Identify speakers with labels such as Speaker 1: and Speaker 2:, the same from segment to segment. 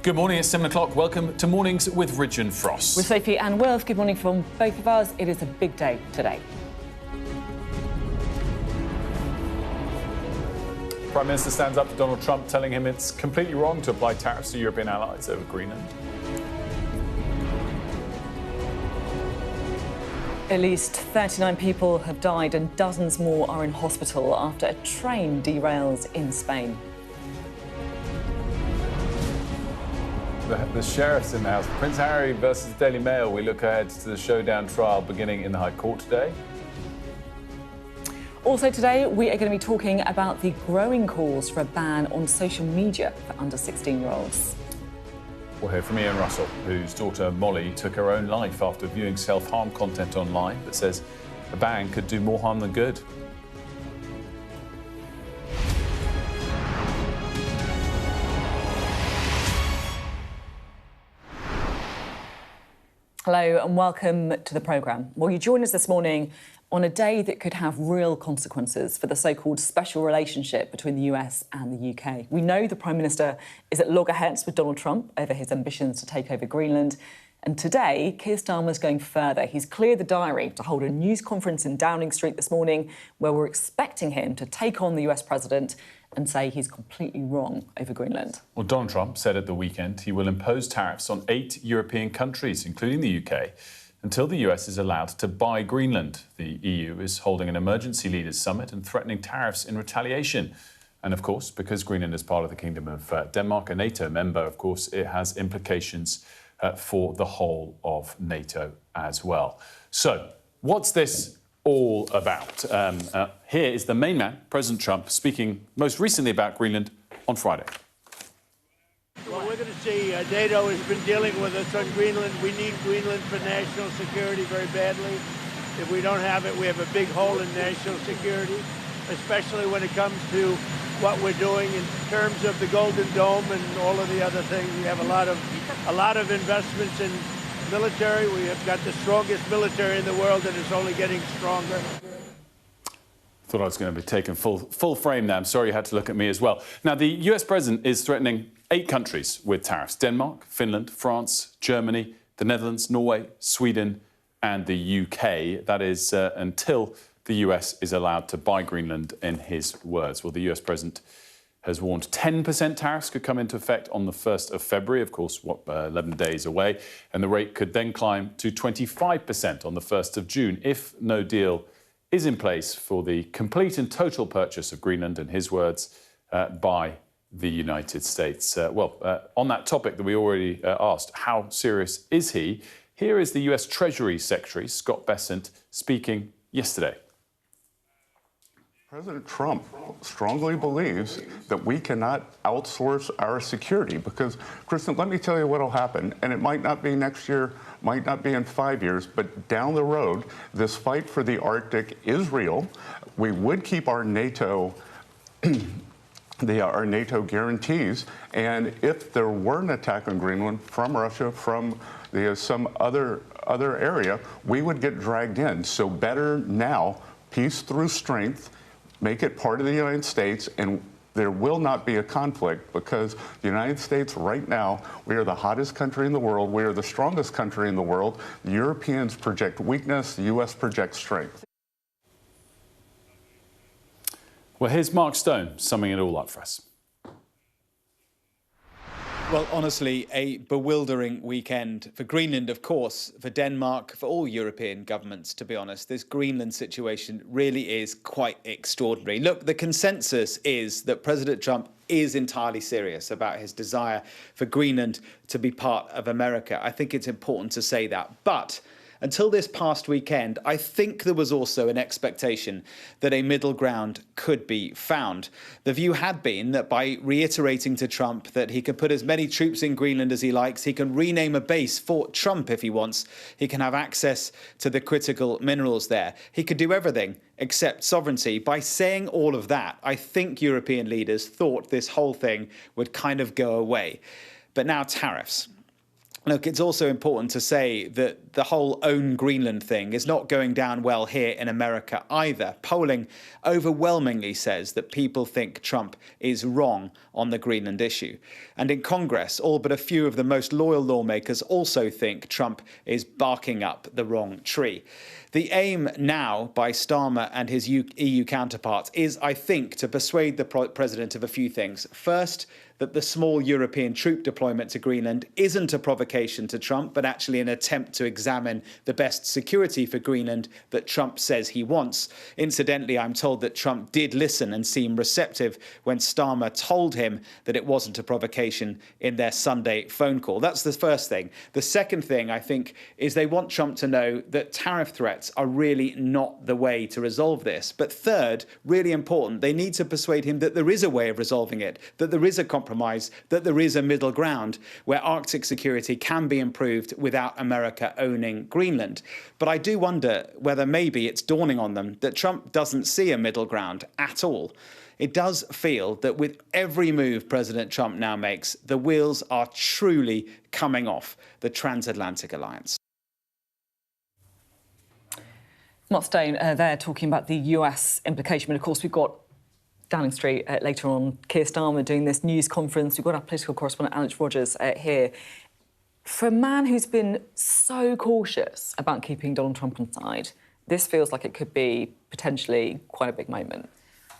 Speaker 1: Good morning, it's 7 o'clock. Welcome to Mornings with Ridge and Frost.
Speaker 2: With Sophy and Wilf, good morning from both of us. It is a big day today.
Speaker 1: Prime Minister stands up to Donald Trump, telling him it's completely wrong to apply tariffs to European allies over Greenland.
Speaker 2: At least 39 people have died and dozens more are in hospital after a train derails in Spain.
Speaker 1: The sheriff's in the house. Prince Harry versus Daily Mail. We look ahead to the showdown trial beginning in the High Court today.
Speaker 2: Also today, we are going to be talking about the growing calls for a ban on social media for under 16-year-olds.
Speaker 1: We'll hear from Ian Russell, whose daughter Molly took her own life after viewing self-harm content online, but says a ban could do more harm than good.
Speaker 2: Hello and welcome to the programme. Well, you join us this morning on a day that could have real consequences for the so-called special relationship between the US and the UK. We know the Prime Minister is at loggerheads with Donald Trump over his ambitions to take over Greenland. And today, Keir Starmer's going further. He's cleared the diary to hold a news conference in Downing Street this morning where we're expecting him to take on the US President and say he's completely wrong over Greenland.
Speaker 1: Well, Donald Trump said at the weekend he will impose tariffs on 8 European countries, including the UK, until the US is allowed to buy Greenland. The EU is holding an emergency leaders summit and threatening tariffs in retaliation. And of course, because Greenland is part of the Kingdom of Denmark, a NATO member, of course, it has implications for the whole of NATO as well. So, what's this all about? Here is the main man, President Trump, speaking most recently about Greenland on Friday.
Speaker 3: Well, we're going to see NATO has been dealing with us on Greenland. We need Greenland for national security very badly. If we don't have it, we have a big hole in national security, especially when it comes to what we're doing in terms of the Golden Dome and all of the other things. We have a lot of investments in military. We have got the strongest military in the world, and it's only getting stronger.
Speaker 1: Thought I was going to be taken full frame there. I'm sorry you had to look at me as well. Now, the US president is threatening 8 countries with tariffs: Denmark, Finland, France, Germany, the Netherlands, Norway, Sweden, and the UK. That is until the US is allowed to buy Greenland, in his words. Well, the US president has warned 10% tariffs could come into effect on the 1st of February, of course, 11 days away, and the rate could then climb to 25% on the 1st of June if no deal is in place for the complete and total purchase of Greenland, in his words, by the United States. On that topic that we already asked, how serious is he? Here is the US Treasury Secretary, Scott Bessent, speaking yesterday.
Speaker 4: President Trump strongly believes that we cannot outsource our security because, Kristen, let me tell you what will happen, and it might not be next year, might not be in 5 years, but down the road, this fight for the Arctic is real. We would keep our NATO our NATO guarantees, and if there were an attack on Greenland from Russia, from some other area, we would get dragged in. So better now, peace through strength, make it part of the United States, and there will not be a conflict because the United States right now, we are the hottest country in the world. We are the strongest country in the world. The Europeans project weakness. The U.S. projects strength.
Speaker 1: Well, here's Mark Stone summing it all up for us.
Speaker 5: Well, honestly, a bewildering weekend for Greenland, of course, for Denmark, for all European governments, to be honest. This Greenland situation really is quite extraordinary. Look, the consensus is that President Trump is entirely serious about his desire for Greenland to be part of America. I think it's important to say that. But until this past weekend, I think there was also an expectation that a middle ground could be found. The view had been that by reiterating to Trump that he can put as many troops in Greenland as he likes, he can rename a base Fort Trump if he wants, he can have access to the critical minerals there. He could do everything except sovereignty. By saying all of that, I think European leaders thought this whole thing would kind of go away. But now tariffs. Look, it's also important to say that the whole own Greenland thing is not going down well here in America either. Polling overwhelmingly says that people think Trump is wrong on the Greenland issue. And in Congress, all but a few of the most loyal lawmakers also think Trump is barking up the wrong tree. The aim now by Starmer and his EU counterparts is, I think, to persuade the president of a few things. First, that the small European troop deployment to Greenland isn't a provocation to Trump, but actually an attempt to examine the best security for Greenland that Trump says he wants. Incidentally, I'm told that Trump did listen and seem receptive when Starmer told him that it wasn't a provocation in their Sunday phone call. That's the first thing. The second thing, I think, is they want Trump to know that tariff threats are really not the way to resolve this. But third, really important, they need to persuade him that there is a way of resolving it, that there is a compromise, that there is a middle ground where Arctic security can be improved without America owning Greenland. But I do wonder whether maybe it's dawning on them that Trump doesn't see a middle ground at all. It does feel that with every move President Trump now makes, the wheels are truly coming off the transatlantic alliance.
Speaker 2: Mark Stone there talking about the US implication. But of course, we've got Downing Street later on, Keir Starmer doing this news conference. We've got our political correspondent Alex Rogers here. For a man who's been so cautious about keeping Donald Trump on side, this feels like it could be potentially quite a big moment.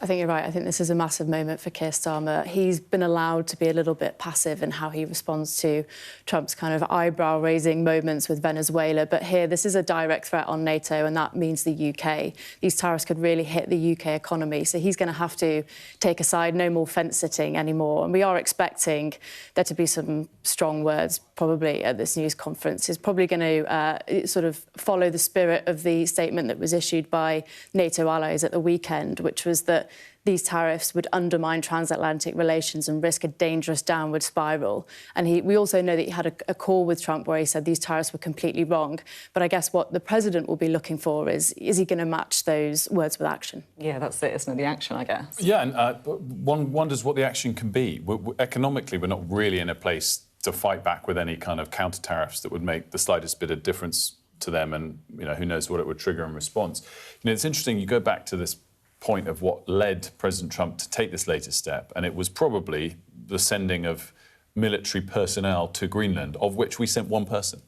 Speaker 6: I think you're right. I think this is a massive moment for Keir Starmer. He's been allowed to be a little bit passive in how he responds to Trump's kind of eyebrow-raising moments with Venezuela. But here, this is a direct threat on NATO, and that means the UK. These tariffs could really hit the UK economy. So he's going to have to take a side, no more fence-sitting anymore. And we are expecting there to be some strong words probably at this news conference. He's probably going to sort of follow the spirit of the statement that was issued by NATO allies at the weekend, which was that these tariffs would undermine transatlantic relations and risk a dangerous downward spiral. And we also know that he had a call with Trump where he said these tariffs were completely wrong. But I guess what the president will be looking for is he going to match those words with action?
Speaker 2: Yeah, that's it, isn't it? The action, I guess.
Speaker 1: Yeah, and one wonders what the action can be. Economically, we're not really in a place to fight back with any kind of counter tariffs that would make the slightest bit of difference to them, and who knows what it would trigger in response. It's interesting. You go back to this point of what led President Trump to take this latest step, and it was probably the sending of military personnel to Greenland, of which we sent one person.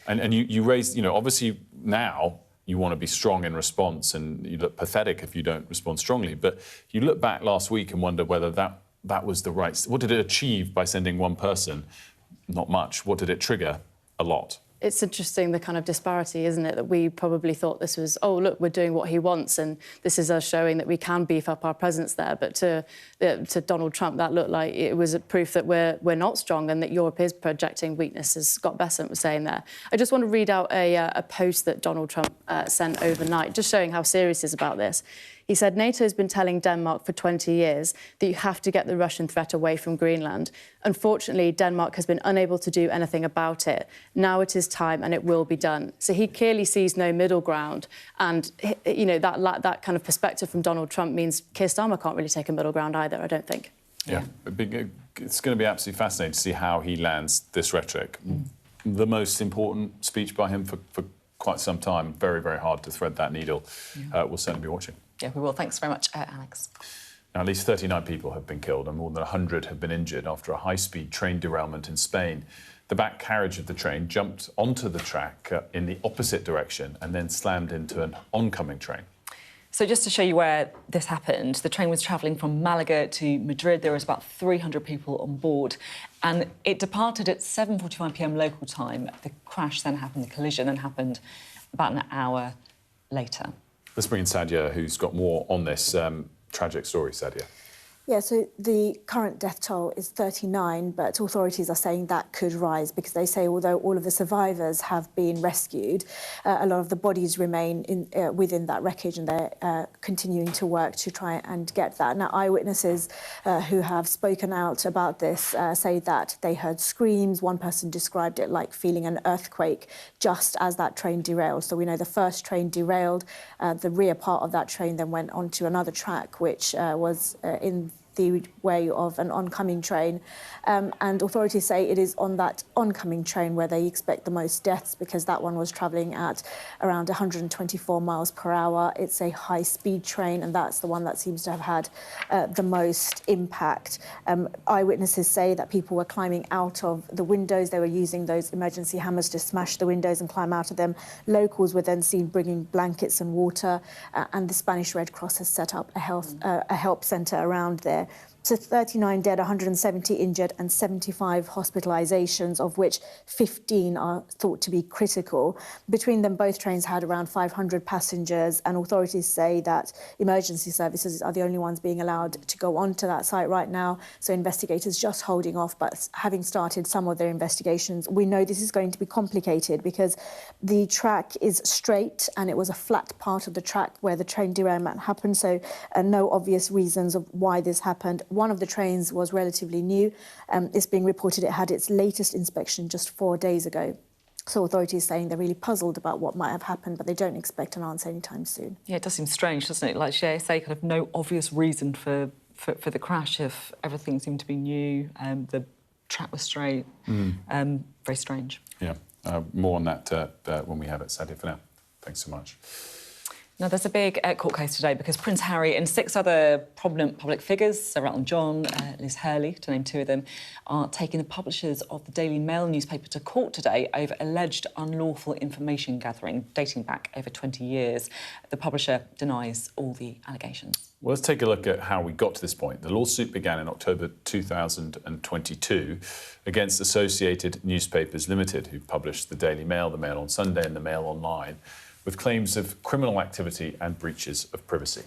Speaker 1: And you raised, obviously now you want to be strong in response, and you look pathetic if you don't respond strongly. But you look back last week and wonder whether that was the right. What did it achieve by sending one person? Not much. What did it trigger? A lot.
Speaker 6: It's interesting, the kind of disparity, isn't it, that we probably thought this was, oh, look, we're doing what he wants and this is us showing that we can beef up our presence there. But to Donald Trump, that looked like it was a proof that we're not strong and that Europe is projecting weakness, as Scott Bessent was saying there. I just want to read out a post that Donald Trump sent overnight, just showing how serious he is about this. He said, NATO's been telling Denmark for 20 years that you have to get the Russian threat away from Greenland. Unfortunately, Denmark has been unable to do anything about it. Now it is time and it will be done. So he clearly sees no middle ground. And, that kind of perspective from Donald Trump means Keir Starmer can't really take a middle ground either, I don't think.
Speaker 1: Yeah. It's going to be absolutely fascinating to see how he lands this rhetoric. The most important speech by him for quite some time. Very, very hard to thread that needle. We'll certainly be watching.
Speaker 2: Yeah, we will. Thanks very much, Alex.
Speaker 1: Now, at least 39 people have been killed and more than 100 have been injured after a high-speed train derailment in Spain. The back carriage of the train jumped onto the track in the opposite direction and then slammed into an oncoming train.
Speaker 2: So just to show you where this happened, the train was travelling from Malaga to Madrid. There was about 300 people on board and it departed at 7:45 p.m. local time. The crash then happened, the collision then happened about an hour later.
Speaker 1: Let's bring in Sadia, who's got more on this tragic story. Sadia.
Speaker 7: Yeah, so the current death toll is 39, but authorities are saying that could rise because they say although all of the survivors have been rescued, a lot of the bodies remain within that wreckage and they're continuing to work to try and get that. Now, eyewitnesses who have spoken out about this say that they heard screams. One person described it like feeling an earthquake just as that train derailed. So we know the first train derailed, the rear part of that train then went onto another track, which was in the way of an oncoming train. And authorities say it is on that oncoming train where they expect the most deaths, because that one was travelling at around 124 miles per hour. It's a high-speed train, and that's the one that seems to have had the most impact. Eyewitnesses say that people were climbing out of the windows. They were using those emergency hammers to smash the windows and climb out of them. Locals were then seen bringing blankets and water, and the Spanish Red Cross has set up a help centre around there. So 39 dead, 170 injured and 75 hospitalisations, of which 15 are thought to be critical. Between them, both trains had around 500 passengers, and authorities say that emergency services are the only ones being allowed to go onto that site right now. So investigators just holding off, but having started some of their investigations. We know this is going to be complicated because the track is straight and it was a flat part of the track where the train derailment happened. So no obvious reasons of why this happened. One of the trains was relatively new. It's being reported it had its latest inspection just 4 days ago. So authorities saying they're really puzzled about what might have happened, but they don't expect an answer anytime soon.
Speaker 2: Yeah, it does seem strange, doesn't it? Like Shay say, kind of no obvious reason for the crash if everything seemed to be new, the track was straight. Very strange.
Speaker 1: Yeah, more on that when we have it. Sadly for now. Thanks so much.
Speaker 2: Now, there's a big court case today because Prince Harry and 6 other prominent public figures, Sir Elton John, Liz Hurley, to name 2 of them, are taking the publishers of the Daily Mail newspaper to court today over alleged unlawful information gathering dating back over 20 years. The publisher denies all the allegations.
Speaker 1: Well, let's take a look at how we got to this point. The lawsuit began in October 2022 against Associated Newspapers Limited, who published the Daily Mail, the Mail on Sunday and the Mail Online, with claims of criminal activity and breaches of privacy.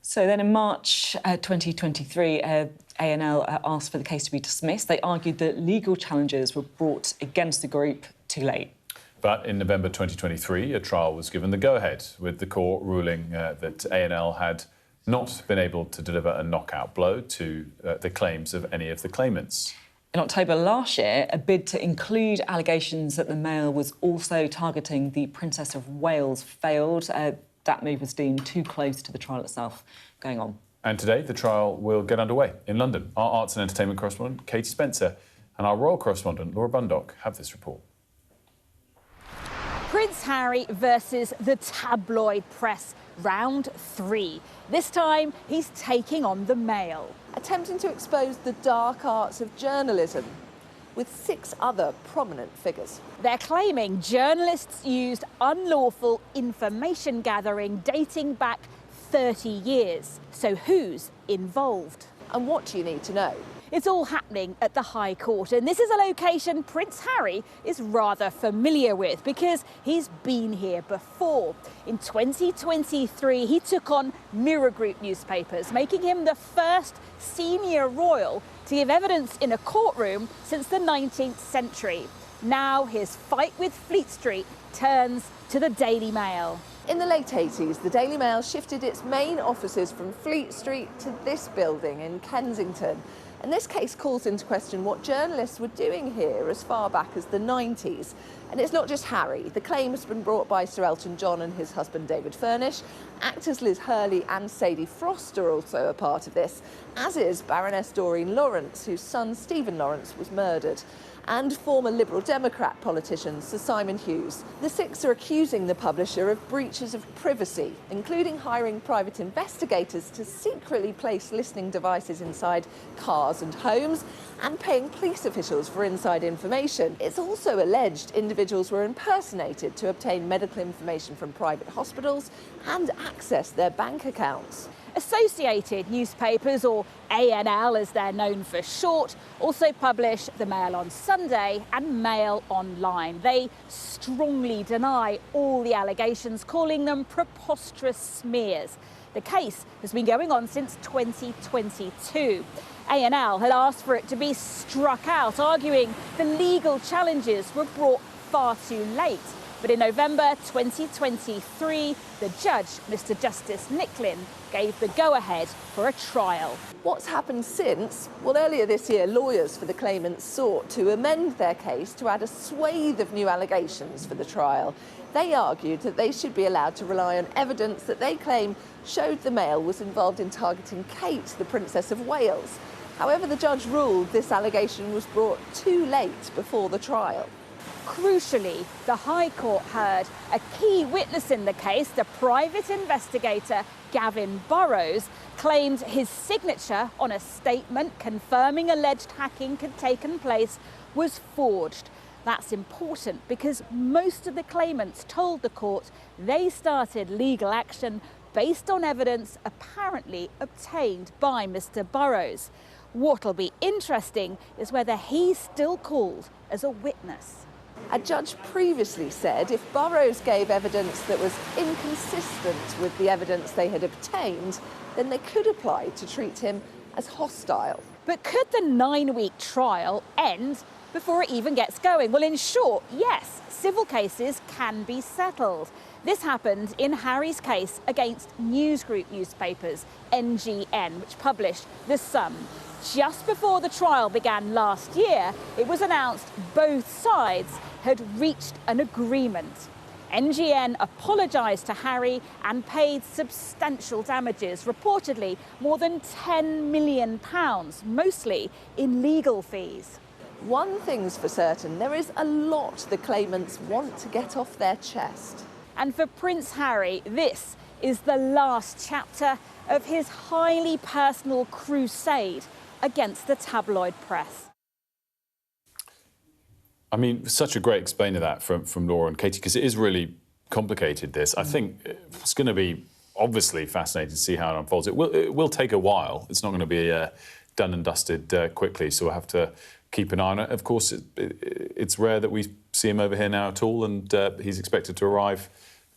Speaker 2: So then in March 2023, A&L asked for the case to be dismissed. They argued that legal challenges were brought against the group too late.
Speaker 1: But in November 2023, a trial was given the go-ahead, with the court ruling that A&L had not been able to deliver a knockout blow to the claims of any of the claimants.
Speaker 2: In October last year, a bid to include allegations that the Mail was also targeting the Princess of Wales failed. That move was deemed too close to the trial itself going on.
Speaker 1: And today, the trial will get underway in London. Our arts and entertainment correspondent, Katie Spencer, and our royal correspondent, Laura Bundock, have this report.
Speaker 8: Prince Harry versus the tabloid press, round 3. This time, he's taking on the Mail.
Speaker 9: Attempting to expose the dark arts of journalism with 6 other prominent figures.
Speaker 8: They're claiming journalists used unlawful information gathering dating back 30 years. So who's involved?
Speaker 9: And what do you need to know?
Speaker 8: It's all happening at the High Court, and this is a location Prince Harry is rather familiar with because he's been here before. In 2023, he took on Mirror Group newspapers, making him the first senior royal to give evidence in a courtroom since the 19th century. Now his fight with Fleet Street turns to the Daily Mail.
Speaker 9: In the late 80s, the Daily Mail shifted its main offices from Fleet Street to this building in Kensington. And this case calls into question what journalists were doing here as far back as the 90s. And it's not just Harry. The claim has been brought by Sir Elton John and his husband David Furnish. Actors Liz Hurley and Sadie Frost are also a part of this, as is Baroness Doreen Lawrence, whose son Stephen Lawrence was murdered, and former Liberal Democrat politician Sir Simon Hughes. The 6 are accusing the publisher of breaches of privacy, including hiring private investigators to secretly place listening devices inside cars and homes and paying police officials for inside information. It's also alleged individuals were impersonated to obtain medical information from private hospitals and access their bank accounts.
Speaker 8: Associated Newspapers, or A&L as they're known for short, also publish the Mail on Sunday and Mail Online. They strongly deny all the allegations, calling them preposterous smears. The case has been going on since 2022. A&L had asked for it to be struck out, arguing the legal challenges were brought far too late. But in November 2023, the judge, Mr. Justice Nicklin, gave the go-ahead for a trial.
Speaker 9: What's happened since? Well, earlier this year, lawyers for the claimants sought to amend their case to add a swathe of new allegations for the trial. They argued that they should be allowed to rely on evidence that they claim showed the male was involved in targeting Kate, the Princess of Wales. However, the judge ruled this allegation was brought too late before the trial.
Speaker 8: Crucially, the High Court heard a key witness in the case, the private investigator Gavin Burrows, claimed his signature on a statement confirming alleged hacking had taken place was forged. That's important because most of the claimants told the court they started legal action based on evidence apparently obtained by Mr. Burrows. What'll be interesting is whether he's still called as a witness.
Speaker 9: A judge previously said if Burrows gave evidence that was inconsistent with the evidence they had obtained, then they could apply to treat him as hostile.
Speaker 8: But could the 9-week trial end before it even gets going? Well, in short, yes, civil cases can be settled. This happened in Harry's case against News Group newspapers, NGN, which published The Sun. Just before the trial began last year, it was announced both sides had reached an agreement. NGN apologised to Harry and paid substantial damages, reportedly more than £10 million, mostly in legal fees.
Speaker 9: One thing's for certain, there is a lot the claimants want to get off their chest.
Speaker 8: And for Prince Harry, this is the last chapter of his highly personal crusade against the tabloid press.
Speaker 1: I mean, such a great explainer that from Laura and Katie, because it is really complicated, this. I think it's going to be obviously fascinating to see how it unfolds. It will take a while. It's not going to be done and dusted quickly, so we'll have to keep an eye on it. Of course, it's rare that we see him over here now at all, and he's expected to arrive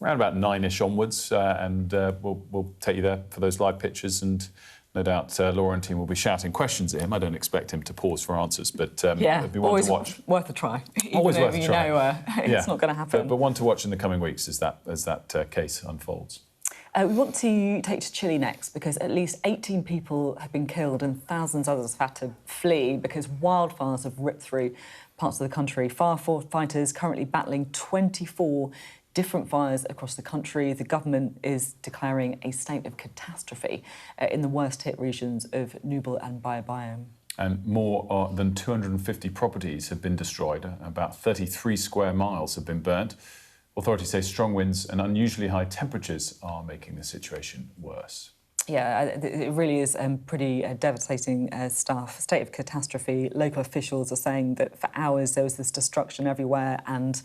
Speaker 1: around about 9-ish onwards, and we'll take you there for those live pictures, and no doubt Laura and team will be shouting questions at him. I don't expect him to pause for answers, but it'd be one to watch.
Speaker 2: Worth a try.
Speaker 1: Always worth a try.
Speaker 2: You know it's not going to happen.
Speaker 1: But one to watch in the coming weeks as that case unfolds.
Speaker 2: We want to take to Chile next because at least 18 people have been killed and thousands others have had to flee because wildfires have ripped through parts of the country. Firefighters currently battling 24 different fires across the country. The government is declaring a state of catastrophe in the worst-hit regions of Nubel and Biobío.
Speaker 1: And more than 250 properties have been destroyed. About 33 square miles have been burnt. Authorities say strong winds and unusually high temperatures are making the situation worse.
Speaker 2: Yeah, it really is pretty devastating stuff. State of catastrophe. Local officials are saying that for hours there was this destruction everywhere, and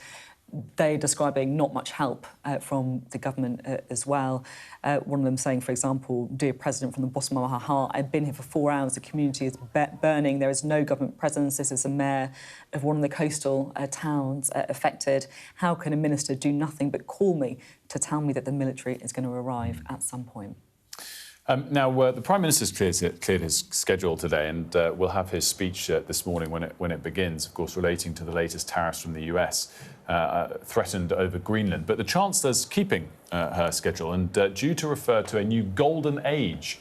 Speaker 2: they're describing not much help from the government as well. One of them saying, for example, "Dear President, from the bottom of my heart, I've been here for 4 hours. The community is burning. There is no government presence. This is the mayor of one of the coastal towns affected. How can a minister do nothing but call me to tell me that the military is going to arrive at some point?"
Speaker 1: Now, the Prime Minister's cleared his schedule today, and we'll have his speech this morning when it begins, of course, relating to the latest tariffs from the US threatened over Greenland. But the Chancellor's keeping her schedule and due to refer to a new golden age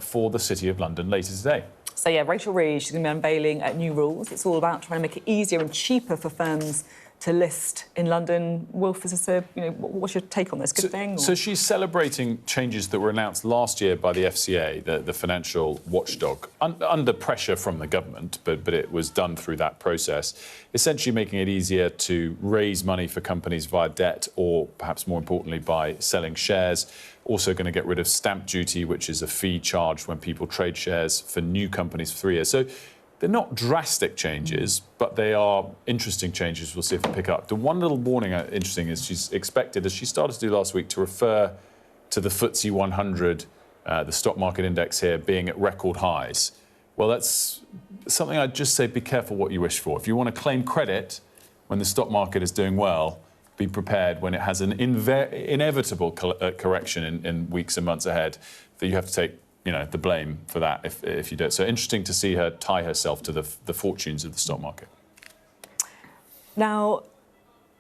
Speaker 1: for the City of London later today.
Speaker 2: So, yeah, Rachel Reeves, she's going to be unveiling new rules. It's all about trying to make it easier and cheaper for firms to list in London. Wilf, is this what's your take on this? Good thing? Or?
Speaker 1: So she's celebrating changes that were announced last year by the FCA, the financial watchdog, under pressure from the government, but it was done through that process, essentially making it easier to raise money for companies via debt or, perhaps more importantly, by selling shares. Also going to get rid of stamp duty, which is a fee charged when people trade shares for new companies for 3 years. So they're not drastic changes, but they are interesting changes. We'll see if we pick up. The one little warning interesting is she's expected, as she started to do last week, to refer to the FTSE 100, the stock market index here, being at record highs. Well, that's something I'd just say be careful what you wish for. If you want to claim credit when the stock market is doing well, be prepared when it has an inevitable correction in weeks and months ahead, that you have to take the blame for that if you don't. So interesting to see her tie herself to the fortunes of the stock market.
Speaker 2: Now,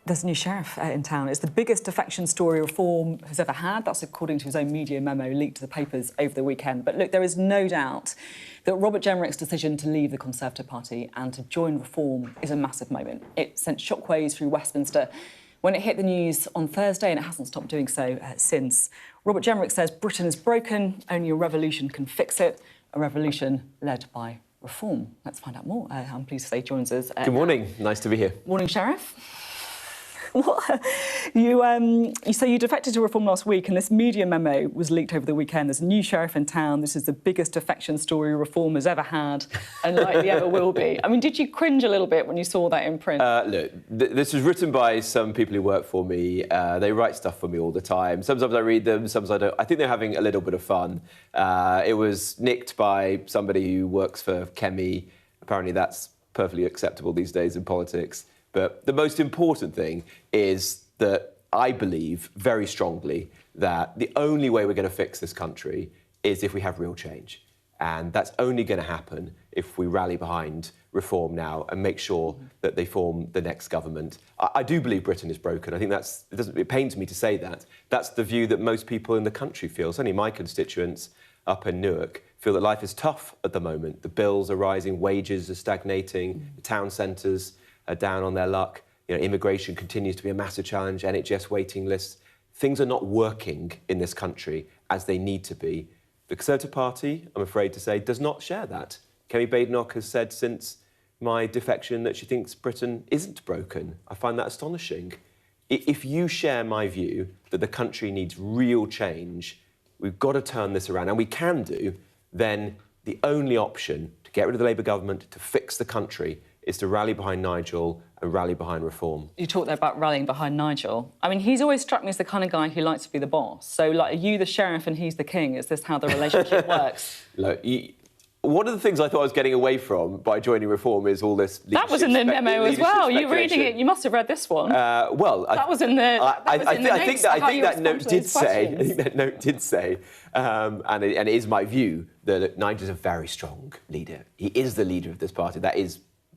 Speaker 2: There's a new sheriff in town. It's the biggest defection story reform has ever had. That's according to his own media memo leaked to the papers over the weekend. But look, there is no doubt that Robert Jenrick's decision to leave the Conservative Party and to join Reform is a massive moment. It sent shockwaves through Westminster when it hit the news on Thursday, and it hasn't stopped doing so since. Robert Jenrick says Britain is broken, only a revolution can fix it, a revolution led by Reform. Let's find out more. I'm pleased to say he joins us.
Speaker 10: Good morning. Nice to be here.
Speaker 2: Morning, Sheriff. You say you defected to Reform last week, and this media memo was leaked over the weekend. There's a new sheriff in town. This is the biggest defection story Reform has ever had, and likely ever will be. I mean, did you cringe a little bit when you saw that in print?
Speaker 10: Look, this was written by some people who work for me. They write stuff for me all the time. Sometimes I read them, sometimes I don't. I think they're having a little bit of fun. It was nicked by somebody who works for Kemi. Apparently that's perfectly acceptable these days in politics. But the most important thing is that I believe very strongly that the only way we're going to fix this country is if we have real change. And that's only going to happen if we rally behind Reform now and make sure that they form the next government. I do believe Britain is broken. I think it pains me to say that. That's the view that most people in the country feel. Certainly my constituents up in Newark feel that life is tough at the moment. The bills are rising, wages are stagnating, the town centres are down on their luck. You know, immigration continues to be a massive challenge, NHS waiting lists. Things are not working in this country as they need to be. The Conservative Party, I'm afraid to say, does not share that. Kemi Badenoch has said since my defection that she thinks Britain isn't broken. I find that astonishing. If you share my view that the country needs real change, we've got to turn this around, and we can do, then the only option to get rid of the Labour government, to fix the country, is to rally behind Nigel and rally behind Reform.
Speaker 2: You talked there about rallying behind Nigel. I mean, he's always struck me as the kind of guy who likes to be the boss. So, like, are you the sheriff and he's the king? Is this how the relationship works?
Speaker 10: Look, one of the things I thought I was getting away from by joining Reform is all this leadership.
Speaker 2: That was in the memo as well. You reading it? You must have read this one.
Speaker 10: Well,
Speaker 2: that was in the.
Speaker 10: I think that note did say. I think that note did say, and it is my view that Nigel's a very strong leader. He is the leader of this party.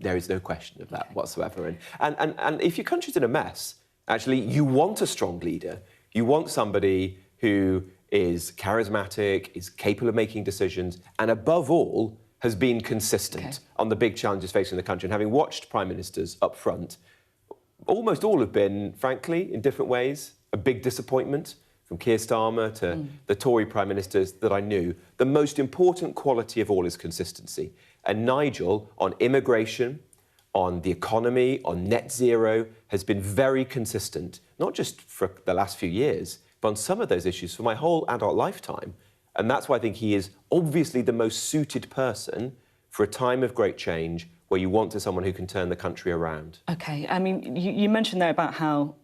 Speaker 10: There is no question of that whatsoever. And if your country's in a mess, actually, you want a strong leader. You want somebody who is charismatic, is capable of making decisions, and above all, has been consistent on the big challenges facing the country. And having watched prime ministers up front, almost all have been, frankly, in different ways, a big disappointment, from Keir Starmer to the Tory prime ministers that I knew. The most important quality of all is consistency. And Nigel, on immigration, on the economy, on net zero, has been very consistent, not just for the last few years, but on some of those issues for my whole adult lifetime. And that's why I think he is obviously the most suited person for a time of great change where you want someone who can turn the country around. OK, I mean, you mentioned there about how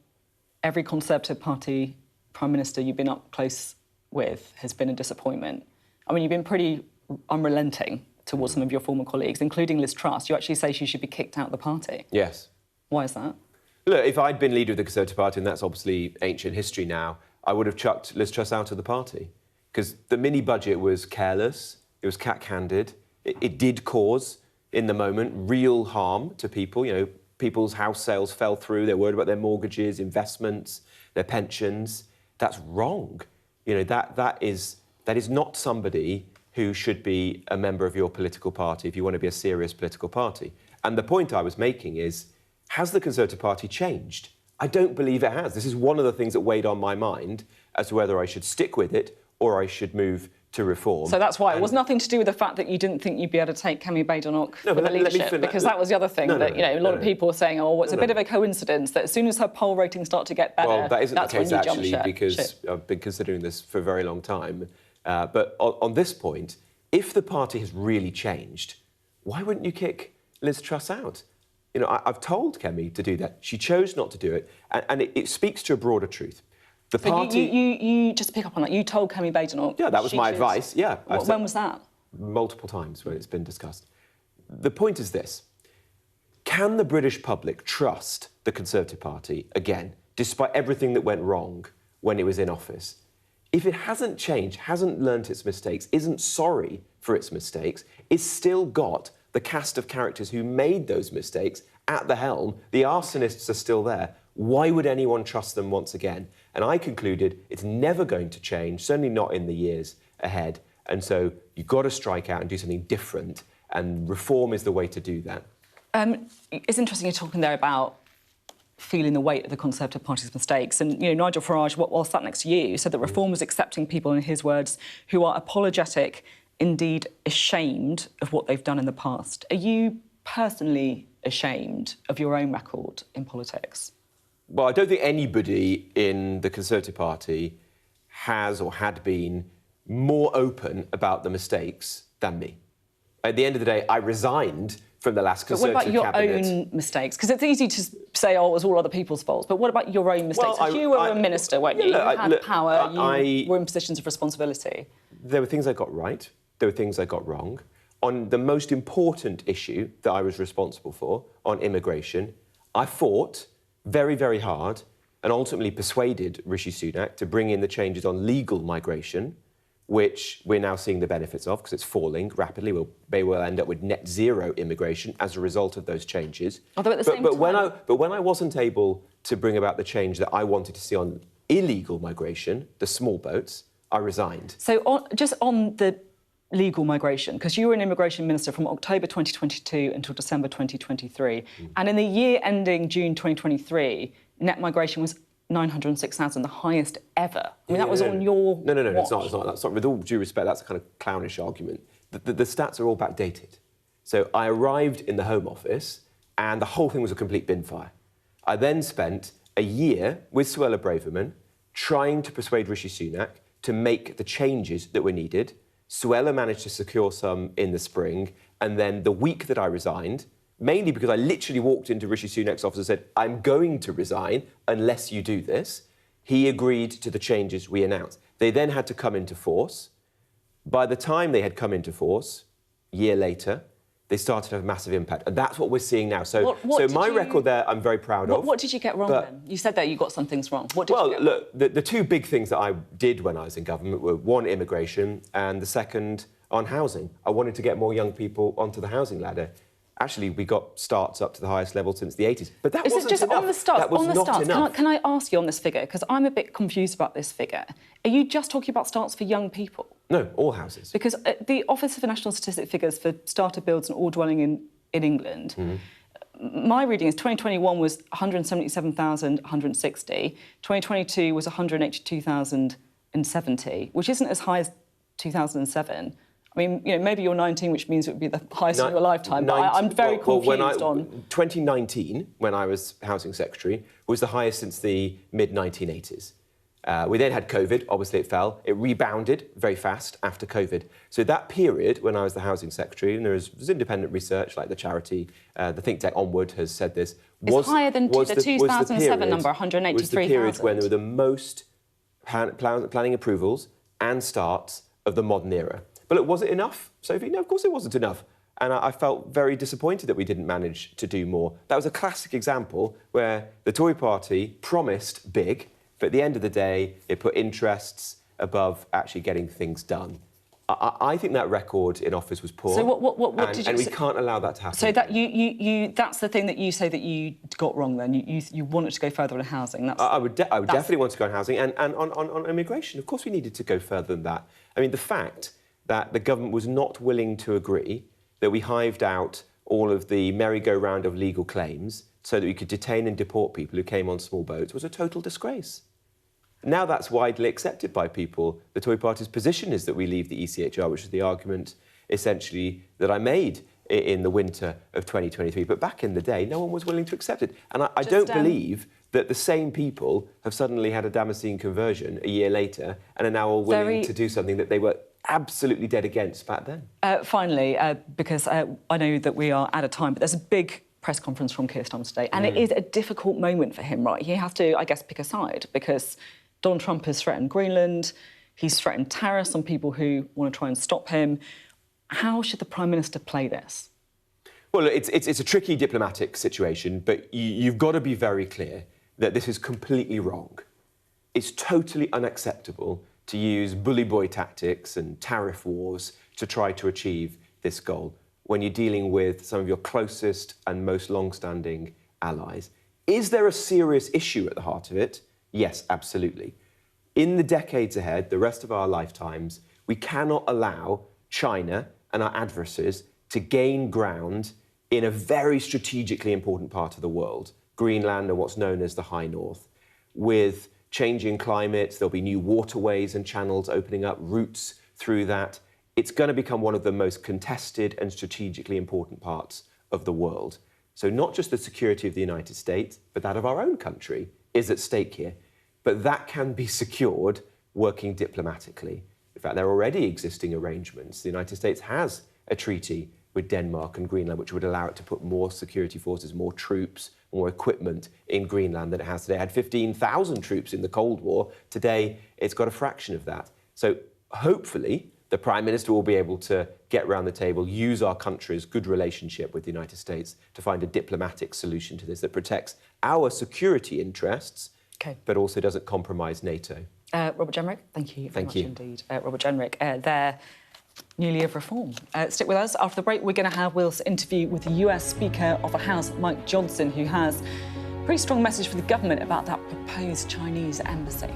Speaker 10: every Conservative Party Prime Minister you've been up close with has been a disappointment. I mean, you've been pretty unrelenting towards some of your former colleagues, including Liz Truss. You actually say she should be kicked out of the party. Yes. Why is that? Look, if I'd been leader of the Conservative Party, and that's obviously ancient history now, I would have chucked Liz Truss out of the party. Because the mini-budget was careless, it was cack-handed, it did cause, in the moment, real harm to people. You know, people's house sales fell through, they're worried about their mortgages, investments, their pensions. That's wrong. You know, that is not somebody who should be a member of your political party if you want to be a serious political party. And the point I was making is, has the Conservative Party changed? I don't believe it has. This is one of the things that weighed on my mind as to whether I should stick with it or I should move to Reform. So that's why it was nothing to do with the fact that you didn't think you'd be able to take Kemi Badenoch for the leadership, because that was the other thing that, you know, a lot of people were saying, oh, it's a bit of a coincidence that as soon as her poll ratings start to get better, well, that isn't that's the case, when you actually, jump because I've been considering this for a very long time. But on this point, if the party has really changed, why wouldn't you kick Liz Truss out? You know, I've told Kemi to do that. She chose not to do it, and it speaks to a broader truth. The party... You just pick up on that. You told Kemi Badenoch... Yeah, that was my advice, yeah. When was that? Multiple times when it's been discussed. The point is this. Can the British public trust the Conservative Party again, despite everything that went wrong when it was in office? If it hasn't changed, hasn't learnt its mistakes, isn't sorry for its mistakes, it's still got the cast of characters who made those mistakes at the helm, the arsonists are still there, Why would anyone trust them once again? And I concluded it's never going to change, certainly not in the years ahead. And so you've got to strike out and do something different, and reform is the way to do that.
Speaker 2: It's interesting you're talking there about feeling the weight of the Conservative Party's mistakes. And, Nigel Farage, while sat next to you, said that reform was accepting people, in his words, who are apologetic, indeed ashamed of what they've done in the past. Are you personally ashamed of your own record in politics?
Speaker 10: Well, I don't think anybody in the Conservative Party has or had been more open about the mistakes than me. At the end of the day, I resigned from the last Conservative cabinet.
Speaker 2: But what about your own mistakes? Because it's easy to say, oh, it was all other people's faults. But what about your own mistakes? Because you were a minister, weren't you? You had power, you were in positions of responsibility.
Speaker 10: There were things I got right. There were things I got wrong. On the most important issue that I was responsible for, on immigration, I fought very, very hard and ultimately persuaded Rishi Sunak to bring in the changes on legal migration, which we're now seeing the benefits of because it's falling rapidly. They will end up with net zero immigration as a result of those changes.
Speaker 2: Although at the same time...
Speaker 10: When I wasn't able to bring about the change that I wanted to see on illegal migration, the small boats, I resigned.
Speaker 2: So just on the legal migration, because you were an immigration minister from October 2022 until December 2023, and in the year ending June 2023, net migration was 906,000, the highest ever. I mean, that was on your
Speaker 10: No,
Speaker 2: watch.
Speaker 10: it's not. That's not. With all due respect, that's a kind of clownish argument. The stats are all backdated. So I arrived in the Home Office and the whole thing was a complete bin fire. I then spent a year with Suella Braverman trying to persuade Rishi Sunak to make the changes that were needed. Suella managed to secure some in the spring, and then the week that I resigned, mainly because I literally walked into Rishi Sunak's office and said, I'm going to resign unless you do this, he agreed to the changes we announced. They then had to come into force. By the time they had come into force, a year later, they started to have a massive impact. And that's what we're seeing now. So my record there, I'm very proud of.
Speaker 2: What did you get wrong then? You said that you got some things wrong. What did you get
Speaker 10: wrong? Look, the two big things that I did when I was in government were, one, immigration, and the second, on housing. I wanted to get more young people onto the housing ladder. Actually, we got starts up to the highest level since the 80s. But that wasn't
Speaker 2: just
Speaker 10: enough.
Speaker 2: On the starts,
Speaker 10: that was not enough.
Speaker 2: Can I ask you on this figure? Because I'm a bit confused about this figure. Are you just talking about starts for young people?
Speaker 10: No, all houses.
Speaker 2: Because the Office for National Statistics figures for starter builds and all dwelling in England, my reading is 2021 was 177,160, 2022 was 182,070, which isn't as high as 2007. I mean, maybe you're 19, which means it would be the highest in your lifetime, but I'm very confused on...
Speaker 10: 2019, when I was Housing Secretary, was the highest since the mid-1980s. We then had COVID, obviously it fell. It rebounded very fast after COVID. So that period, when I was the Housing Secretary, and there's independent research, like the charity, the think tank Onward has said this,
Speaker 2: was higher than the 2007 number, 183,000.
Speaker 10: Was the period when there were the most planning approvals and starts of the modern era. But look, was it enough, Sophie? No, of course it wasn't enough. And I felt very disappointed that we didn't manage to do more. That was a classic example where the Tory party promised big, but at the end of the day, it put interests above actually getting things done. I think that record in office was poor.
Speaker 2: So what did you...
Speaker 10: And we can't allow that to happen.
Speaker 2: So that that's the thing that you say that you got wrong then? You wanted to go further on housing?
Speaker 10: I would definitely want to go on housing. And on immigration, of course we needed to go further than that. I mean, the fact that the government was not willing to agree that we hived out all of the merry-go-round of legal claims so that we could detain and deport people who came on small boats was a total disgrace. Now that's widely accepted by people. The Tory party's position is that we leave the ECHR, which is the argument, essentially, that I made in the winter of 2023. But back in the day, no one was willing to accept it. And I don't believe that the same people have suddenly had a Damascene conversion a year later and are now all willing to do something that they were absolutely dead against back then.
Speaker 2: Finally, because I know that we are out of time, but there's a big press conference from Keir Starmer today, and it is a difficult moment for him, right? He has to, I guess, pick a side, because Donald Trump has threatened Greenland, he's threatened tariffs on people who want to try and stop him. How should the Prime Minister play this?
Speaker 10: Well, it's a tricky diplomatic situation, but you've got to be very clear that this is completely wrong. It's totally unacceptable to use bully boy tactics and tariff wars to try to achieve this goal when you're dealing with some of your closest and most long-standing allies. Is there a serious issue at the heart of it? Yes, absolutely. In the decades ahead, the rest of our lifetimes, we cannot allow China and our adversaries to gain ground in a very strategically important part of the world, Greenland and what's known as the High North. With changing climates, there'll be new waterways and channels opening up, routes through that. It's going to become one of the most contested and strategically important parts of the world. So not just the security of the United States, but that of our own country is at stake here. But that can be secured working diplomatically. In fact, there are already existing arrangements. The United States has a treaty with Denmark and Greenland, which would allow it to put more security forces, more troops, more equipment in Greenland than it has today. It had 15,000 troops in the Cold War. Today, it's got a fraction of that. So hopefully, the Prime Minister will be able to get round the table, use our country's good relationship with the United States to find a diplomatic solution to this that protects our security interests, but also doesn't compromise NATO.
Speaker 2: Robert Jenrick, thank you very much indeed. Robert Jenrick, they're newly of reform. Stick with us. After the break, we're going to have Will's interview with the US Speaker of the House, Mike Johnson, who has a pretty strong message for the government about that proposed Chinese embassy.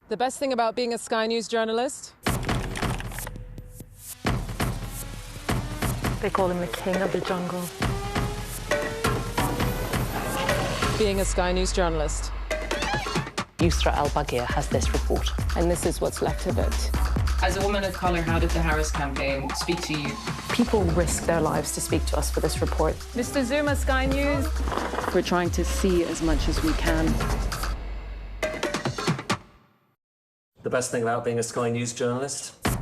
Speaker 11: The best thing about being a Sky News journalist?
Speaker 12: They call him the king of the jungle.
Speaker 11: Being a Sky News journalist.
Speaker 12: Yusra Al-Baghir has this report.
Speaker 11: And this is what's left of it.
Speaker 13: As a woman of colour, how did the Harris campaign speak to you?
Speaker 12: People risk their lives to speak to us for this report.
Speaker 11: Mr. Zuma, Sky News.
Speaker 14: We're trying to see as much as we can.
Speaker 15: The best thing about being a Sky News journalist?
Speaker 16: I'm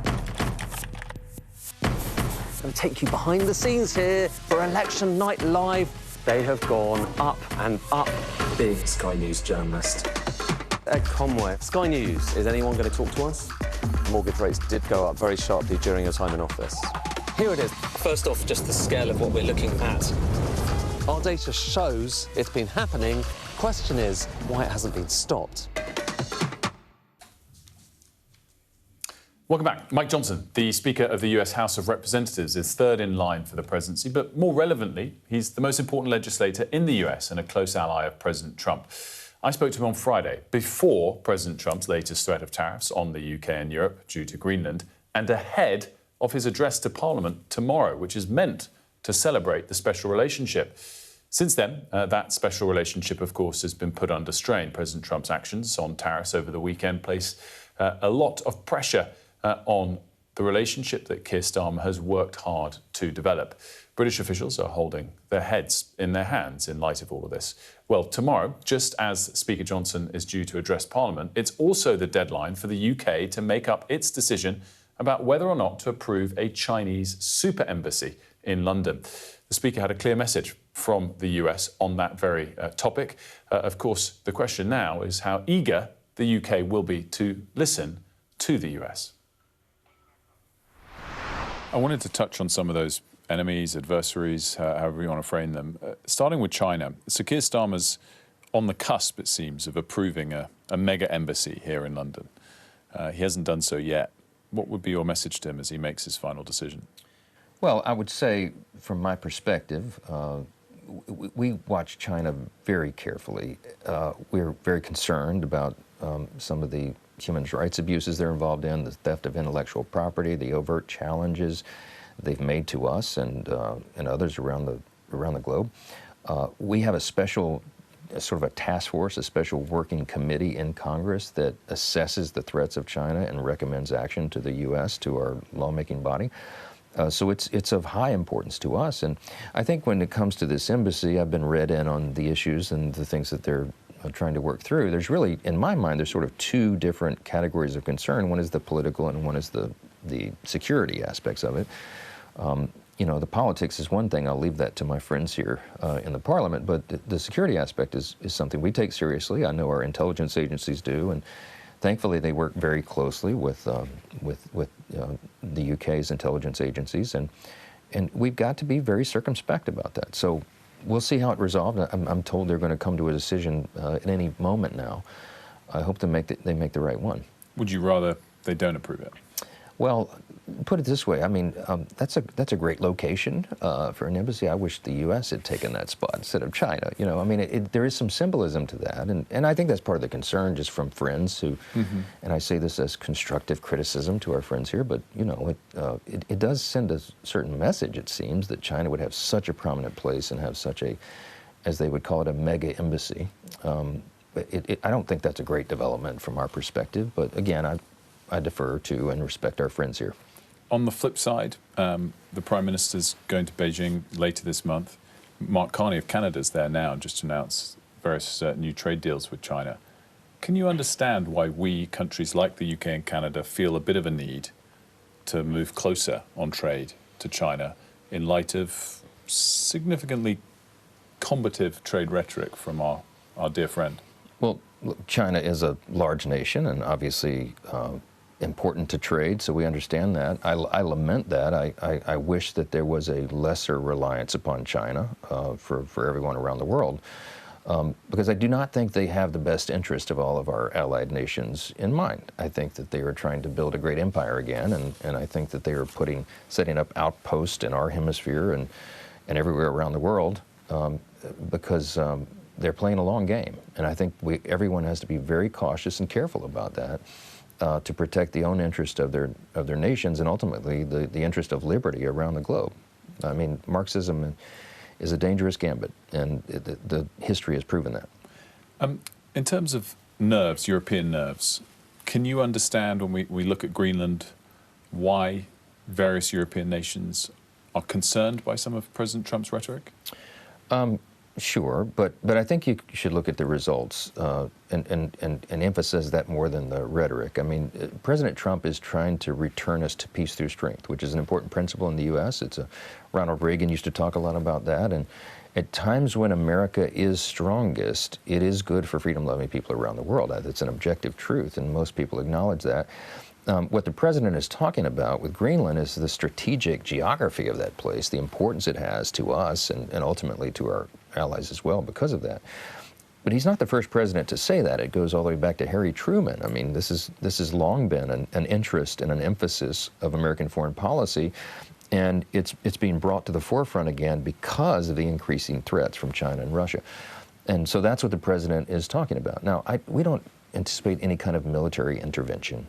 Speaker 16: going to take you behind the scenes here for Election Night Live.
Speaker 15: They have gone up and up. Being a Sky News journalist.
Speaker 16: Ed Conway, Sky News. Is anyone going to talk to us?
Speaker 17: Mortgage rates did go up very sharply during your time in office.
Speaker 16: Here it is.
Speaker 15: First off, just the scale of what we're looking at.
Speaker 16: Our data shows it's been happening. Question is, why it hasn't been stopped.
Speaker 1: Welcome back. Mike Johnson, the Speaker of the US House of Representatives, is third in line for the presidency, but more relevantly, he's the most important legislator in the US and a close ally of President Trump. I spoke to him on Friday, before President Trump's latest threat of tariffs on the UK and Europe due to Greenland, and ahead of his address to Parliament tomorrow, which is meant to celebrate the special relationship. Since then, that special relationship, of course, has been put under strain. President Trump's actions on tariffs over the weekend place a lot of pressure on the relationship that Keir Starmer has worked hard to develop. British officials are holding their heads in their hands in light of all of this. Well, tomorrow, just as Speaker Johnson is due to address Parliament, it's also the deadline for the UK to make up its decision about whether or not to approve a Chinese super embassy in London. The Speaker had a clear message from the US on that very topic. Of course, the question now is how eager the UK will be to listen to the US. I wanted to touch on some of those enemies, adversaries, however you want to frame them. Starting with China, Sir Keir Starmer's on the cusp, it seems, of approving a mega embassy here in London. He hasn't done so yet. What would be your message to him as he makes his final decision?
Speaker 18: Well, I would say, from my perspective, we watch China very carefully. We're very concerned about some of the human rights abuses they're involved in, the theft of intellectual property, the overt challenges they've made to us and others around the globe. We have a special sort of a task force, a special working committee in Congress that assesses the threats of China and recommends action to the U.S., to our lawmaking body. So it's of high importance to us. And I think when it comes to this embassy, I've been read in on the issues and the things that they're trying to work through. There's really, in my mind, there's sort of two different categories of concern. One is the political and one is the security aspects of it. You know, the politics is one thing. I'll leave that to my friends here in the Parliament. But the security aspect is something we take seriously. I know our intelligence agencies do, and thankfully they work very closely with the UK's intelligence agencies, and we've got to be very circumspect about that. So we'll see how it resolved. I'm told they're going to come to a decision at any moment now. I hope they make the right one.
Speaker 1: Would you rather they don't approve it?
Speaker 18: Well, put it this way. I mean, that's a great location for an embassy. I wish the U.S. had taken that spot instead of China. You know, I mean, there is some symbolism to that, and I think that's part of the concern, just from friends who, and I say this as constructive criticism to our friends here, but you know, it does send a certain message. It seems that China would have such a prominent place and have such a, as they would call it, a mega embassy. I don't think that's a great development from our perspective, but again, I defer to and respect our friends here.
Speaker 1: On the flip side, the Prime Minister's going to Beijing later this month. Mark Carney of Canada's there now, just announced various new trade deals with China. Can you understand why we, countries like the UK and Canada, feel a bit of a need to move closer on trade to China in light of significantly combative trade rhetoric from our dear friend?
Speaker 18: Well, look, China is a large nation and obviously important to trade, so we understand that. I lament that. I wish that there was a lesser reliance upon China for everyone around the world, because I do not think they have the best interest of all of our allied nations in mind. I think that they are trying to build a great empire again, and I think that they are setting up outposts in our hemisphere and everywhere around the world because they're playing a long game. And I think everyone has to be very cautious and careful about that. To protect the own interest of their nations and ultimately the interest of liberty around the globe. I mean, Marxism is a dangerous gambit, and the history has proven that.
Speaker 1: In terms of nerves, European nerves, can you understand when we look at Greenland why various European nations are concerned by some of President Trump's rhetoric?
Speaker 18: Sure, but I think you should look at the results and emphasize that more than the rhetoric. I mean, President Trump is trying to return us to peace through strength, which is an important principle in the U.S. Ronald Reagan used to talk a lot about that, and at times when America is strongest, it is good for freedom-loving people around the world. It's an objective truth, and most people acknowledge that. What the president is talking about with Greenland is the strategic geography of that place, the importance it has to us and ultimately to our allies as well because of that. But he's not the first president to say that. It goes all the way back to Harry Truman. I mean, this has long been an interest and an emphasis of American foreign policy, and it's being brought to the forefront again because of the increasing threats from China and Russia. And so that's what the president is talking about. Now, we don't anticipate any kind of military intervention.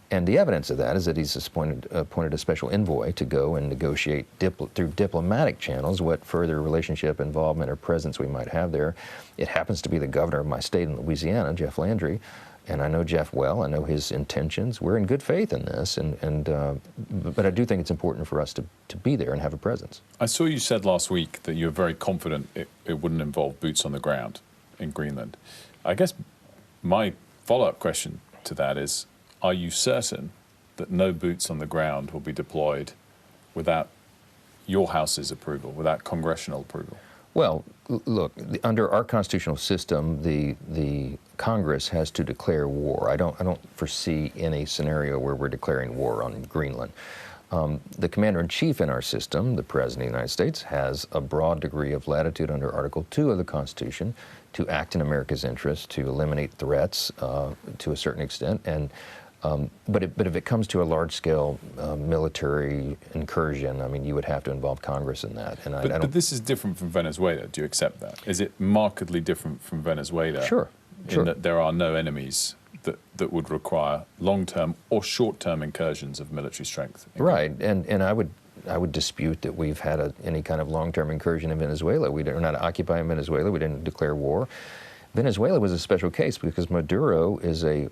Speaker 18: And the evidence of that is that he's appointed a special envoy to go and negotiate through diplomatic channels what further relationship, involvement, or presence we might have there. It happens to be the governor of my state in Louisiana, Jeff Landry. and I know Jeff well. I know his intentions. We're in good faith in this, but I do think it's important for us to be there and have a presence.
Speaker 1: I saw you said last week that you were very confident it wouldn't involve boots on the ground in Greenland. I guess my follow-up question to that is, are you certain that no boots on the ground will be deployed without your House's approval, without congressional approval?
Speaker 18: Well, look, under our constitutional system, the Congress has to declare war. I don't foresee any scenario where we're declaring war on Greenland. The commander-in-chief in our system, the President of the United States, has a broad degree of latitude under Article 2 of the Constitution to act in America's interest, to eliminate threats to a certain extent. But if it comes to a large-scale military incursion, I mean, you would have to involve Congress in that. And
Speaker 1: but this is different from Venezuela. Do you accept that? Is it markedly different from Venezuela?
Speaker 18: Sure.
Speaker 1: In that there are no enemies that would require long-term or short-term incursions of military strength?
Speaker 18: Right, and I would dispute that we've had any kind of long-term incursion in Venezuela. We're not occupying Venezuela. We didn't declare war. Venezuela was a special case because Maduro is a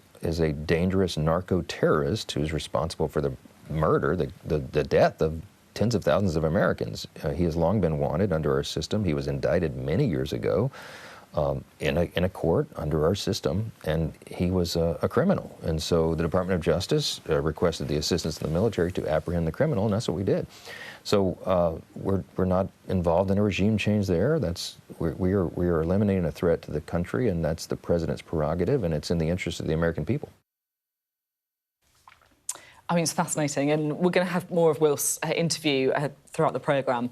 Speaker 18: dangerous narco-terrorist who's responsible for the murder, the death of tens of thousands of Americans. He has long been wanted under our system. He was indicted many years ago in a court under our system, and he was a criminal. And so the Department of Justice requested the assistance of the military to apprehend the criminal, and that's what we did. So we're not involved in a regime change there. We are eliminating a threat to the country, and that's the president's prerogative, and it's in the interest of the American people.
Speaker 2: I mean, it's fascinating, and we're going to have more of Wilf's interview throughout the programme.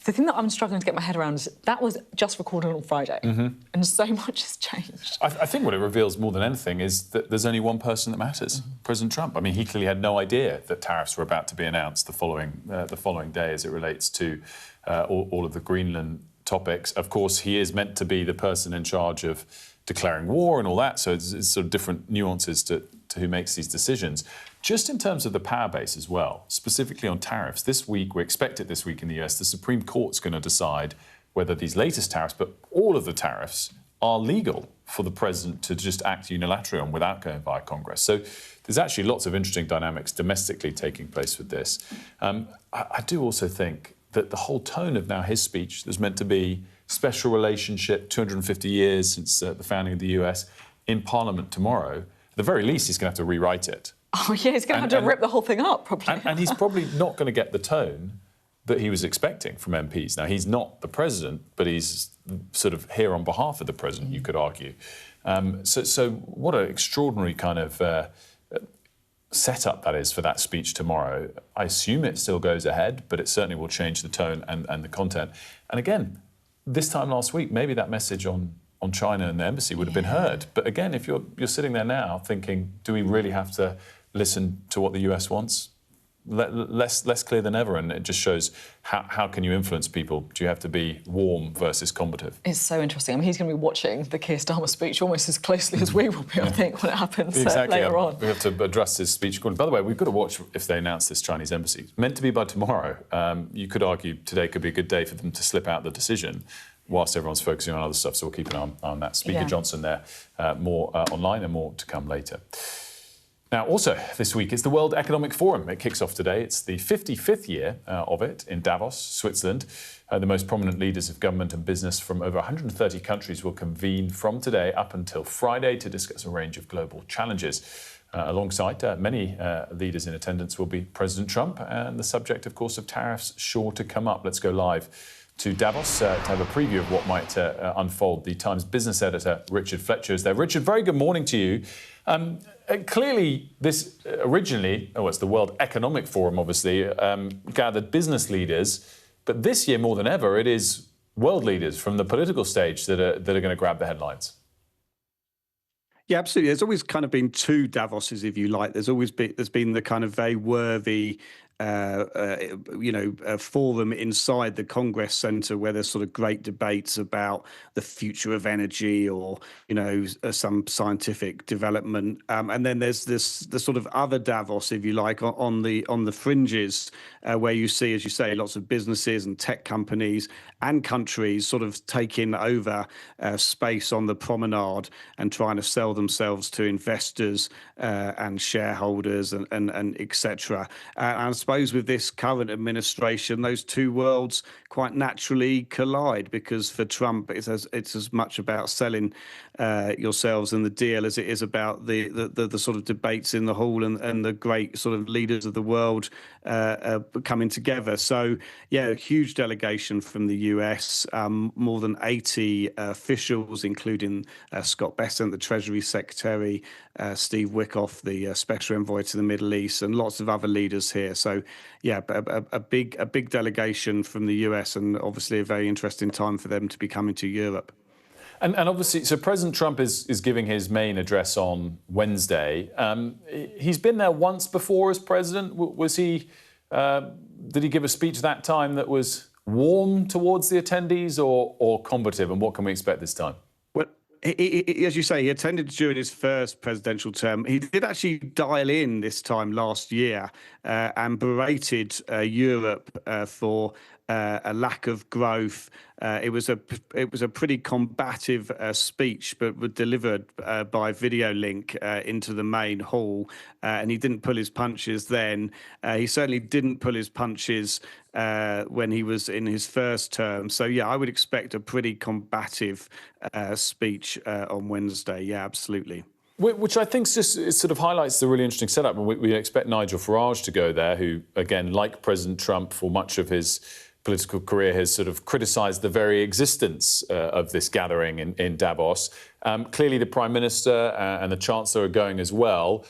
Speaker 2: The thing that I'm struggling to get my head around is that was just recorded on Friday, and so much has changed.
Speaker 1: I think what it reveals more than anything is that there's only one person that matters, President Trump. I mean, he clearly had no idea that tariffs were about to be announced the following day as it relates to all of the Greenland topics. Of course, he is meant to be the person in charge of declaring war and all that, so it's sort of different nuances to who makes these decisions. Just in terms of the power base as well, specifically on tariffs, this week, we expect it this week in the US, the Supreme Court's going to decide whether these latest tariffs, but all of the tariffs, are legal for the president to just act unilaterally on without going via Congress. So there's actually lots of interesting dynamics domestically taking place with this. I do also think that the whole tone of now his speech, there's meant to be special relationship, 250 years since the founding of the US, in Parliament tomorrow. At the very least, he's going to have to rewrite it.
Speaker 2: Oh, yeah, he's going to have to rip the whole thing up, probably.
Speaker 1: And he's probably not going to get the tone that he was expecting from MPs. Now, he's not the president, but he's sort of here on behalf of the president, you could argue. So what an extraordinary kind of setup that is for that speech tomorrow. I assume it still goes ahead, but it certainly will change the tone and the content. And again, this time last week, maybe that message on China and the embassy would have been heard. But again, if you're sitting there now thinking, do we really have to listen to what the US wants? Less clear than ever, and it just shows how can you influence people? Do you have to be warm versus combative?
Speaker 2: It's so interesting. I mean, he's going to be watching the Keir Starmer speech almost as closely as we will be, I think, when it happens later on.
Speaker 1: We have to address his speech. By the way, we've got to watch if they announce this Chinese embassy. It's meant to be by tomorrow. You could argue today could be a good day for them to slip out the decision whilst everyone's focusing on other stuff, so we'll keep an eye on that. Speaker Johnson there, more online and more to come later. Now, also this week is the World Economic Forum. It kicks off today. It's the 55th year of it in Davos, Switzerland. The most prominent leaders of government and business from over 130 countries will convene from today up until Friday to discuss a range of global challenges. Alongside many leaders in attendance will be President Trump, and the subject, of course, of tariffs sure to come up. Let's go live to Davos to have a preview of what might unfold. The Times business editor, Richard Fletcher, is there. Richard, very good morning to you. Clearly, this originally, it's the World Economic Forum, obviously, gathered business leaders. But this year, more than ever, it is world leaders from the political stage that are going to grab the headlines.
Speaker 19: Yeah, absolutely. There's always kind of been two Davoses, if you like. There's been the kind of very worthy forum inside the Congress Centre where there's sort of great debates about the future of energy or, some scientific development. And then there's the sort of other Davos, if you like, on the fringes where you see, as you say, lots of businesses and tech companies and countries sort of taking over space on the promenade and trying to sell themselves to investors and shareholders and etc. And I suppose with this current administration, those two worlds quite naturally collide, because for Trump, it's as much about selling yourselves and the deal as it is about the sort of debates in the hall and the great sort of leaders of the world coming together. So, yeah, a huge delegation from the US, more than 80 officials, including Scott Bessent, the Treasury Secretary, Steve Witkoff, the Special Envoy to the Middle East, and lots of other leaders here. So, yeah, a big delegation from the US, and obviously a very interesting time for them to be coming to Europe.
Speaker 1: And obviously, so President Trump is giving his main address on Wednesday. He's been there once before as president. Was he? Did he give a speech that time that was warm towards the attendees or combative? And what can we expect this time?
Speaker 19: Well, as you say, he attended during his first presidential term. He did actually dial in this time last year and berated Europe for a lack of growth. It was a pretty combative speech, but was delivered by video link into the main hall, and he didn't pull his punches then. He certainly didn't pull his punches when he was in his first term. So, yeah, I would expect a pretty combative speech on Wednesday. Yeah, absolutely.
Speaker 1: Which I think just sort of highlights the really interesting setup. We expect Nigel Farage to go there, who, again, like President Trump, for much of his political career has sort of criticised the very existence of this gathering in Davos. Clearly, the Prime Minister and the Chancellor are going as well.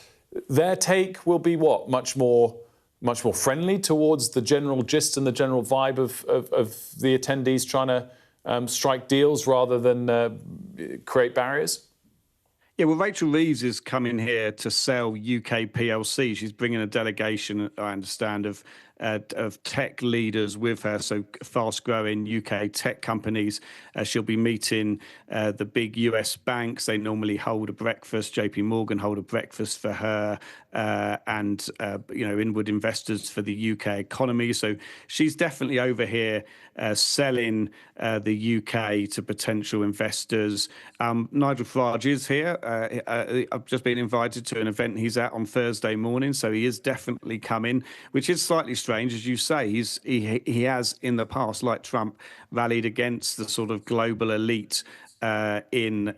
Speaker 1: Their take will be what? Much more friendly towards the general gist and the general vibe of the attendees trying to strike deals rather than create barriers?
Speaker 19: Yeah, well, Rachel Reeves is coming here to sell UK PLC. She's bringing a delegation, I understand, of tech leaders with her, so fast-growing UK tech companies. She'll be meeting the big US banks. They normally hold a breakfast. JP Morgan hold a breakfast for her, and inward investors for the UK economy. So she's definitely over here selling the UK to potential investors. Nigel Farage is here. I've just been invited to an event he's at on Thursday morning, so he is definitely coming, which is slightly strange, as you say. He has in the past, like Trump, rallied against the sort of global elite in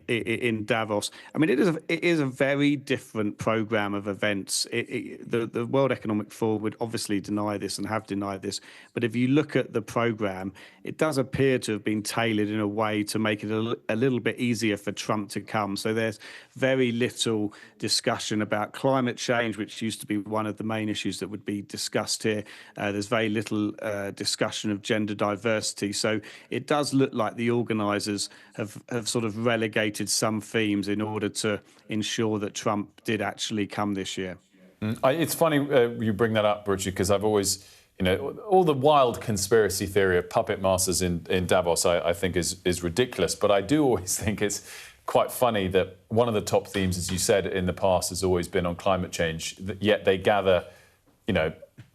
Speaker 19: Davos. I mean, it is a very different program of events. The World Economic Forum would obviously deny this and have denied this, but if you look at the program, it does appear to have been tailored in a way to make it a little bit easier for Trump to come. So there's very little discussion about climate change, which used to be one of the main issues that would be discussed here. There's very little discussion of gender diversity. So it does look like the organisers have sort of relegated some themes in order to ensure that Trump did actually come this year.
Speaker 1: It's funny you bring that up, Richard, because I've always, all the wild conspiracy theory of puppet masters in Davos, I think is ridiculous. But I do always think it's quite funny that one of the top themes, as you said, in the past has always been on climate change, yet they gather,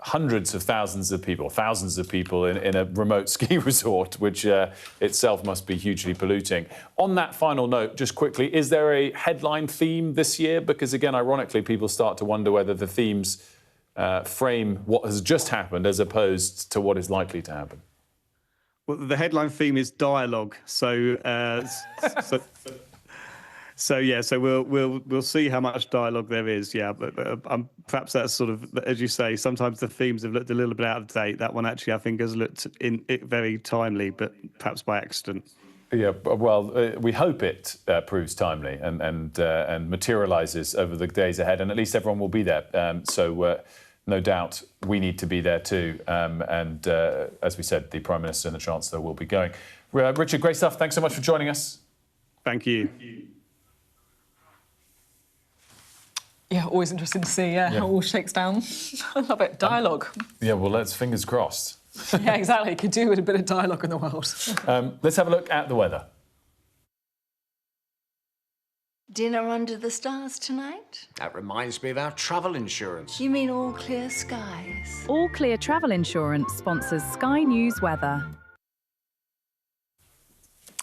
Speaker 1: hundreds of thousands of people in a remote ski resort, which itself must be hugely polluting. On that final note, just quickly, is there a headline theme this year? Because, again, ironically, people start to wonder whether the themes frame what has just happened as opposed to what is likely to happen.
Speaker 19: Well, the headline theme is dialogue. So we'll see how much dialogue there is. Yeah, but perhaps that's sort of, as you say, sometimes the themes have looked a little bit out of date. That one actually, I think, has looked very timely, but perhaps by accident.
Speaker 1: Yeah, well, we hope it proves timely and materialises over the days ahead, and at least everyone will be there. So no doubt we need to be there too. And as we said, the Prime Minister and the Chancellor will be going. Richard, great stuff. Thanks so much for joining us.
Speaker 19: Thank you.
Speaker 2: Yeah, always interesting to see how it all shakes down. I love it. Dialogue.
Speaker 1: Yeah, well, let's fingers crossed.
Speaker 2: Yeah, exactly. Could do with a bit of dialogue in the world.
Speaker 1: Let's have a look at the weather.
Speaker 20: Dinner under the stars tonight?
Speaker 21: That reminds me of our travel insurance.
Speaker 20: You mean All Clear Skies?
Speaker 22: All Clear Travel Insurance sponsors Sky News weather.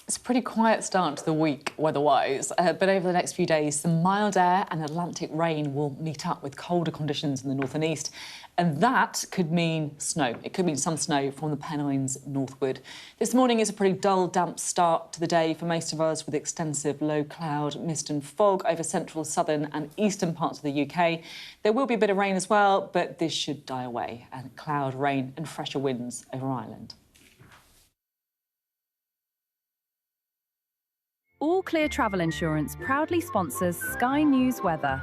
Speaker 2: It's a pretty quiet start to the week weather-wise, but over the next few days, some mild air and Atlantic rain will meet up with colder conditions in the north and east, and that could mean snow. It could mean some snow from the Pennines northward. This morning is a pretty dull, damp start to the day for most of us, with extensive low cloud, mist and fog over central, southern and eastern parts of the UK. There will be a bit of rain as well, but this should die away, and cloud, rain and fresher winds over Ireland.
Speaker 3: All Clear Travel Insurance proudly sponsors Sky News Weather.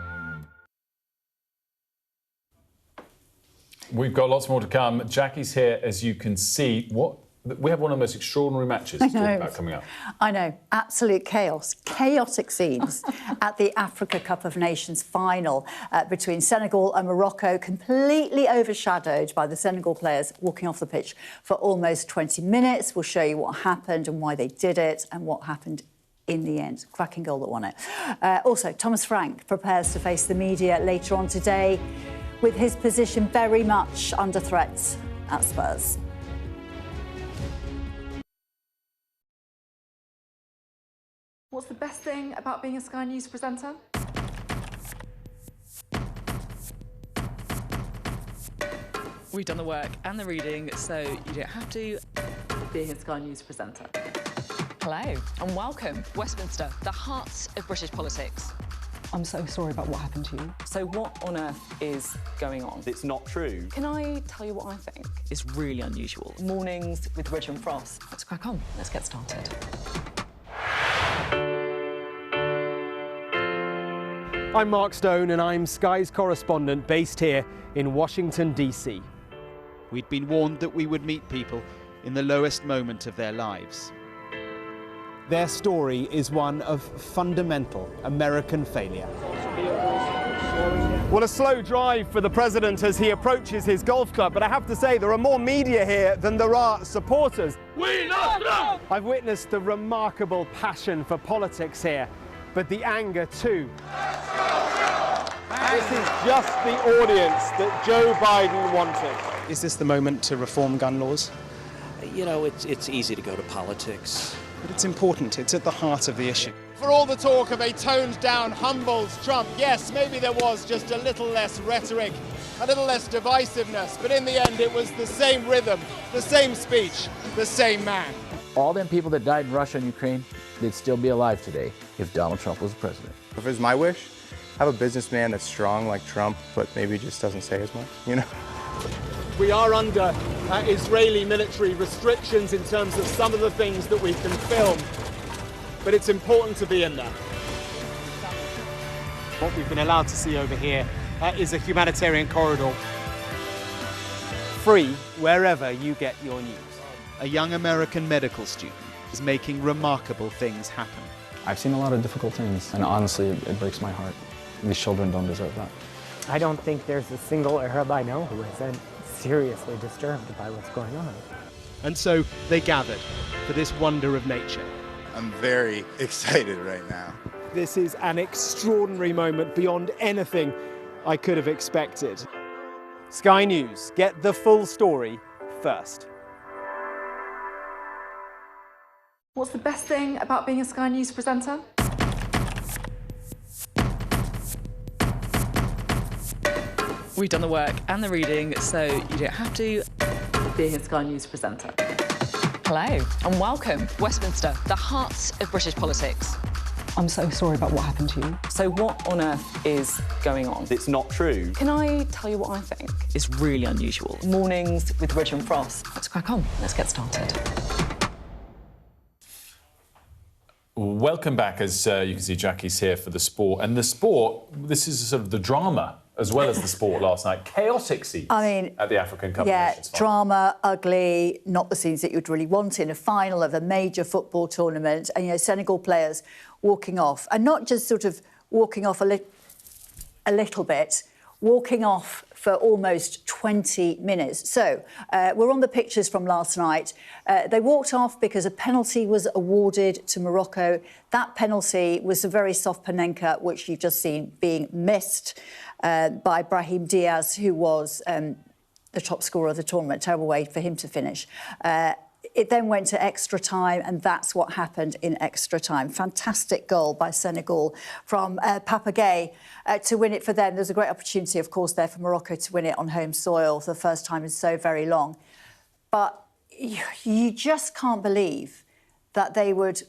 Speaker 1: We've got lots more to come. Jackie's here, as you can see. We have one of the most extraordinary matches to talk about coming up.
Speaker 22: I know, absolute chaos, chaotic scenes at the Africa Cup of Nations final between Senegal and Morocco, completely overshadowed by the Senegal players walking off the pitch for almost 20 minutes. We'll show you what happened and why they did it and what happened in the end. Cracking goal that won it. Also, Thomas Frank prepares to face the media later on today with his position very much under threat at Spurs.
Speaker 23: What's the best thing about being a Sky News presenter?
Speaker 2: We've done the work and the reading, so you don't have to. Being a Sky News presenter.
Speaker 24: Hello and welcome. Westminster, the heart of British politics.
Speaker 2: I'm so sorry about what happened to you. So what on earth is going on?
Speaker 25: It's not true.
Speaker 2: Can I tell you what I think?
Speaker 24: It's really unusual.
Speaker 2: Mornings with Richard and Frost. Let's crack on. Let's get started.
Speaker 26: I'm Mark Stone and I'm Sky's correspondent based here in Washington, D.C.
Speaker 5: We'd been warned that we would meet people in the lowest moment of their lives. Their story is one of fundamental American failure.
Speaker 26: Well, a slow drive for the president as he approaches his golf club, but I have to say there are more media here than there are supporters.
Speaker 27: We love Trump!
Speaker 26: I've witnessed the remarkable passion for politics here, but the anger too. This is just the audience that Joe Biden wanted.
Speaker 5: Is this the moment to reform gun laws?
Speaker 28: You know, it's easy to go to politics.
Speaker 5: But it's important, it's at the heart of the issue.
Speaker 26: For all the talk of a toned-down, humbled Trump, yes, maybe there was just a little less rhetoric, a little less divisiveness, but in the end it was the same rhythm, the same speech, the same man.
Speaker 29: All them people that died in Russia and Ukraine, they'd still be alive today if Donald Trump was president.
Speaker 30: If it was my wish, have a businessman that's strong like Trump, but maybe just doesn't say as much, you know?
Speaker 26: We are under Israeli military restrictions in terms of some of the things that we can film, but it's important to be in there. What we've been allowed to see over here is a humanitarian corridor, free wherever you get your news.
Speaker 5: A young American medical student is making remarkable things happen.
Speaker 31: I've seen a lot of difficult things, and honestly, it breaks my heart. These children don't deserve that.
Speaker 32: I don't think there's a single Arab I know who isn't seriously disturbed by what's going on.
Speaker 26: And so they gathered for this wonder of nature.
Speaker 33: I'm very excited right now.
Speaker 26: This is an extraordinary moment beyond anything I could have expected. Sky News, get the full story first.
Speaker 23: What's the best thing about being a Sky News presenter?
Speaker 2: We've done the work and the reading, so you don't have to. Being a Sky News presenter.
Speaker 24: Hello and welcome. Westminster, the heart of British politics.
Speaker 2: I'm so sorry about what happened to you. So what on earth is going on?
Speaker 25: It's not true.
Speaker 2: Can I tell you what I think?
Speaker 24: It's really unusual.
Speaker 2: Mornings with Richard and Frost. Let's crack on. Let's get started.
Speaker 1: Welcome back. As you can see, Jackie's here for the sport. And the sport, this is sort of the drama as well as the sport last night. Chaotic scenes at the African Cup of Nations final.
Speaker 22: Drama, ugly, not the scenes that you'd really want in a final of a major football tournament. And, you know, Senegal players walking off. And not just sort of walking off a little bit, walking off for almost 20 minutes. So, we're on the pictures from last night. They walked off because a penalty was awarded to Morocco. That penalty was a very soft Panenka, which you've just seen being missed by Brahim Diaz, who was the top scorer of the tournament. Terrible way for him to finish. it then went to extra time, and that's what happened in extra time. Fantastic goal by Senegal from Papa Gueye to win it for them. There's a great opportunity, of course, there for Morocco to win it on home soil for the first time in so very long. But you just can't believe that they would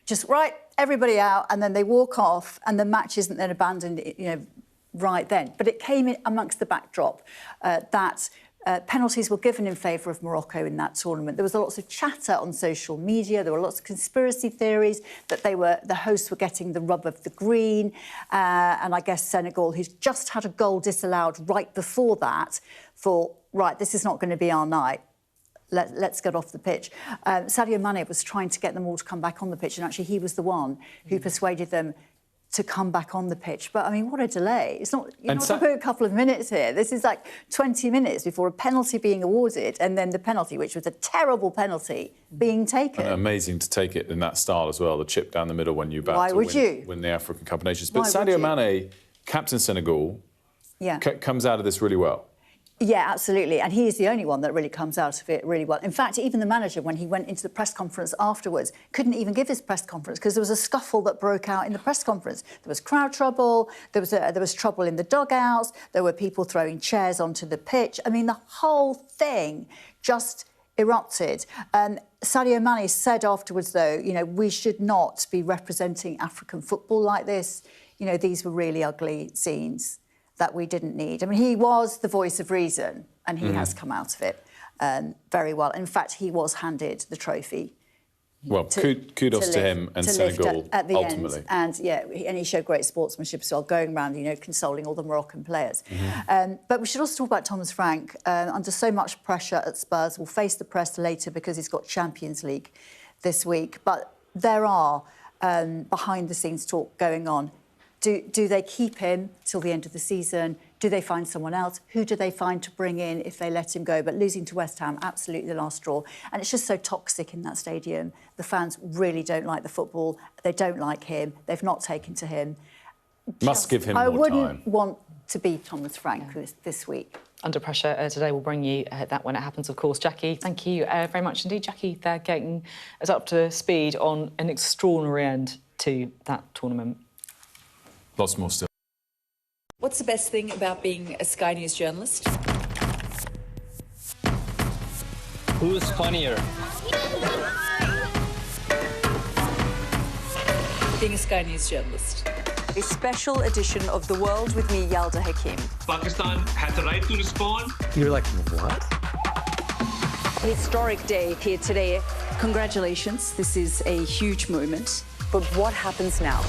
Speaker 22: just, right, everybody out, and then they walk off, and the match isn't then abandoned, right then. But it came in amongst the backdrop that penalties were given in favour of Morocco in that tournament. There was lots of chatter on social media. There were lots of conspiracy theories that the hosts were getting the rub of the green. And I guess Senegal, who's just had a goal disallowed right before that, thought, right, this is not going to be our night. Let's get off the pitch. Sadio Mane was trying to get them all to come back on the pitch, and actually he was the one who persuaded them to come back on the pitch. But, I mean, what a delay. It's not, you're not talking a couple of minutes here. This is like 20 minutes before a penalty being awarded, and then the penalty, which was a terrible penalty, being taken.
Speaker 1: And amazing to take it in that style as well, the chip down the middle when you're about to win the African Cup of Nations. But Sadio Mane, captain Senegal, comes out of this really well.
Speaker 22: Yeah, absolutely. And he is the only one that really comes out of it really well. In fact, even the manager, when he went into the press conference afterwards, couldn't even give his press conference because there was a scuffle that broke out in the press conference. There was crowd trouble, there was trouble in the dugouts, there were people throwing chairs onto the pitch. I mean, the whole thing just erupted. Sadio Mane said afterwards, though, we should not be representing African football like this. These were really ugly scenes that we didn't need. I mean, he was the voice of reason, and he has come out of it very well. In fact, he was handed the trophy.
Speaker 1: Well, kudos to him and Senegal
Speaker 22: at the
Speaker 1: ultimately.
Speaker 22: End. And he showed great sportsmanship as well, going around, consoling all the Moroccan players. But we should also talk about Thomas Frank. Under so much pressure at Spurs, will face the press later because he's got Champions League this week. But there are behind-the-scenes talk going on. Do they keep him till the end of the season? Do they find someone else? Who do they find to bring in if they let him go? But losing to West Ham, absolutely the last straw. And it's just so toxic in that stadium. The fans really don't like the football. They don't like him. They've not taken to him.
Speaker 1: Must give him more time.
Speaker 22: I wouldn't want to be Thomas Frank this week.
Speaker 2: Under pressure today, we'll bring you that when it happens, of course. Jackie, thank you very much indeed. Jackie, they're getting us up to speed on an extraordinary end to that tournament.
Speaker 1: Lots more still.
Speaker 4: What's the best thing about being a Sky News journalist?
Speaker 6: Who's funnier?
Speaker 4: Being a Sky News journalist.
Speaker 7: A special edition of The World with me, Yalda Hakim.
Speaker 6: Pakistan had the right to respond.
Speaker 16: You're like, what?
Speaker 7: Historic day here today. Congratulations, this is a huge moment. But what happens now?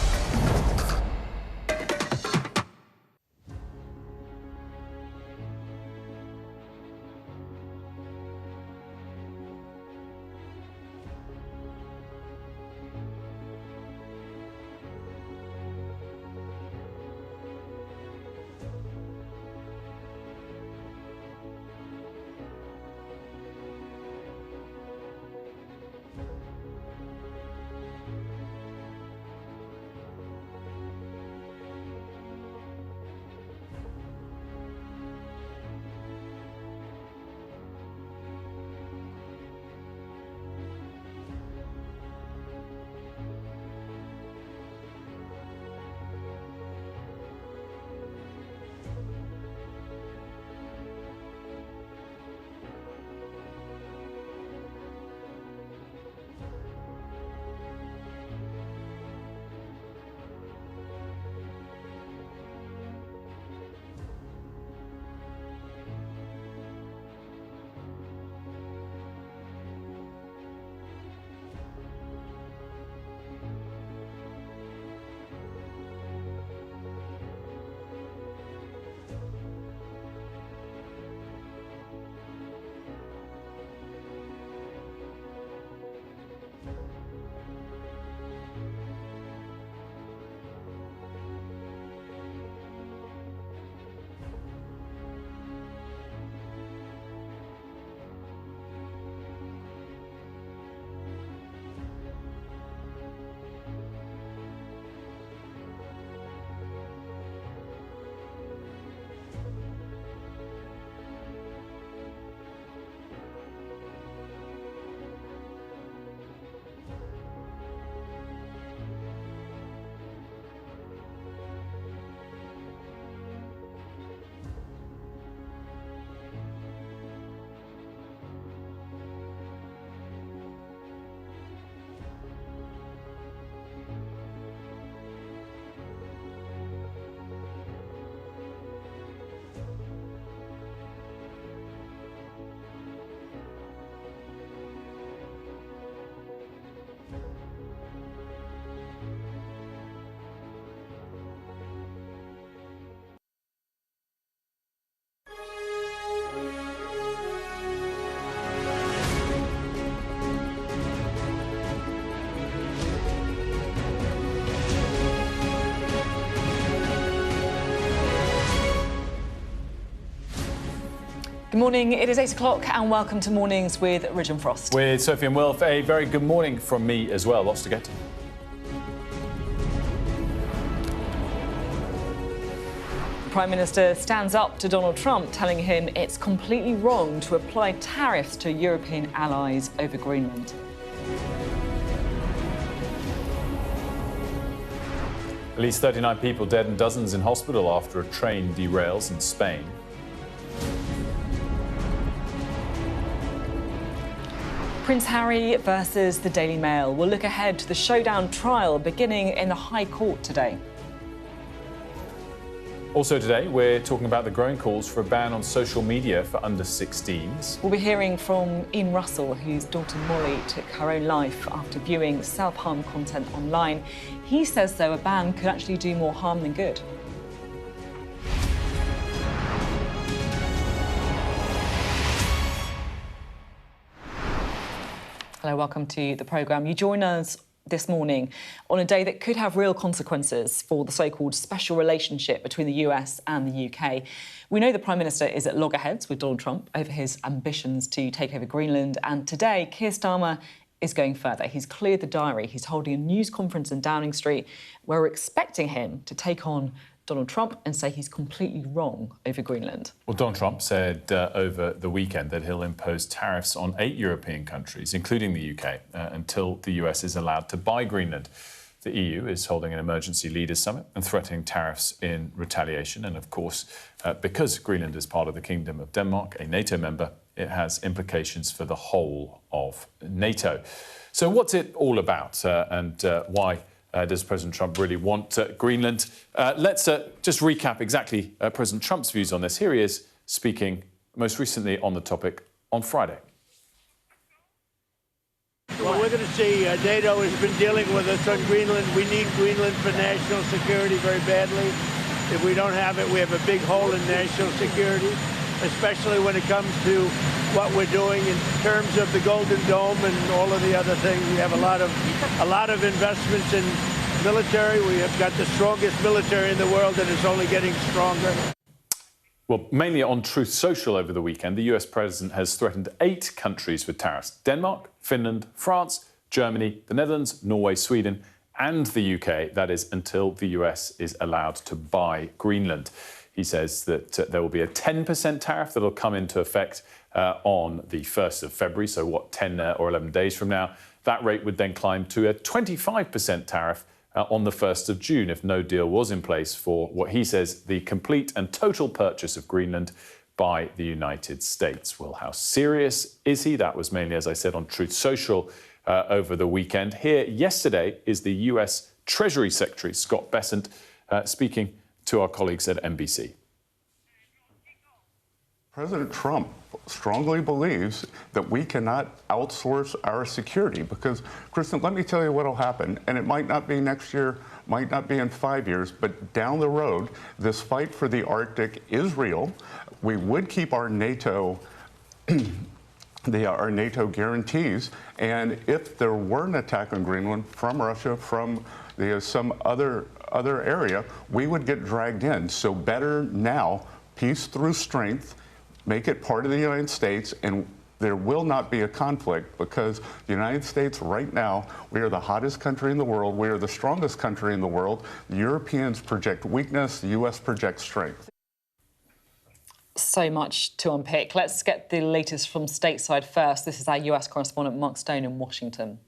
Speaker 2: Good morning, it is 8 o'clock and welcome to Mornings with Ridge and Frost.
Speaker 1: With Sophie and Wilf, a very good morning from me as well. Lots to get to.
Speaker 2: The Prime Minister stands up to Donald Trump, telling him it's completely wrong to apply tariffs to European allies over Greenland.
Speaker 1: At least 39 people dead and dozens in hospital after a train derails in Spain.
Speaker 2: Prince Harry versus the Daily Mail. We'll look ahead to the showdown trial beginning in the High Court today.
Speaker 1: Also today, we're talking about the growing calls for a ban on social media for under 16s.
Speaker 2: We'll be hearing from Ian Russell, whose daughter Molly took her own life after viewing self-harm content online. He says, though, a ban could actually do more harm than good. Hello, welcome to the programme. You join us this morning on a day that could have real consequences for the so-called special relationship between the US and the UK. We know the Prime Minister is at loggerheads with Donald Trump over his ambitions to take over Greenland, and today Keir Starmer is going further. He's cleared the diary. He's holding a news conference in Downing Street where we're expecting him to take on Donald Trump and say he's completely wrong over Greenland.
Speaker 1: Well, Donald Trump said over the weekend that he'll impose tariffs on 8 European countries, including the UK, until the US is allowed to buy Greenland. The EU is holding an emergency leaders summit and threatening tariffs in retaliation. And of course, because Greenland is part of the Kingdom of Denmark, a NATO member, it has implications for the whole of NATO. So what's it all about and why does President Trump really want Greenland? Let's just recap exactly President Trump's views on this. Here he is speaking most recently on the topic on Friday.
Speaker 8: Well, we're going to see NATO has been dealing with us on Greenland. We need Greenland for national security very badly. If we don't have it, we have a big hole in national security, especially when it comes to what we're doing in terms of the Golden Dome and all of the other things. We have a lot of investments in military. We have got the strongest military in the world, and it's only getting stronger.
Speaker 1: Well, mainly on Truth Social over the weekend, the US president has threatened 8 countries with tariffs: Denmark, Finland, France, Germany, the Netherlands, Norway, Sweden, and the UK. That is until the US is allowed to buy Greenland. He says that there will be a 10% tariff that will come into effect on the 1st of February, so 10 or 11 days from now. That rate would then climb to a 25% tariff on the 1st of June if no deal was in place for what he says the complete and total purchase of Greenland by the United States. Well, how serious is he? That was mainly, as I said, on Truth Social over the weekend. Here yesterday is the US Treasury Secretary, Scott Bessent, speaking to our colleagues at NBC.
Speaker 9: President Trump strongly believes that we cannot outsource our security because, Kristen, let me tell you what will happen, and it might not be next year, might not be in 5 years, but down the road, this fight for the Arctic is real. We would keep our NATO our NATO guarantees, and if there were an attack on Greenland from Russia, from some other area, we would get dragged in. So better now, peace through strength, make it part of the United States, and there will not be a conflict because the United States right now, we are the hottest country in the world. We are the strongest country in the world. The Europeans project weakness. The U.S. projects strength.
Speaker 2: So much to unpick. Let's get the latest from stateside first. This is our US correspondent Mark Stone in Washington.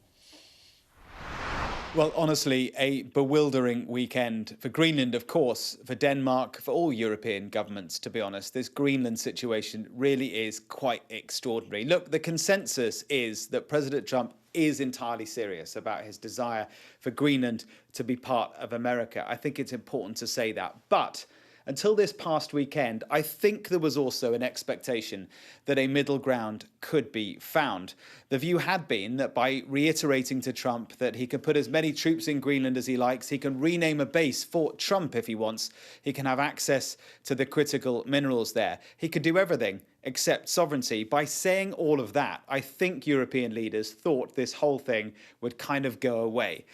Speaker 5: Well, honestly, a bewildering weekend for Greenland, of course, for Denmark, for all European governments, to be honest. This Greenland situation really is quite extraordinary. Look, the consensus is that President Trump is entirely serious about his desire for Greenland to be part of America. I think it's important to say that. But until this past weekend, I think there was also an expectation that a middle ground could be found. The view had been that by reiterating to Trump that he can put as many troops in Greenland as he likes, he can rename a base Fort Trump if he wants, he can have access to the critical minerals there. He could do everything except sovereignty. By saying all of that, I think European leaders thought this whole thing would kind of go away.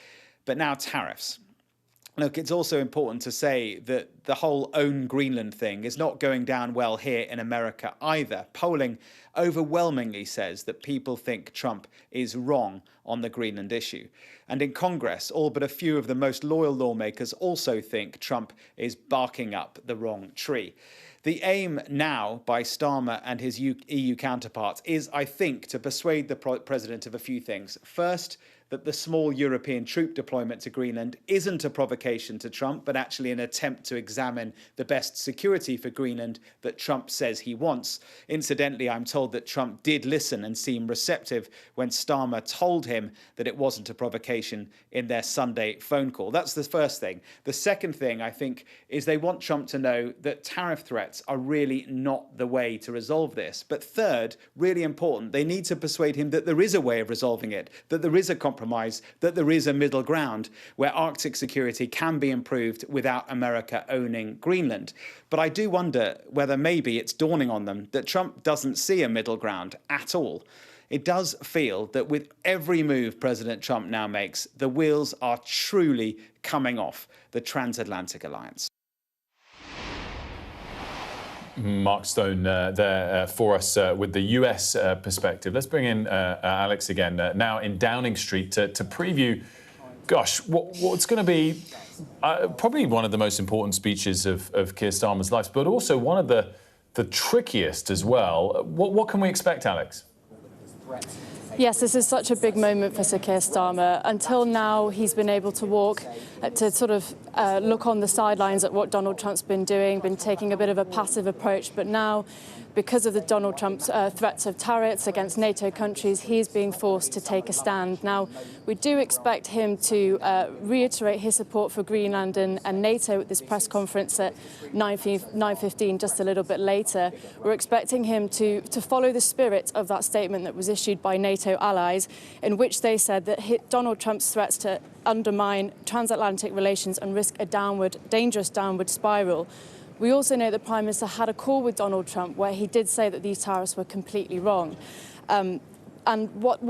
Speaker 5: But now tariffs. Look, it's also important to say that the whole own Greenland thing is not going down well here in America either. Polling overwhelmingly says that people think Trump is wrong on the Greenland issue. And in Congress, all but a few of the most loyal lawmakers also think Trump is barking up the wrong tree. The aim now by Starmer and his EU counterparts is, I think, to persuade the president of a few things. First, that the small European troop deployment to Greenland isn't a provocation to Trump, but actually an attempt to examine the best security for Greenland that Trump says he wants. Incidentally, I'm told that Trump did listen and seem receptive when Starmer told him that it wasn't a provocation in their Sunday phone call. That's the first thing. The second thing, I think, is they want Trump to know that tariff threats are really not the way to resolve this. But third, really important, they need to persuade him that there is a way of resolving it, that there is a compromise, that there is a middle ground where Arctic security can be improved without America owning Greenland. But I do wonder whether maybe it's dawning on them that Trump doesn't see a middle ground at all. It does feel that with every move President Trump now makes, the wheels are truly coming off the transatlantic alliance.
Speaker 1: Mark Stone there for us with the US perspective. Let's bring in Alex again, now in Downing Street to preview, gosh, what's going to be probably one of the most important speeches of Keir Starmer's life, but also one of the trickiest as well. What can we expect, Alex?
Speaker 10: Yes, this is such a big moment for Sir Keir Starmer. Until now, he's been able to walk, to sort of look on the sidelines at what Donald Trump's been doing, been taking a bit of a passive approach. But now, because of the Donald Trump's threats of tariffs against NATO countries, he's being forced to take a stand. Now, we do expect him to reiterate his support for Greenland and NATO at this press conference at 9:15, just a little bit later. We're expecting him to follow the spirit of that statement that was issued by NATO allies, in which they said that Donald Trump's threats to undermine transatlantic relations and risk a dangerous downward spiral. We also know the Prime Minister had a call with Donald Trump where he did say that these tariffs were completely wrong. And what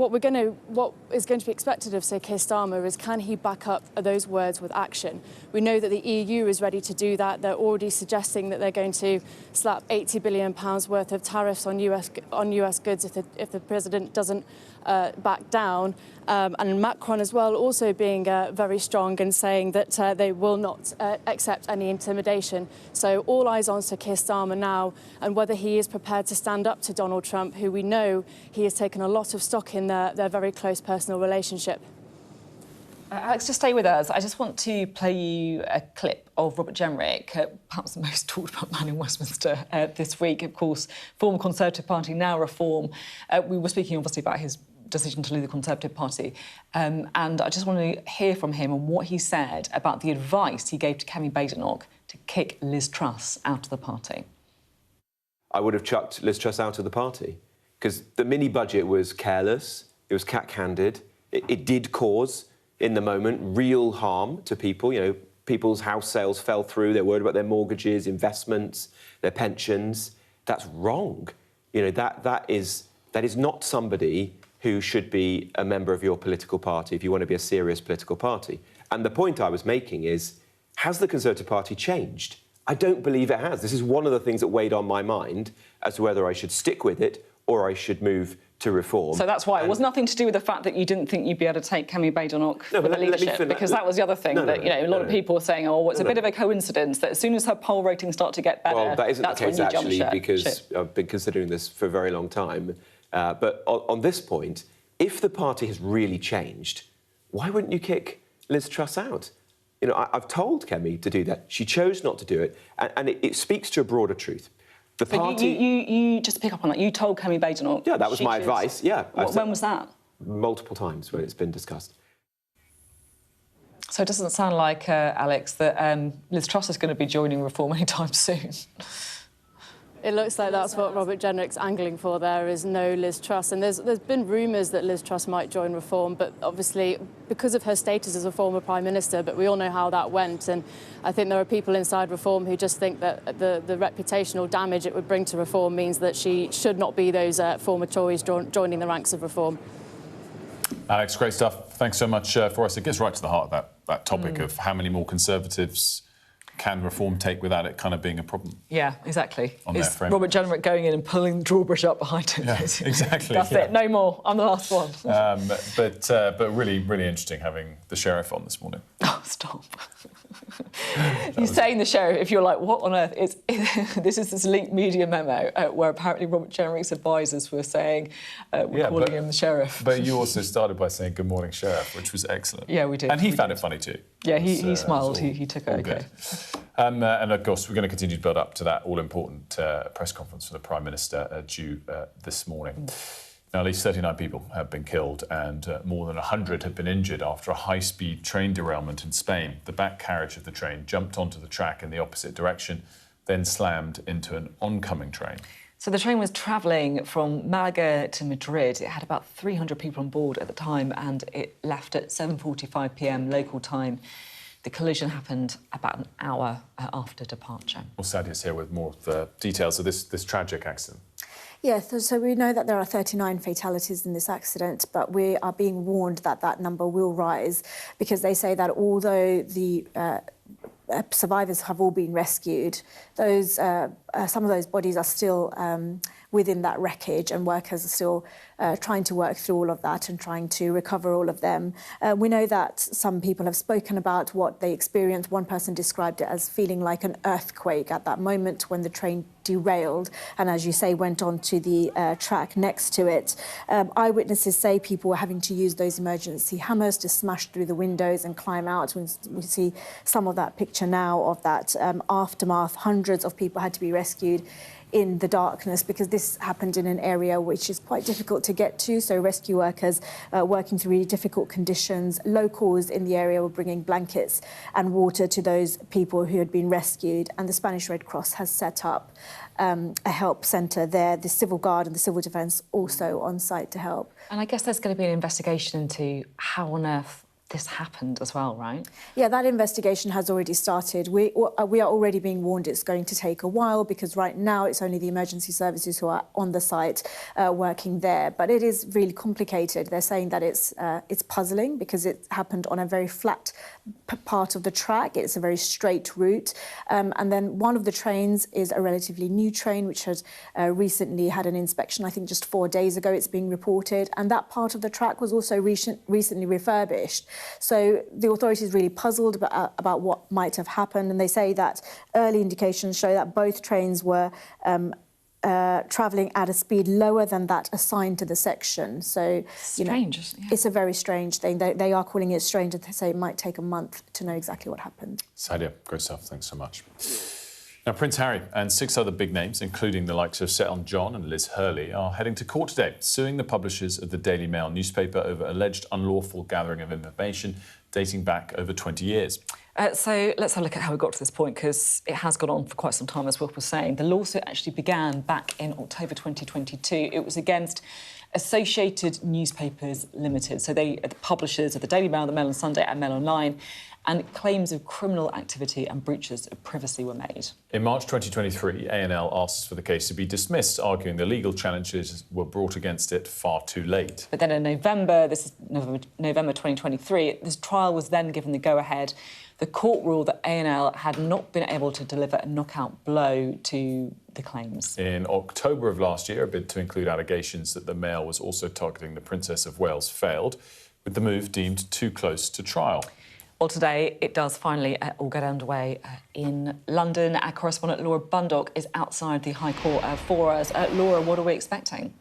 Speaker 10: is going to be expected of Sir Keir Starmer is, can he back up those words with action? We know that the EU is ready to do that. They're already suggesting that they're going to slap £80 billion worth of tariffs on US goods if the president doesn't back down. And Macron as well, also being very strong and saying that they will not accept any intimidation. So all eyes on Sir Keir Starmer now, and whether he is prepared to stand up to Donald Trump, who we know he has taken a lot of stock in their very close personal relationship.
Speaker 2: Alex, just stay with us. I just want to play you a clip of Robert Jenrick, perhaps the most talked about man in Westminster this week. Of course, former Conservative Party, now Reform. We were speaking, obviously, about his decision to leave the Conservative Party. And I just want to hear from him on what he said about the advice he gave to Kemi Badenoch to kick Liz Truss out of the party.
Speaker 11: I would have chucked Liz Truss out of the party because the mini-budget was careless, it was cack-handed, it did cause, in the moment, real harm to people. You know, people's house sales fell through, they're worried about their mortgages, investments, their pensions. That's wrong. You know, that is not somebody who should be a member of your political party if you want to be a serious political party. And the point I was making is, has the Conservative Party changed? I don't believe it has. This is one of the things that weighed on my mind as to whether I should stick with it or I should move to Reform.
Speaker 2: So that's why it was nothing to do with the fact that you didn't think you'd be able to take Kemi Badenoch for the leadership, because that was the other thing a lot of people were saying, oh, it's a bit of a coincidence that as soon as her poll ratings start to get better,
Speaker 11: well, that isn't
Speaker 2: that's
Speaker 11: the case,
Speaker 2: when you jump
Speaker 11: actually,
Speaker 2: ship.
Speaker 11: because I've been considering this for a very long time. But on this point, if the party has really changed, why wouldn't you kick Liz Truss out? You know, I've told Kemi to do that. She chose not to do it, and it speaks to a broader truth. The party...
Speaker 2: You just pick up on that. You told Kemi Badenoch...
Speaker 11: Yeah, that was my advice, yeah.
Speaker 2: When was that?
Speaker 11: Multiple times when it's been discussed.
Speaker 2: So it doesn't sound like, Alex, that Liz Truss is going to be joining Reform anytime soon.
Speaker 10: It looks like that's what Robert Jenrick's angling for there, is no Liz Truss. And there's been rumours that Liz Truss might join Reform, but obviously because of her status as a former Prime Minister, but we all know how that went. And I think there are people inside Reform who just think that the reputational damage it would bring to Reform means that she should not be those former Tories joining the ranks of Reform.
Speaker 1: Alex, great stuff. Thanks so much for us. It gets right to the heart of that that topic of how many more Conservatives can reform take without it kind of being a problem.
Speaker 2: Yeah, exactly.
Speaker 1: Is
Speaker 2: Robert Jenrick going in and pulling the drawbridge up behind him?
Speaker 1: Yeah, exactly.
Speaker 2: That's it, no more. I'm the last one.
Speaker 1: But really, really interesting having the sheriff on this morning.
Speaker 2: Oh, stop. He's saying the sheriff, if you're like, what on earth? This is this leaked media memo where apparently Robert Jenrick's advisors were saying, we're calling him the sheriff.
Speaker 1: But you also started by saying, good morning, sheriff, which was excellent.
Speaker 2: Yeah, we did.
Speaker 1: And he found it funny too.
Speaker 2: Yeah, he smiled. He took it okay.
Speaker 1: And of course, we're going to continue to build up to that all-important press conference for the Prime Minister due this morning. Now, at least 39 people have been killed and more than 100 have been injured after a high-speed train derailment in Spain. The back carriage of the train jumped onto the track in the opposite direction, then slammed into an oncoming train.
Speaker 2: So the train was travelling from Malaga to Madrid. It had about 300 people on board at the time and it left at 7:45 p.m. local time. The collision happened about an hour after departure.
Speaker 1: Well, Sadia's here with more of the details of this tragic accident.
Speaker 3: Yes, so we know that there are 39 fatalities in this accident, but we are being warned that that number will rise because they say that although the survivors have all been rescued, those some of those bodies are still within that wreckage and workers are still trying to work through all of that and trying to recover all of them. We know that some people have spoken about what they experienced. One person described it as feeling like an earthquake at that moment when the train derailed and, as you say, went onto the track next to it. Eyewitnesses say people were having to use those emergency hammers to smash through the windows and climb out. We see some of that picture now of that aftermath. Hundreds of people had to be rescued in the darkness because this happened in an area which is quite difficult to get to, so rescue workers working through really difficult conditions. Locals in the area were bringing blankets and water to those people who had been rescued, and the Spanish Red Cross has set up a help centre there. The Civil Guard and the Civil Defence also on site to help.
Speaker 2: And I guess there's going to be an investigation into how on earth this happened as well, right?
Speaker 3: Yeah, that investigation has already started. We are already being warned it's going to take a while because right now it's only the emergency services who are on the site working there. But it is really complicated. They're saying that it's puzzling because it happened on a very flat part of the track. It's a very straight route. And then one of the trains is a relatively new train which has recently had an inspection. I think just 4 days ago it's being reported. And that part of the track was also recently refurbished. So the authorities really puzzled about what might have happened, and they say that early indications show that both trains were travelling at a speed lower than that assigned to the section. So,
Speaker 2: strange. Yeah.
Speaker 3: It's a very strange thing. They are calling it strange, and they say it might take a month to know exactly what happened.
Speaker 1: Sadia, great stuff. Thanks so much. Now, Prince Harry and 6 other big names, including the likes of Sir Elton John and Liz Hurley, are heading to court today, suing the publishers of the Daily Mail newspaper over alleged unlawful gathering of information dating back over 20 years.
Speaker 2: So let's have a look at how we got to this point, because it has gone on for quite some time, as Wilf was saying. The lawsuit actually began back in October 2022. It was against Associated Newspapers Limited. So the publishers of the Daily Mail, the Mail on Sunday and Mail Online, and claims of criminal activity and breaches of privacy were made. In March 2023, A&L asked for the case to be dismissed, arguing the legal challenges were brought against it far too late. But then in November, this is November 2023, this trial was then given the go-ahead. The court ruled that A&L had not been able to deliver a knockout blow to the claims. In October of last year, a bid to include allegations that the Mail was also targeting the Princess of Wales failed, with the move deemed too close to trial. Well, today it does finally all get underway in London. Our correspondent Laura Bundock is outside the High Court for us. Laura, what are we expecting?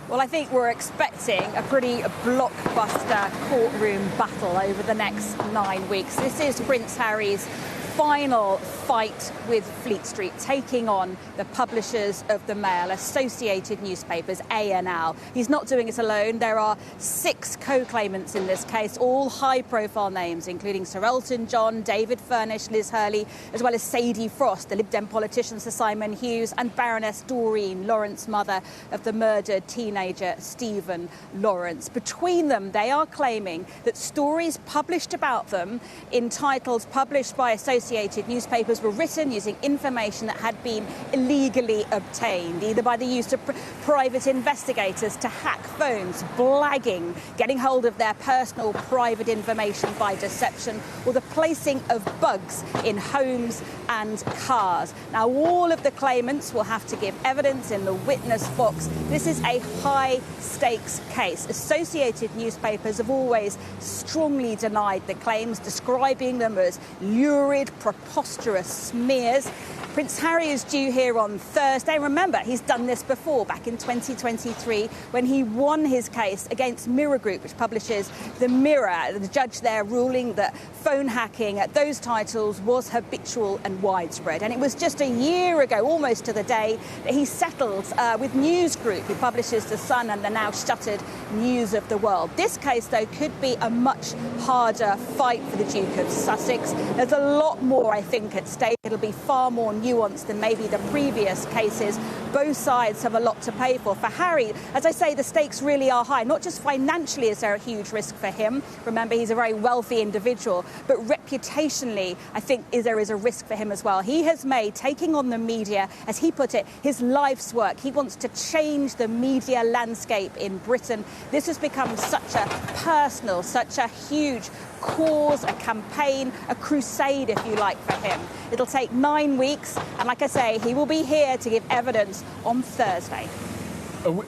Speaker 12: Well, I think we're expecting a pretty blockbuster courtroom battle over the next 9 weeks. This is Prince Harry's final fight with Fleet Street, taking on the publishers of the Mail, Associated Newspapers, A&L. He's not doing it alone. There are 6 co-claimants in this case, all high-profile names, including Sir Elton John, David Furnish, Liz Hurley, as well as Sadie Frost, the Lib Dem politician Sir Simon Hughes, and Baroness Doreen Lawrence, mother of the murdered teenager Stephen Lawrence. Between them, they are claiming that stories published about them in titles published by Associated Associated newspapers were written using information that had been illegally obtained, either by the use of private investigators to hack phones, blagging, getting hold of their personal private information by deception, or the placing of bugs in homes and cars. Now, all of the claimants will have to give evidence in the witness box. This is a high-stakes case. Associated newspapers have always strongly denied the claims, describing them as lurid, preposterous smears. Prince Harry is due here on Thursday. Remember, he's done this before, back in 2023, when he won his case against Mirror Group, which publishes The Mirror. The judge there ruling that phone hacking at those titles was habitual and widespread. And it was just a year ago, almost to the day, that he settled with News Group, who publishes The Sun and the now shuttered News of the World. This case, though, could be a much harder fight for the Duke of Sussex. There's a lot more, I think, at stake. It'll be far more nuanced than maybe the previous cases. Both sides have a lot to pay for. For Harry, as I say, the stakes really are high. Not just financially is there a huge risk for him. Remember, he's a very wealthy individual. But reputationally, I think there is a risk for him as well. He has made taking on the media, as he put it, his life's work. He wants to change the media landscape in Britain. This has become such a personal, such a huge cause, a campaign, a crusade, if you like, for him. It'll take 9 weeks, and like I say, he will be here to give evidence on Thursday.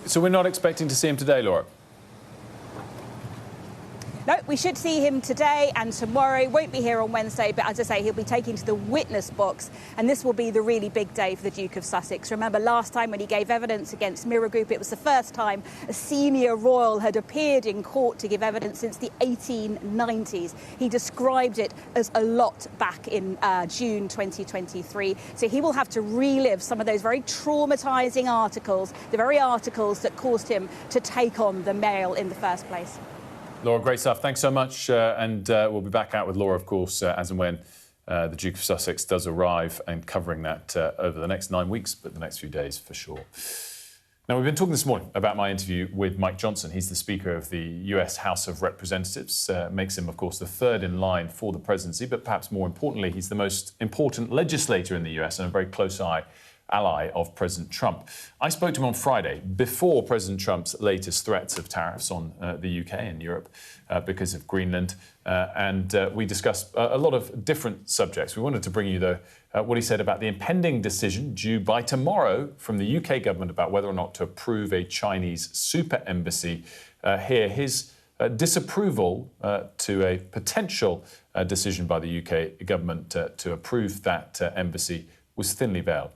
Speaker 1: So we're not expecting to see him today, Laura?
Speaker 12: No, we should see him today and tomorrow. He won't be here on Wednesday, but as I say, he'll be taken to the witness box, and this will be the really big day for the Duke of Sussex. Remember last time when he gave evidence against Mirror Group, it was the first time a senior royal had appeared in court to give evidence since the 1890s. He described it as a lot back in June 2023. So he will have to relive some of those very traumatising articles, the very articles that caused him to take on the Mail in the first place.
Speaker 1: Laura, great stuff. Thanks so much. And we'll be back out with Laura, of course, as and when the Duke of Sussex does arrive, and covering that over the next 9 weeks, but the next few days for sure. Now, we've been talking this morning about my interview with Mike Johnson. He's the Speaker of the US House of Representatives. Makes him, of course, the third in line for the presidency, but perhaps more importantly, he's the most important legislator in the US and a very close ally of President Trump. I spoke to him on Friday, before President Trump's latest threats of tariffs on the UK and Europe because of Greenland, and we discussed a lot of different subjects. We wanted to bring you, though, what he said about the impending decision due by tomorrow from the UK government about whether or not to approve a Chinese super embassy here. His disapproval to a potential decision by the UK government to approve that embassy was thinly veiled.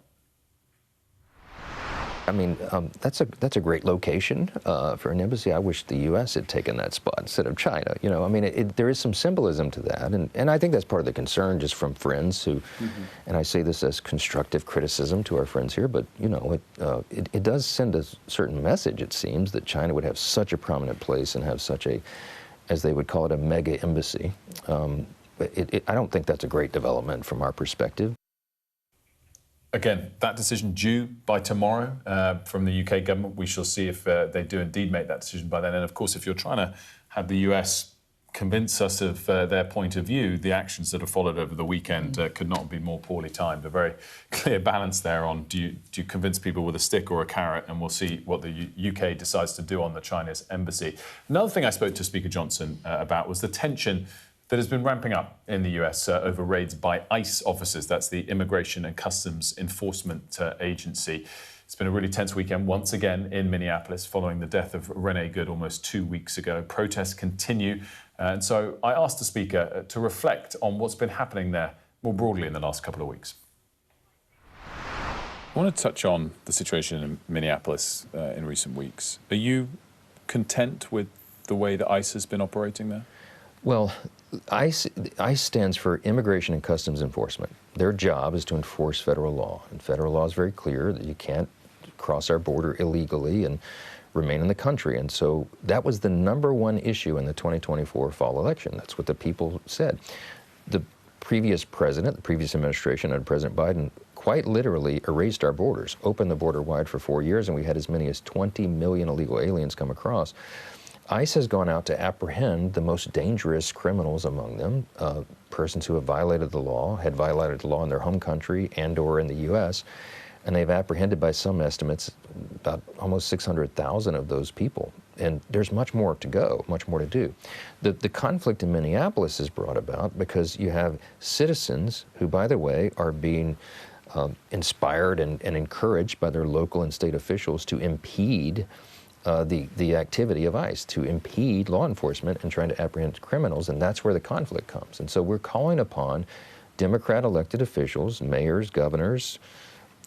Speaker 13: I mean, that's a great location for an embassy. I wish the U.S. had taken that spot instead of China. You know, I mean, there is some symbolism to that, and I think that's part of the concern, just from friends who, and I say this as constructive criticism to our friends here, but you know, it does send a certain message. It seems that China would have such a prominent place and have such a, as they would call it, a mega embassy. I don't think that's a great development from our perspective.
Speaker 1: Again, that decision due by tomorrow from the UK government. We shall see if they do indeed make that decision by then. And of course, if you're trying to have the US convince us of their point of view, the actions that have followed over the weekend could not be more poorly timed. A very clear balance there on do you convince people with a stick or a carrot, and we'll see what the UK decides to do on the Chinese embassy. Another thing I spoke to Speaker Johnson about was the tension that has been ramping up in the US over raids by ICE officers. That's the Immigration and Customs Enforcement Agency. It's been a really tense weekend once again in Minneapolis following the death of Renee Good almost 2 weeks ago. Protests continue. And so I asked the Speaker to reflect on what's been happening there more broadly in the last couple of weeks. I want to touch on the situation in Minneapolis in recent weeks. Are you content with the way that ICE has been operating there?
Speaker 13: Well, ICE stands for Immigration and Customs Enforcement. Their job is to enforce federal law, and federal law is very clear that you can't cross our border illegally and remain in the country. And so that was the #1 issue in the 2024 fall election. That's what the people said. The previous president, the previous administration under President Biden, quite literally erased our borders, opened the border wide for 4 years, and we had as many as 20 million illegal aliens come across. ICE has gone out to apprehend the most dangerous criminals among them, persons who have violated the law, had violated the law in their home country and or in the U.S., and they've apprehended, by some estimates, about almost 600,000 of those people. And there's much more to go, much more to do. The conflict in Minneapolis is brought about because you have citizens who, by the way, are being inspired and encouraged by their local and state officials to impede the activity of ICE, to impede law enforcement and trying to apprehend criminals, and that's where the conflict comes. And so we're calling upon Democrat elected officials, mayors, governors,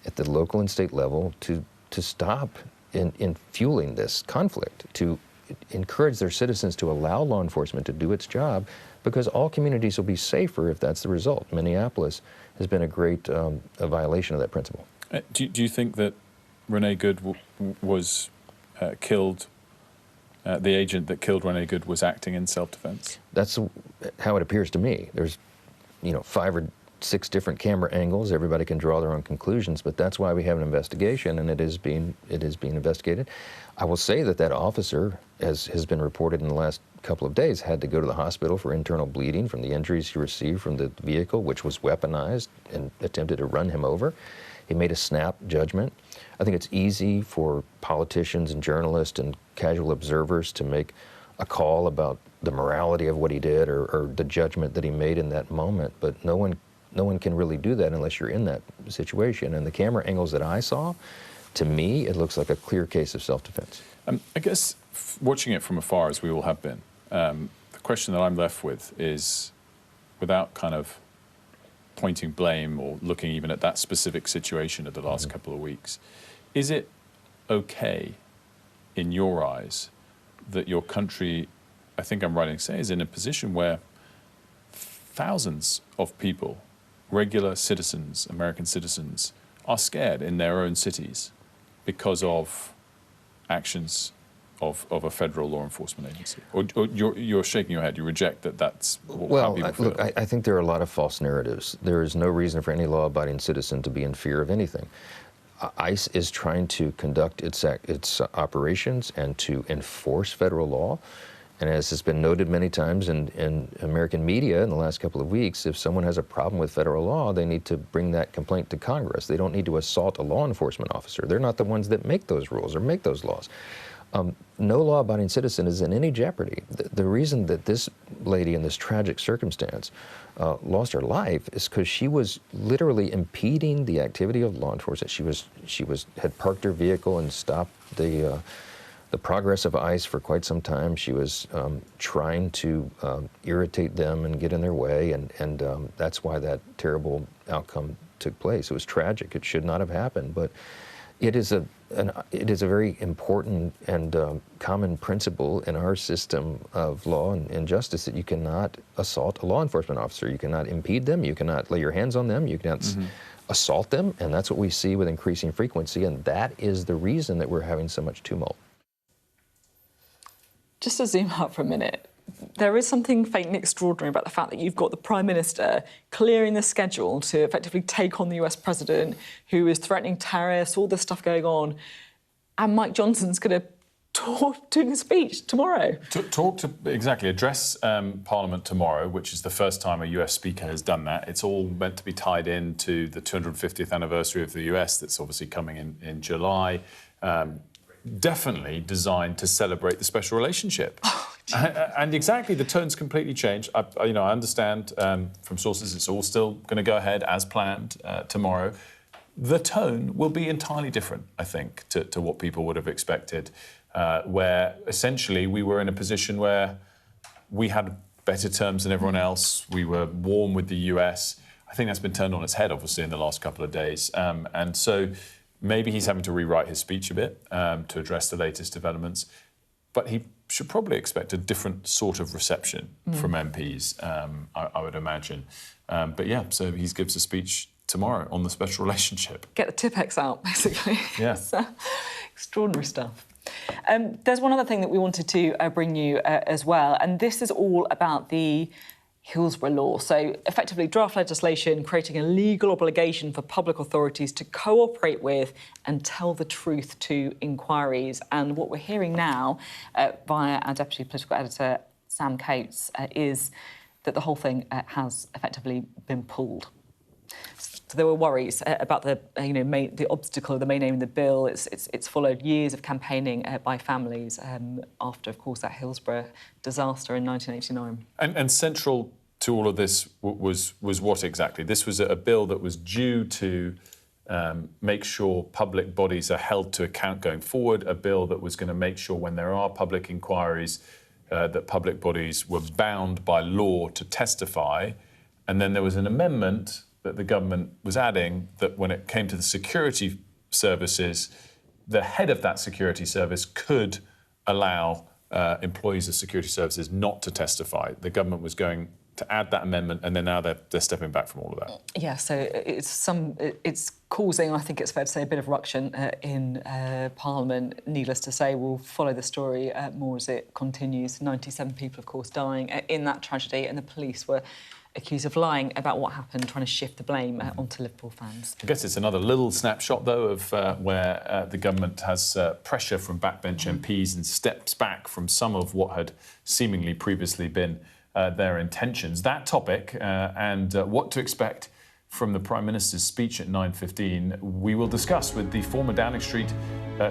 Speaker 13: at the local and state level to stop in fueling this conflict, to encourage their citizens to allow law enforcement to do its job, because all communities will be safer if that's the result. Minneapolis has been a great a violation of that principle.
Speaker 1: Do you think that Renee Good was killed, the agent that killed Renee Good was acting in self-defense?
Speaker 13: That's how it appears to me. There's, 5 or 6 different camera angles. Everybody can draw their own conclusions, but that's why we have an investigation, and it is being investigated. I will say that officer, as has been reported in the last couple of days, had to go to the hospital for internal bleeding from the injuries he received from the vehicle, which was weaponized and attempted to run him over. He made a snap judgment. I think it's easy for politicians and journalists and casual observers to make a call about the morality of what he did or the judgment that he made in that moment, but no one can really do that unless you're in that situation. And the camera angles that I saw, to me, it looks like a clear case of self-defense.
Speaker 1: I guess watching it from afar, as we all have been, the question that I'm left with is, without kind of pointing blame or looking even at that specific situation of the last couple of weeks, is it okay, in your eyes, that your country, I think I'm right in saying, is in a position where thousands of people, regular citizens, American citizens, are scared in their own cities because of actions of a federal law enforcement agency? Or you're shaking your head, you reject that that's how people feel?
Speaker 13: Look, I think there are a lot of false narratives. There is no reason for any law-abiding citizen to be in fear of anything. ICE is trying to conduct its operations and to enforce federal law. And as has been noted many times in American media in the last couple of weeks, if someone has a problem with federal law, they need to bring that complaint to Congress. They don't need to assault a law enforcement officer. They're not the ones that make those rules or make those laws. No law-abiding citizen is in any jeopardy. The reason that this lady in this tragic circumstance lost her life is because she was literally impeding the activity of law enforcement. She had parked her vehicle and stopped the progress of ICE for quite some time. She was trying to irritate them and get in their way, and that's why that terrible outcome took place. It was tragic. It should not have happened, but it is a very important and common principle in our system of law and justice that you cannot assault a law enforcement officer. You cannot impede them. You cannot lay your hands on them. You cannot assault them, and that's what we see with increasing frequency, and that is the reason that we're having so much tumult.
Speaker 2: Just to zoom out for a minute, there is something faintly extraordinary about the fact that you've got the Prime Minister clearing the schedule to effectively take on the US President, who is threatening tariffs, all this stuff going on, and Mike Johnson's going to doing a speech tomorrow.
Speaker 1: Address Parliament tomorrow, which is the first time a US speaker has done that. It's all meant to be tied into the 250th anniversary of the US that's obviously coming in July. Definitely designed to celebrate the special relationship. And exactly, the tone's completely changed. I understand from sources it's all still going to go ahead as planned tomorrow. The tone will be entirely different, I think, to what people would have expected, where essentially we were in a position where we had better terms than everyone else. We were warm with the US. I think that's been turned on its head, obviously, in the last couple of days. And so maybe he's having to rewrite his speech a bit to address the latest developments. But he should probably expect a different sort of reception from MPs, I would imagine. But yeah, so he gives a speech tomorrow on the special relationship.
Speaker 2: Get the Tipex out, basically.
Speaker 1: Yeah.
Speaker 2: It's extraordinary stuff. There's one other thing that we wanted to bring you as well, and this is all about the Hillsborough Law. So effectively draft legislation creating a legal obligation for public authorities to cooperate with and tell the truth to inquiries. And what we're hearing now via our Deputy Political Editor, Sam Coates, is that the whole thing has effectively been pulled. So there were worries about the obstacle, the main aim of the bill. It's followed years of campaigning by families after, of course, that Hillsborough disaster in 1989.
Speaker 1: And central to all of this was what exactly? This was a bill that was due to make sure public bodies are held to account going forward, a bill that was going to make sure when there are public inquiries that public bodies were bound by law to testify. And then there was an amendment that the government was adding that when it came to the security services, the head of that security service could allow employees of security services not to testify. The government was going to add that amendment, and then now they're stepping back from all of that.
Speaker 2: Yeah, so it's causing, I think it's fair to say, a bit of ruction in Parliament. Needless to say, we'll follow the story more as it continues. 97 people, of course, dying in that tragedy, and the police were accused of lying about what happened, trying to shift the blame onto Liverpool fans.
Speaker 1: I guess it's another little snapshot, though, of where the government has pressure from backbench MPs and steps back from some of what had seemingly previously been their intentions. That topic and what to expect from the Prime Minister's speech at 9:15, we will discuss with the former Downing Street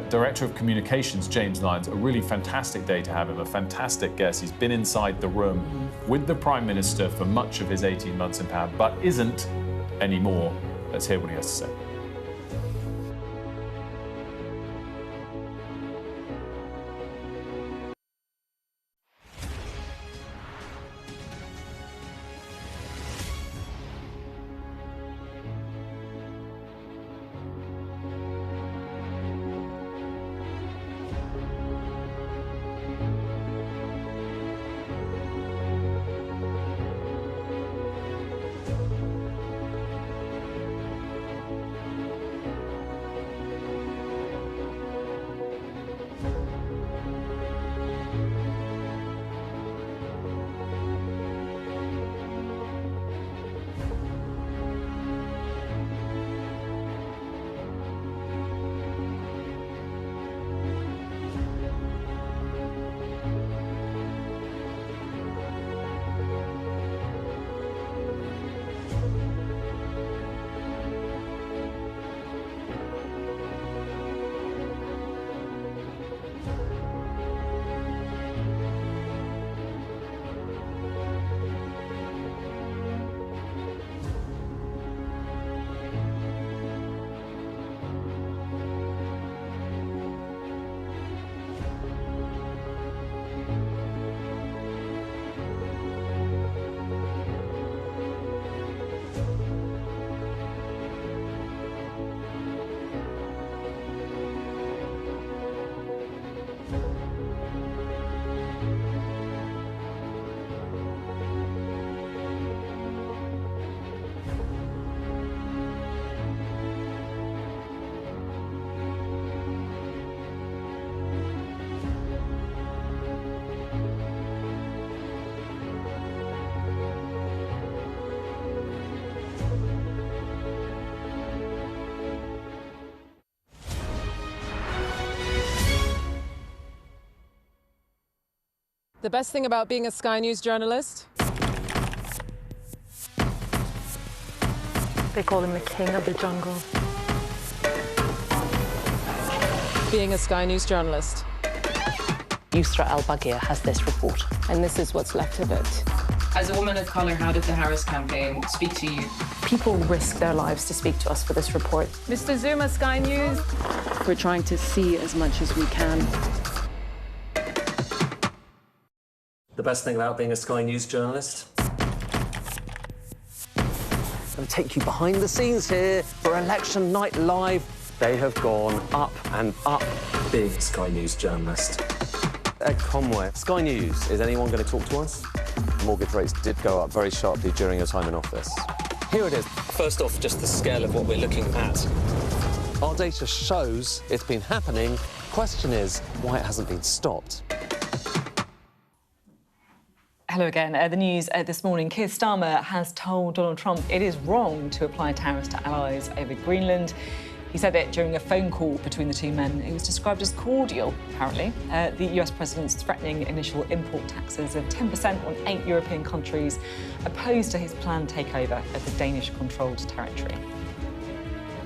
Speaker 1: Director of Communications, James Lyons. A really fantastic day to have him, a fantastic guest. He's been inside the room with the Prime Minister for much of his 18 months in power, but isn't anymore. Let's hear what he has to say.
Speaker 14: The best thing about being a Sky News journalist?
Speaker 23: They call him the king of the jungle.
Speaker 14: Being a Sky News journalist.
Speaker 24: Yusra Al-Baghir has this report.
Speaker 23: And this is what's left of it.
Speaker 24: As a woman of colour, how did the Harris campaign speak to you?
Speaker 23: People risk their lives to speak to us for this report.
Speaker 14: Mr. Zuma, Sky News.
Speaker 23: We're trying to see as much as we can.
Speaker 16: The best thing about being a Sky News journalist? I'm going to take you behind the scenes here for Election Night Live. They have gone up and up. Being a Sky News journalist.
Speaker 11: Ed Conway, Sky News, is anyone going to talk to us? Mortgage rates did go up very sharply during your time in office. Here it is.
Speaker 16: First off, just the scale of what we're looking at. Our data shows it's been happening. Question is, why it hasn't been stopped.
Speaker 2: Hello again. The news this morning. Keir Starmer has told Donald Trump it is wrong to apply tariffs to allies over Greenland. He said it during a phone call between the two men. It was described as cordial, apparently. The US president's threatening initial import taxes of 10% on 8 European countries, opposed to his planned takeover of the Danish-controlled territory.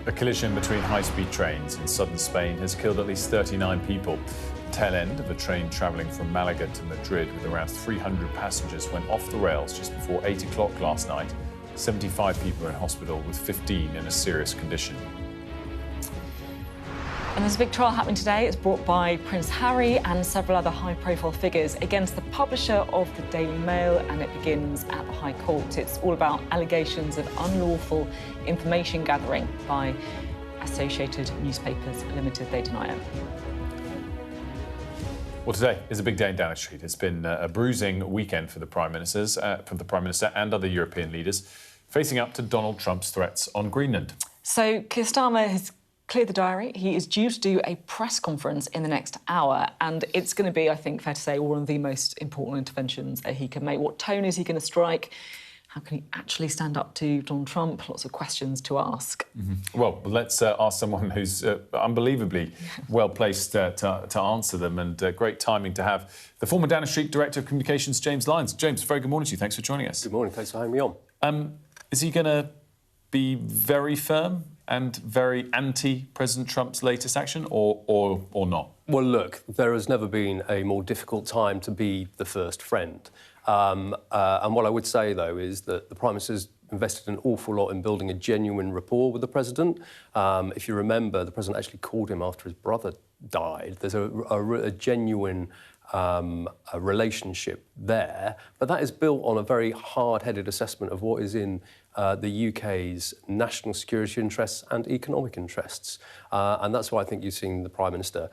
Speaker 1: A collision between high-speed trains in southern Spain has killed at least 39 people. The tail end of a train travelling from Malaga to Madrid with around 300 passengers went off the rails just before 8 o'clock last night. 75 people are in hospital, with 15 in a serious condition.
Speaker 2: And there's a big trial happening today. It's brought by Prince Harry and several other high-profile figures against the publisher of the Daily Mail, and it begins at the High Court. It's all about allegations of unlawful information gathering by Associated Newspapers Limited. They deny it.
Speaker 1: Well, today is a big day in Downing Street. It's been a bruising weekend for the Prime Minister and other European leaders, facing up to Donald Trump's threats on Greenland.
Speaker 2: So Keir Starmer has cleared the diary. He is due to do a press conference in the next hour, and it's going to be, I think, fair to say, one of the most important interventions that he can make. What tone is he going to strike? How can he actually stand up to Donald Trump? Lots of questions to ask.
Speaker 1: Mm-hmm. Well, let's ask someone who's unbelievably well-placed to answer them, and great timing to have the former Downing Street Director of Communications, James Lyons. James, very good morning to you. Thanks for joining us.
Speaker 15: Good morning. Thanks for having me on.
Speaker 1: Is he going to be very firm and very anti-President Trump's latest action, or not?
Speaker 15: Well, look, there has never been a more difficult time to be the first friend. And what I would say, though, is that the Prime Minister's invested an awful lot in building a genuine rapport with the President. If you remember, the President actually called him after his brother died. There's a genuine a relationship there, but that is built on a very hard-headed assessment of what is in the UK's national security interests and economic interests. And that's why I think you've seen the Prime Minister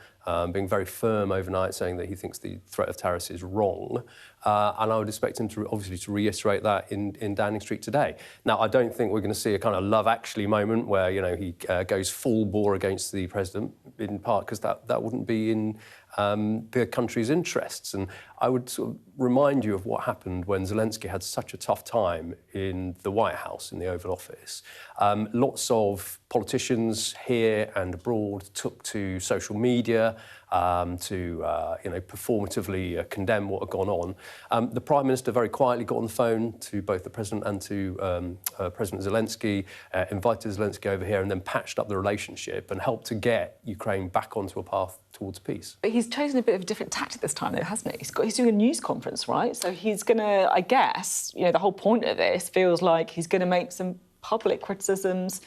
Speaker 15: being very firm overnight, saying that he thinks the threat of tariffs is wrong. And I would expect him to obviously to reiterate that in Downing Street today. Now, I don't think we're going to see a kind of Love Actually moment where, you know, he goes full bore against the President, in part because that wouldn't be in the country's interests. And I would sort of remind you of what happened when Zelensky had such a tough time in the White House, in the Oval Office. Lots of politicians here and abroad took to social media to performatively condemn what had gone on. The Prime Minister very quietly got on the phone to both the President and to President Zelensky, invited Zelensky over here and then patched up the relationship and helped to get Ukraine back onto a path towards peace.
Speaker 2: But he's chosen a bit of a different tactic this time, though, hasn't he? He's doing a news conference, right? So he's going to, I guess, the whole point of this feels like he's going to make some public criticisms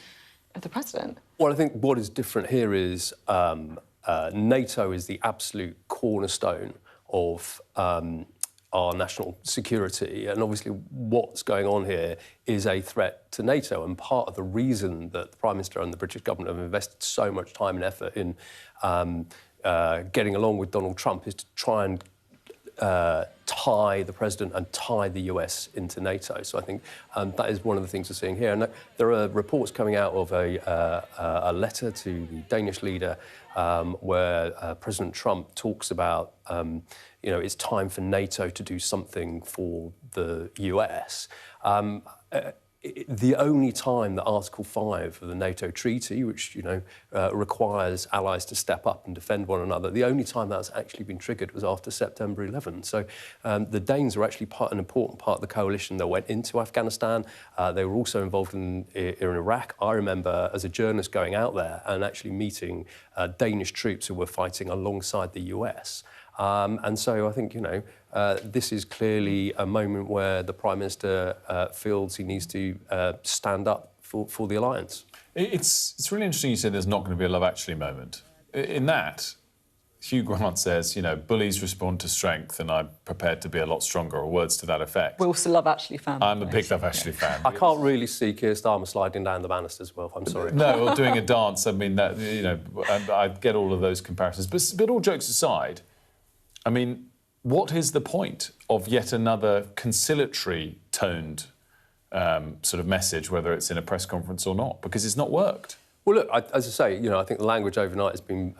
Speaker 2: of the President.
Speaker 15: Well, I think what is different here is NATO is the absolute cornerstone of our national security, and obviously what's going on here is a threat to NATO, and part of the reason that the Prime Minister and the British government have invested so much time and effort in getting along with Donald Trump is to try and tie the President and tie the US into NATO. So I think that is one of the things we're seeing here. And there are reports coming out of a letter to the Danish leader where President Trump talks about, it's time for NATO to do something for the US. The only time that Article 5 of the NATO treaty, which, requires allies to step up and defend one another, the only time that's actually been triggered was after September 11. So the Danes are actually an important part of the coalition that went into Afghanistan. They were also involved in Iraq. I remember as a journalist going out there and actually meeting Danish troops who were fighting alongside the US. And so I think, this is clearly a moment where the Prime Minister feels he needs to stand up for the alliance.
Speaker 1: It's really interesting you said there's not going to be a Love Actually moment. In that, Hugh Grant says, bullies respond to strength and I'm prepared to be a lot stronger, or words to that effect.
Speaker 2: We're also Love Actually fans.
Speaker 1: I'm a big Love Actually fan.
Speaker 15: I can't really see Keir Starmer sliding down the banisters, Wilf, I'm sorry.
Speaker 1: No, or doing a dance, I mean, that, I get all of those comparisons. But all jokes aside, I mean, what is the point of yet another conciliatory-toned sort of message, whether it's in a press conference or not? Because it's not worked.
Speaker 15: Well, look, as I say, I think the language overnight has been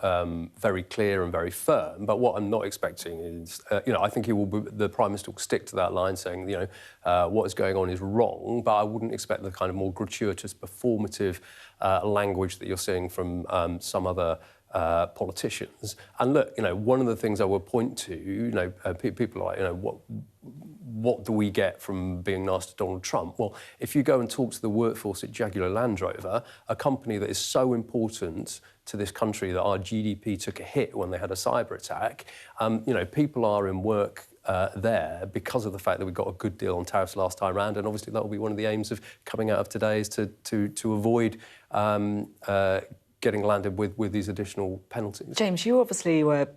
Speaker 15: very clear and very firm. But what I'm not expecting is, I think the Prime Minister will stick to that line, saying, what is going on is wrong. But I wouldn't expect the kind of more gratuitous, performative language that you're seeing from some other politicians. And look, one of the things I would point to, people are like, what do we get from being nice to Donald Trump? Well, if you go and talk to the workforce at Jaguar Land Rover, a company that is so important to this country that our GDP took a hit when they had a cyber attack, people are in work there because of the fact that we got a good deal on tariffs last time round, and obviously that will be one of the aims of coming out of today is to avoid getting landed with these additional penalties.
Speaker 2: James, you obviously were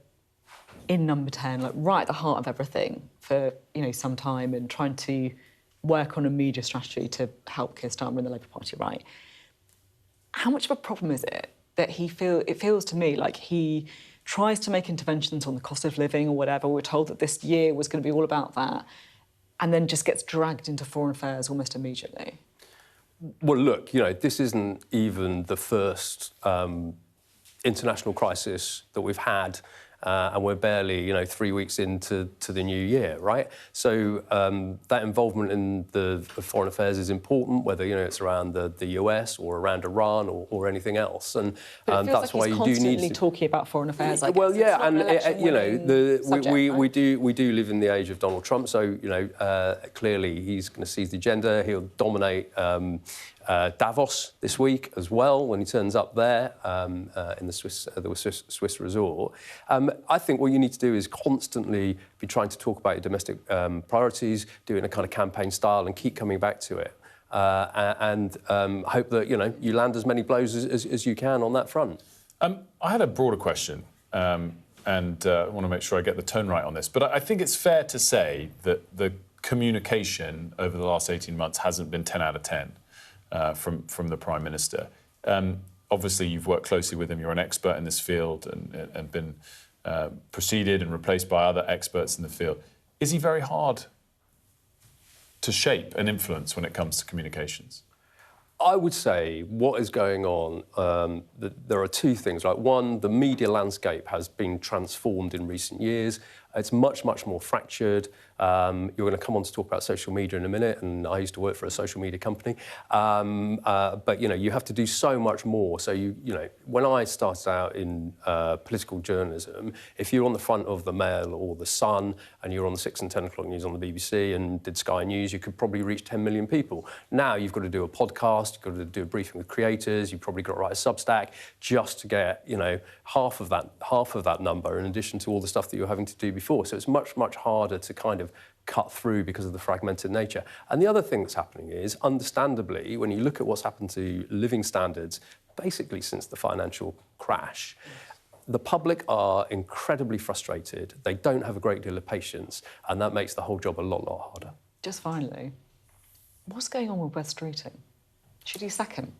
Speaker 2: in Number 10, like right at the heart of everything for some time, and trying to work on a media strategy to help Keir Starmer in the Labour Party, right? How much of a problem is it that it feels to me like he tries to make interventions on the cost of living or whatever? We're told that this year was going to be all about that, and then just gets dragged into foreign affairs almost immediately.
Speaker 15: Well, look, this isn't even the first international crisis that we've had, and we're barely, 3 weeks into the new year, right? So that involvement in the foreign affairs is important, whether it's around the US or around Iran or anything else, and that's why you do need to
Speaker 2: talking about foreign affairs.
Speaker 15: Well, yeah, and we do live in the age of Donald Trump, so clearly he's going to seize the agenda. He'll dominate Davos this week as well when he turns up there in the Swiss resort. I think what you need to do is constantly be trying to talk about your domestic priorities, do it in a kind of campaign style, and keep coming back to it. And hope that you land as many blows as you can on that front.
Speaker 1: I had a broader question, and I want to make sure I get the tone right on this. But I think it's fair to say that the communication over the last 18 months hasn't been 10 out of 10 from the Prime Minister. Obviously, you've worked closely with him. You're an expert in this field and been preceded and replaced by other experts in the field. Is he very hard to shape and influence when it comes to communications?
Speaker 15: I would say what is going on, there are two things. Like, one, the media landscape has been transformed in recent years. It's much, much more fractured. You're going to come on to talk about social media in a minute, and I used to work for a social media company. But, you have to do so much more. So, when I started out in political journalism, if you're on the front of the Mail or the Sun, and you're on the 6 and 10 o'clock news on the BBC and did Sky News, you could probably reach 10 million people. Now you've got to do a podcast, you've got to do a briefing with creators, you've probably got to write a Substack just to get, half of that number, in addition to all the stuff that you're having to do before. So it's much, much harder to kind of cut through because of the fragmented nature. And the other thing that's happening is, understandably, when you look at what's happened to living standards, basically since the financial crash, the public are incredibly frustrated. They don't have a great deal of patience, and that makes the whole job a lot harder.
Speaker 2: Just finally, what's going on with Wes Streeting? Should he sack him?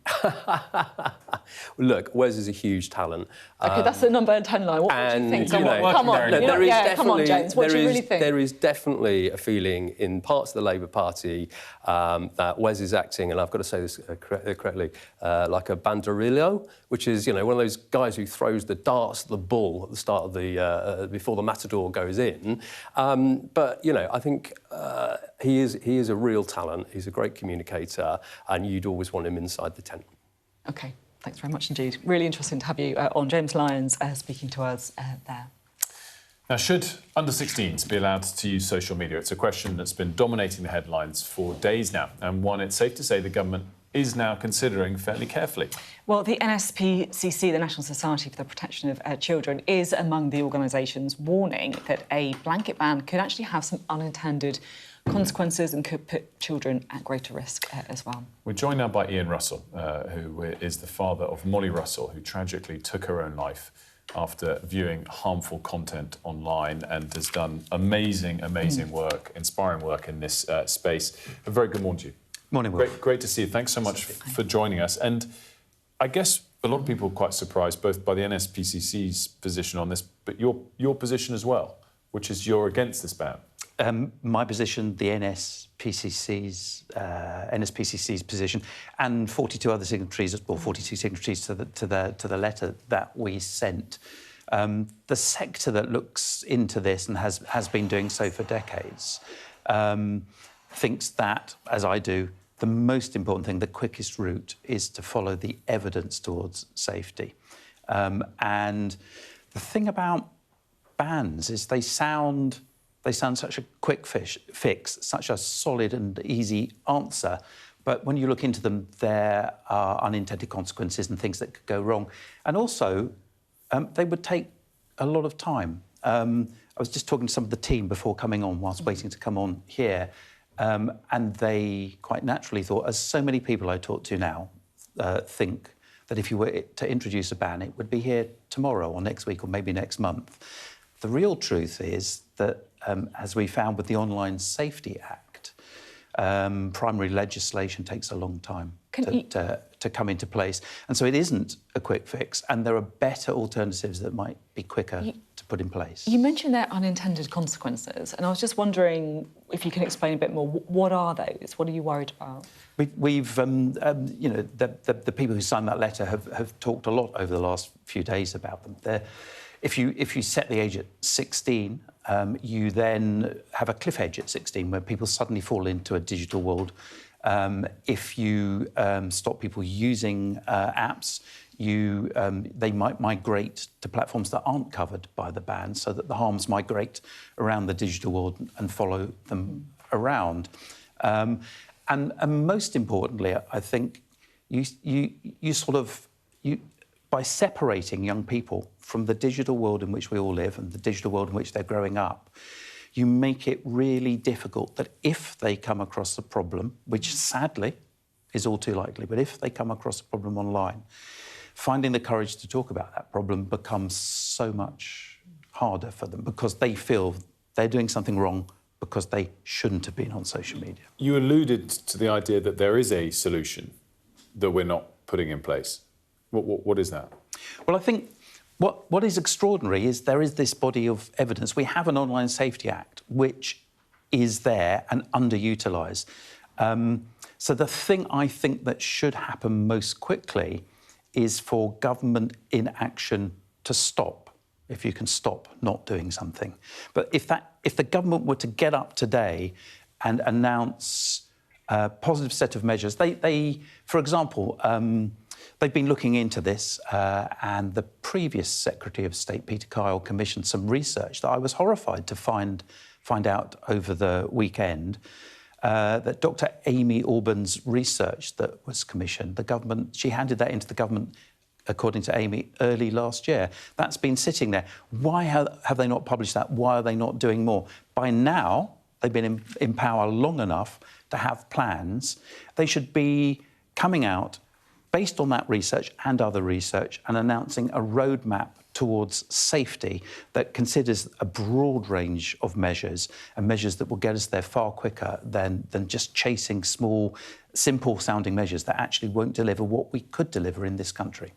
Speaker 15: Look, Wes is a huge talent.
Speaker 2: OK, that's the number 10 line. What do you think? Come on, James, what do you really think?
Speaker 15: There is definitely a feeling in parts of the Labour Party that Wes is acting, and I've got to say this correctly, like a banderillo, which is, one of those guys who throws the darts at the bull at the start of the, before the matador goes in. But, I think he is a real talent. He's a great communicator, and you'd always want him inside the tent.
Speaker 2: OK, thanks very much indeed. Really interesting to have you on. James Lyons speaking to us there.
Speaker 1: Now, should under-16s be allowed to use social media? It's a question that's been dominating the headlines for days now, and one it's safe to say the government is now considering fairly carefully.
Speaker 2: Well, the NSPCC, the National Society for the Protection of Children, is among the organisations warning that a blanket ban could actually have some unintended consequences and could put children at greater risk as well.
Speaker 1: We're joined now by Ian Russell, who is the father of Molly Russell, who tragically took her own life after viewing harmful content online, and has done amazing work, inspiring work in this space. A very good morning to you.
Speaker 17: Morning, Will.
Speaker 1: Great to see you. Thanks so much for joining us. And I guess a lot of people are quite surprised both by the NSPCC's position on this, but your position as well, which is you're against this ban.
Speaker 17: my position, the NSPCC's position, and 42 other signatories, or 42 signatories to the letter that we sent. The sector that looks into this and has been doing so for decades thinks that, as I do, the most important thing, the quickest route, is to follow the evidence towards safety. And the thing about bans is they sound such a quick fix, such a solid and easy answer. But when you look into them, there are unintended consequences and things that could go wrong. And also, they would take a lot of time. I was just talking to some of the team before coming on, whilst waiting to come on here, and they quite naturally thought, as so many people I talk to now think, that if you were to introduce a ban, it would be here tomorrow or next week or maybe next month. The real truth is that, as we found with the Online Safety Act, primary legislation takes a long time to come into place. And so it isn't a quick fix, and there are better alternatives that might be quicker to put in place.
Speaker 2: You mentioned their unintended consequences, and I was just wondering if you can explain a bit more. What are those? What are you worried about?
Speaker 17: We've you know, the people who signed that letter have talked a lot over the last few days about them. If you set the age at 16, you then have a cliff edge at 16 where people suddenly fall into a digital world. If you stop people using apps, they might migrate to platforms that aren't covered by the ban, so that the harms migrate around the digital world and follow them around. And most importantly, I think by separating young people from the digital world in which we all live and the digital world in which they're growing up, you make it really difficult that if they come across a problem, which sadly is all too likely, but if they come across a problem online, finding the courage to talk about that problem becomes so much harder for them because they feel they're doing something wrong because they shouldn't have been on social media.
Speaker 1: You alluded to the idea that there is a solution that we're not putting in place. What is that?
Speaker 17: Well, I think what is extraordinary is there is this body of evidence. We have an Online Safety Act, which is there and underutilised. So the thing I think that should happen most quickly is for government inaction to stop, if you can stop not doing something. But if the government were to get up today and announce a positive set of measures, for example, they've been looking into this, and the previous Secretary of State, Peter Kyle, commissioned some research that I was horrified to find out over the weekend, that Dr. Amy Auburn's research that was commissioned, she handed that into the government, according to Amy, early last year. That's been sitting there. Why have they not published that? Why are they not doing more? By now, they've been in power long enough to have plans. They should be coming out based on that research and other research and announcing a roadmap towards safety that considers a broad range of measures and measures that will get us there far quicker than just chasing small, simple-sounding measures that actually won't deliver what we could deliver in this country.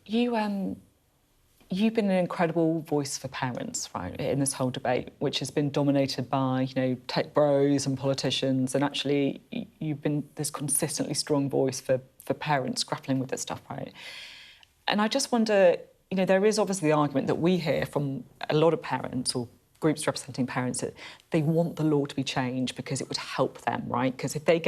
Speaker 2: You've been an incredible voice for parents, right, in this whole debate, which has been dominated by, tech bros and politicians, and actually you've been this consistently strong voice for parents grappling with this stuff, right? And I just wonder, there is obviously the argument that we hear from a lot of parents or groups representing parents that they want the law to be changed because it would help them, right? Because if they've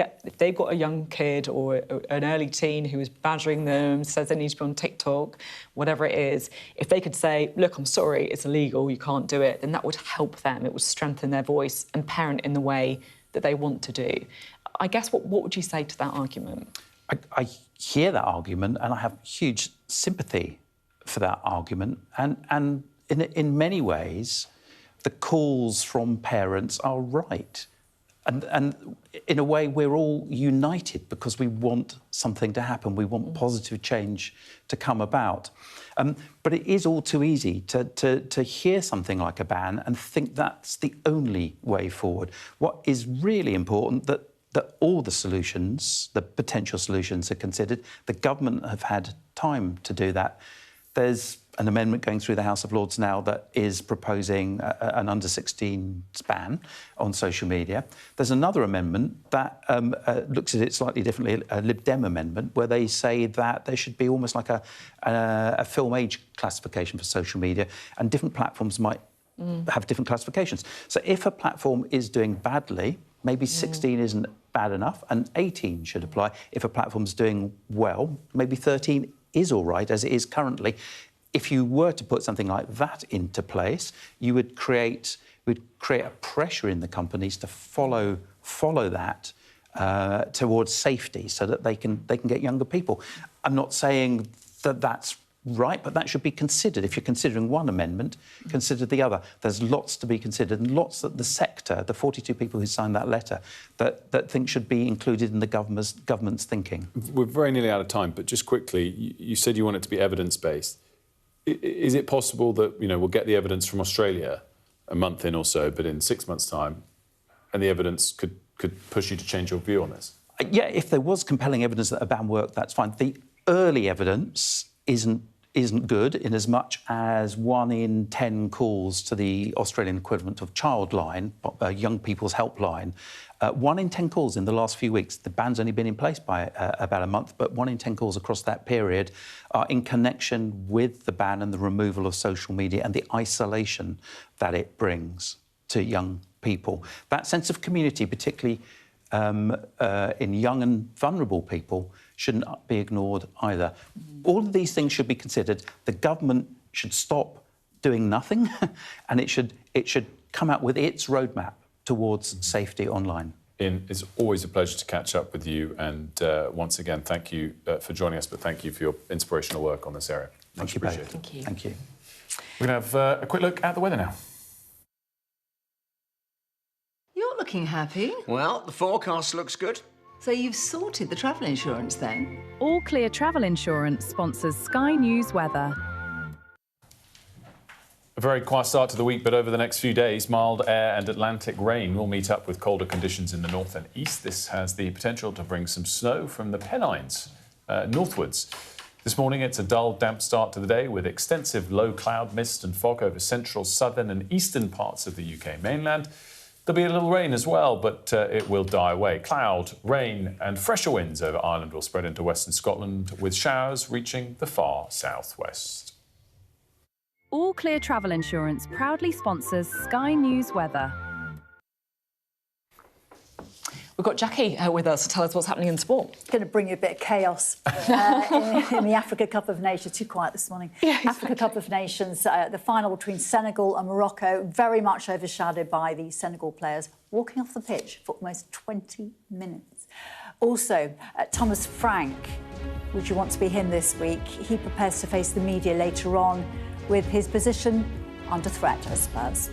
Speaker 2: got a young kid or an early teen who is badgering them, says they need to be on TikTok, whatever it is, if they could say, look, I'm sorry, it's illegal, you can't do it, then that would help them. It would strengthen their voice and parent in the way that they want to do. I guess, what would you say to that argument?
Speaker 17: I hear that argument and I have huge sympathy for that argument. And in many ways, the calls from parents are right. And in a way, we're all united because we want something to happen. We want positive change to come about. But it is all too easy to hear something like a ban and think that's the only way forward. What is really important that all the solutions, the potential solutions, are considered. The government have had time to do that. There's an amendment going through the House of Lords now that is proposing an under-16s ban on social media. There's another amendment that looks at it slightly differently, a Lib Dem amendment, where they say that there should be almost like a film age classification for social media, and different platforms might have different classifications. So if a platform is doing badly, maybe 16 isn't bad enough, and 18 should apply. If a platform's doing well, maybe 13 is all right, as it is currently. If you were to put something like that into place, you would create a pressure in the companies to follow that towards safety, so that they can get younger people. I'm not saying that that's right, but that should be considered. If you're considering one amendment, consider the other. There's lots to be considered, and lots that the sector, the 42 people who signed that letter, that think should be included in the government's thinking.
Speaker 1: We're very nearly out of time, but just quickly, you said you want it to be evidence-based. Is it possible that, we'll get the evidence from Australia a month in or so, but in 6 months' time, and the evidence could push you to change your view on this?
Speaker 17: Yeah, if there was compelling evidence that a ban worked, that's fine. The early evidence isn't good, in as much as 1 in 10 calls to the Australian equivalent of Childline, young people's helpline, 1 in 10 calls in the last few weeks. The ban's only been in place by about a month, but 1 in 10 calls across that period are in connection with the ban and the removal of social media and the isolation that it brings to young people. That sense of community, particularly in young and vulnerable people, shouldn't be ignored either. All of these things should be considered. The government should stop doing nothing, and it should come out with its roadmap towards safety online.
Speaker 1: Ian, it's always a pleasure to catch up with you, and once again, thank you for joining us, but thank you for your inspirational work on this area. Much appreciated.
Speaker 22: Thank you.
Speaker 17: Thank you.
Speaker 1: We're going to have a quick look at the weather now.
Speaker 18: You're looking happy.
Speaker 19: Well, the forecast looks good.
Speaker 18: So you've sorted the travel insurance then?
Speaker 20: All Clear Travel Insurance sponsors Sky News Weather.
Speaker 1: A very quiet start to the week, but over the next few days, mild air and Atlantic rain will meet up with colder conditions in the north and east. This has the potential to bring some snow from the Pennines northwards. This morning, it's a dull, damp start to the day with extensive low cloud, mist and fog over central, southern and eastern parts of the UK mainland. There'll be a little rain as well, but it will die away. Cloud, rain and fresher winds over Ireland will spread into western Scotland, with showers reaching the far southwest.
Speaker 20: All Clear Travel Insurance proudly sponsors Sky News Weather.
Speaker 2: We've got Jackie with us to tell us what's happening in sport.
Speaker 22: Going to bring you a bit of chaos in the Africa Cup of Nations. Too quiet this morning. Yeah, exactly. Africa Cup of Nations, the final between Senegal and Morocco, very much overshadowed by the Senegal players walking off the pitch for almost 20 minutes. Also, Thomas Frank, would you want to be him this week? He prepares to face the media later on with his position under threat as Spurs.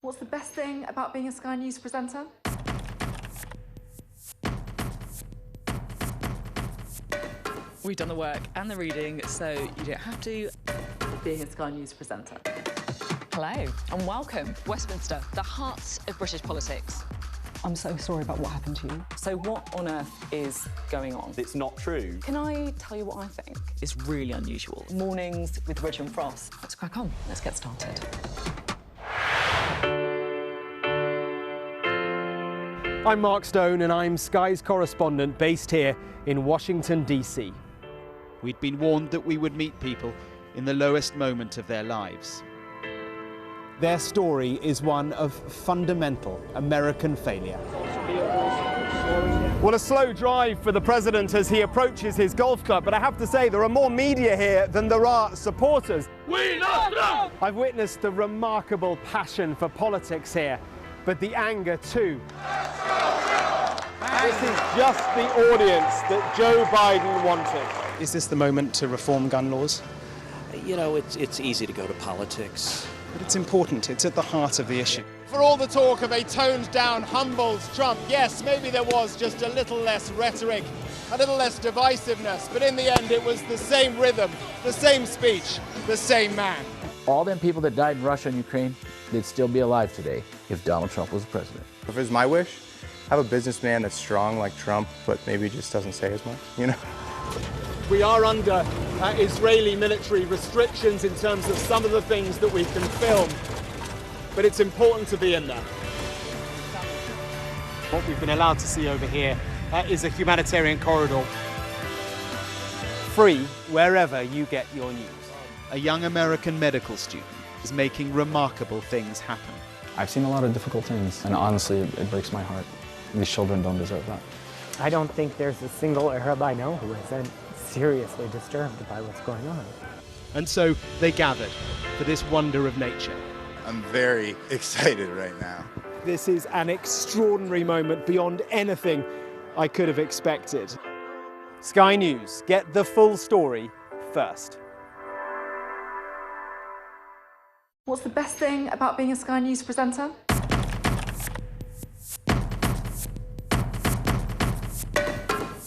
Speaker 23: What's the best thing about being a Sky News presenter?
Speaker 2: We've done the work and the reading, so you don't have to. Being a Sky News presenter.
Speaker 24: Hello and welcome. Westminster, the heart of British politics.
Speaker 2: I'm so sorry about what happened to you. So what on earth is going on?
Speaker 21: It's not true.
Speaker 2: Can I tell you what I think is really unusual? Mornings with Rich and Frost. Let's crack on. Let's get started.
Speaker 25: I'm Mark Stone and I'm Sky's correspondent based here in Washington, D.C.
Speaker 5: We'd been warned that we would meet people in the lowest moment of their lives.
Speaker 25: Their story is one of fundamental American failure. Well, a slow drive for the president as he approaches his golf club, but I have to say there are more media here than there are supporters.
Speaker 26: We love Trump!
Speaker 25: I've witnessed the remarkable passion for politics here, but the anger too. This is just the audience that Joe Biden wanted.
Speaker 27: Is this the moment to reform gun laws?
Speaker 28: You know, it's easy to go to politics.
Speaker 27: But it's important. It's at the heart of the issue.
Speaker 25: For all the talk of a toned-down, humbled Trump, yes, maybe there was just a little less rhetoric, a little less divisiveness, but in the end it was the same rhythm, the same speech, the same man.
Speaker 29: All them people that died in Russia and Ukraine, they'd still be alive today if Donald Trump was president.
Speaker 30: If it was my wish,
Speaker 4: Have a businessman that's strong like Trump, but maybe just doesn't say as much, you know?
Speaker 25: We are under Israeli military restrictions in terms of some of the things that we can film, but it's important to be in there. What we've been allowed to see over here is a humanitarian corridor. Free wherever you get your news.
Speaker 5: A young American medical student is making remarkable things happen.
Speaker 6: I've seen a lot of difficult things, and honestly, it breaks my heart. These children don't deserve that.
Speaker 7: I don't think there's a single Arab I know who isn't seriously disturbed by what's going on.
Speaker 25: And so they gathered for this wonder of nature.
Speaker 8: I'm very excited right now.
Speaker 25: This is an extraordinary moment beyond anything I could have expected. Sky News, get the full story first.
Speaker 23: What's the best thing about being a Sky News presenter?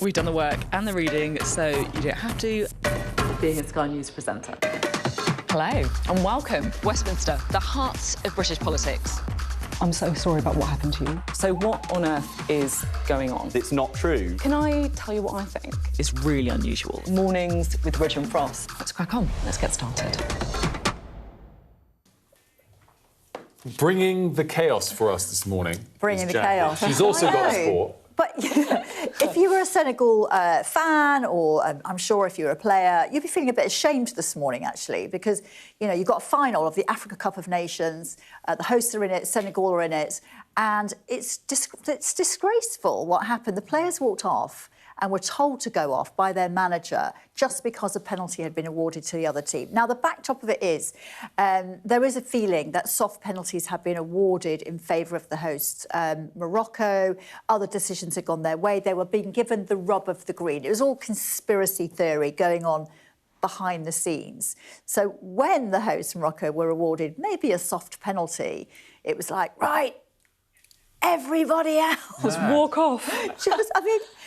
Speaker 2: We've done the work and the reading, so you don't have to. Being a Sky News presenter.
Speaker 24: Hello and welcome. Westminster, the heart of British politics.
Speaker 2: I'm so sorry about what happened to you. So what on earth is going on?
Speaker 9: It's not true.
Speaker 2: Can I tell you what I think? It's really unusual. Mornings with Rich and Frost. Let's crack on. Let's get started.
Speaker 1: Bringing the chaos for us this morning.
Speaker 22: Bringing the chaos.
Speaker 1: She's also got a sport.
Speaker 22: But if you were a Senegal fan, or I'm sure if you were a player, you'd be feeling a bit ashamed this morning, actually, because, you know, you've got a final of the Africa Cup of Nations, the hosts are in it, Senegal are in it, and it's disgraceful what happened. The players walked off and were told to go off by their manager just because a penalty had been awarded to the other team. Now, the backdrop of it is there is a feeling that soft penalties have been awarded in favour of the hosts. Morocco, other decisions had gone their way. They were being given the rub of the green. It was all conspiracy theory going on behind the scenes. So when the hosts, Morocco, were awarded maybe a soft penalty, it was like, right, everybody else.
Speaker 2: Just walk off.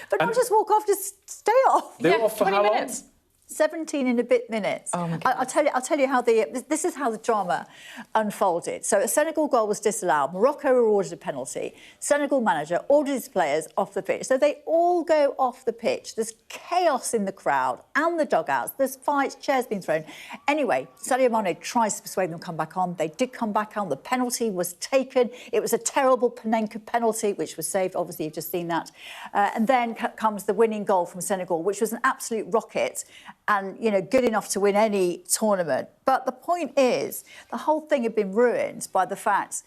Speaker 22: But not just walk off, just stay off.
Speaker 1: They were off for
Speaker 22: 20
Speaker 1: how long?
Speaker 22: minutes. 17 and a bit minutes.
Speaker 2: Oh my
Speaker 22: I'll tell you how this is how the drama unfolded. So a Senegal goal was disallowed. Morocco awarded a penalty. Senegal manager ordered his players off the pitch. So they all go off the pitch. There's chaos in the crowd and the dugouts. There's fights, chairs being thrown. Anyway, Sadio Mane tries to persuade them to come back on. They did come back on. The penalty was taken. It was a terrible Panenka penalty, which was saved. Obviously, you've just seen that. And then comes the winning goal from Senegal, which was an absolute rocket. And, you know, good enough to win any tournament. But the point is, the whole thing had been ruined by the fact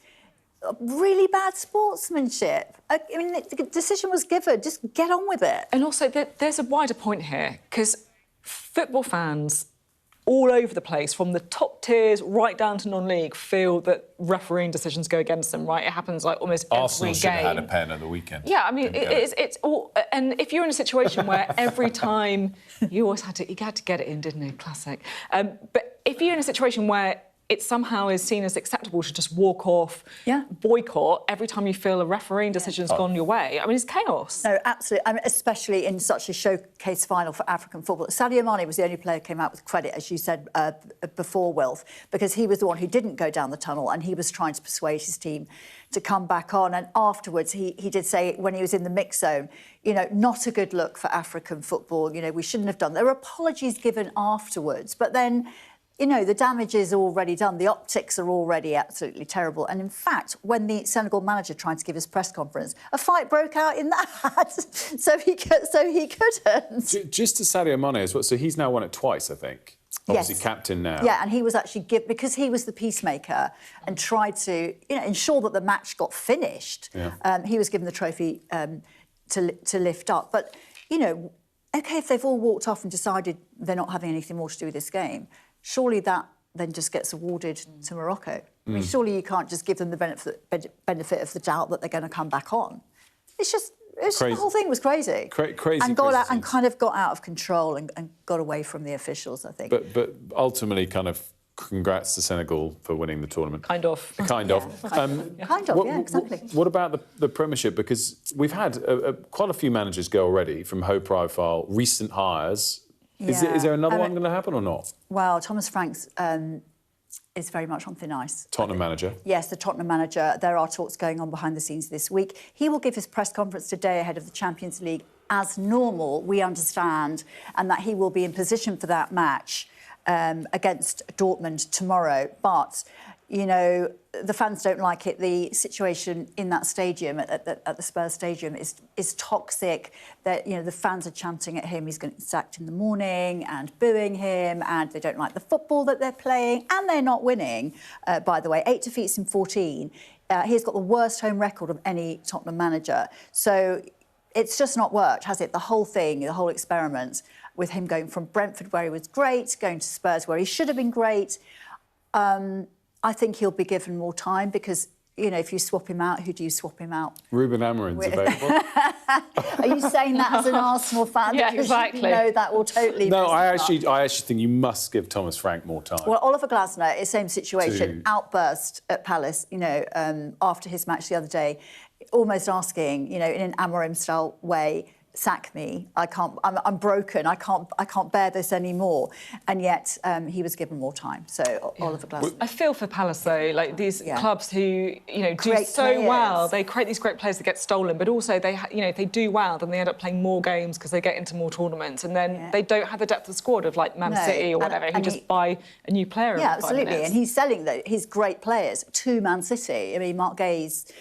Speaker 22: of really bad sportsmanship. I mean, the decision was given. Just get on with it.
Speaker 2: And also, there's a wider point here, because football fans all over the place, from the top tiers right down to non-league, feel that refereeing decisions go against them, right? It happens like almost
Speaker 1: Arsenal
Speaker 2: every
Speaker 1: should
Speaker 2: game.
Speaker 1: have had a pen at the weekend.
Speaker 2: Yeah, I mean, it's all... And if you're in a situation where every time... You always had to get it in, didn't you? Classic. But if you're in a situation where it somehow is seen as acceptable to just walk off, boycott, every time you feel a refereeing decision's gone your way, I mean, it's chaos.
Speaker 22: No, absolutely. I mean, especially in such a showcase final for African football. Sadio Mane was the only player who came out with credit, as you said before, Wilf, because he was the one who didn't go down the tunnel and he was trying to persuade his team to come back on. And afterwards, he did say, when he was in the mix zone, you know, not a good look for African football. You know, we shouldn't have done. There were apologies given afterwards, but then... You know, the damage is already done. The optics are already absolutely terrible. And in fact, when the Senegal manager tried to give his press conference, a fight broke out in that. so he couldn't.
Speaker 1: Just to Sadio Mane as well. So he's now won it twice, I think. Obviously captain now.
Speaker 22: Yeah, and he was actually because he was the peacemaker and tried to, you know, ensure that the match got finished. Yeah. He was given the trophy to lift up. But you know, OK, if they've all walked off and decided they're not having anything more to do with this game. Surely that then just gets awarded to Morocco. I mean, surely you can't just give them the benefit of the doubt that they're going to come back on. It's just the whole thing was crazy.
Speaker 1: Crazy.
Speaker 22: And kind of got out of control and got away from the officials, I think.
Speaker 1: But ultimately, kind of, congrats to Senegal for winning the tournament.
Speaker 2: Kind of.
Speaker 22: Kind of, yeah, exactly.
Speaker 1: What about the Premiership? Because we've had quite a few managers go already from high-profile recent hires. Is there another one going to happen or not?
Speaker 22: Well, Thomas Frank's is very much on thin ice.
Speaker 1: Tottenham manager.
Speaker 22: Yes, the Tottenham manager. There are talks going on behind the scenes this week. He will give his press conference today ahead of the Champions League as normal, we understand, and that he will be in position for that match against Dortmund tomorrow. But, you know, the fans don't like it. The situation in that stadium, at the Spurs Stadium, is toxic. That, you know, the fans are chanting at him. He's going to get sacked in the morning and booing him, and they don't like the football that they're playing, and they're not winning. By the way, 8 defeats in 14. He's got the worst home record of any Tottenham manager. So it's just not worked, has it? The whole thing, the whole experiment, with him going from Brentford, where he was great, going to Spurs, where he should have been great. I think he'll be given more time because, you know, if you swap him out, who do you swap him out?
Speaker 1: Ruben Amorim's available.
Speaker 22: Are you saying that as an Arsenal fan?
Speaker 2: Yeah,
Speaker 22: because
Speaker 2: exactly.
Speaker 22: You know that will totally.
Speaker 1: No, I actually think you must give Thomas Frank more time.
Speaker 22: Well, Oliver Glasner, same situation, outburst at Palace, you know, after his match the other day, almost asking, you know, in an Amorim-style way, sack me. I'm broken. I can't bear this anymore. And yet he was given more time. So Oliver Glasner.
Speaker 2: I feel for Palace though, like these clubs who, you know, do
Speaker 22: Great
Speaker 2: so
Speaker 22: players.
Speaker 2: well. They create these great players that get stolen, but also they, you know, if they do well, then they end up playing more games because they get into more tournaments, and then they don't have the depth of squad of like Man City or whatever, who just buy a new player.
Speaker 22: Yeah,
Speaker 2: in 5
Speaker 22: absolutely.
Speaker 2: minutes.
Speaker 22: And he's selling his great players to Man City. I mean, Mark Gay's,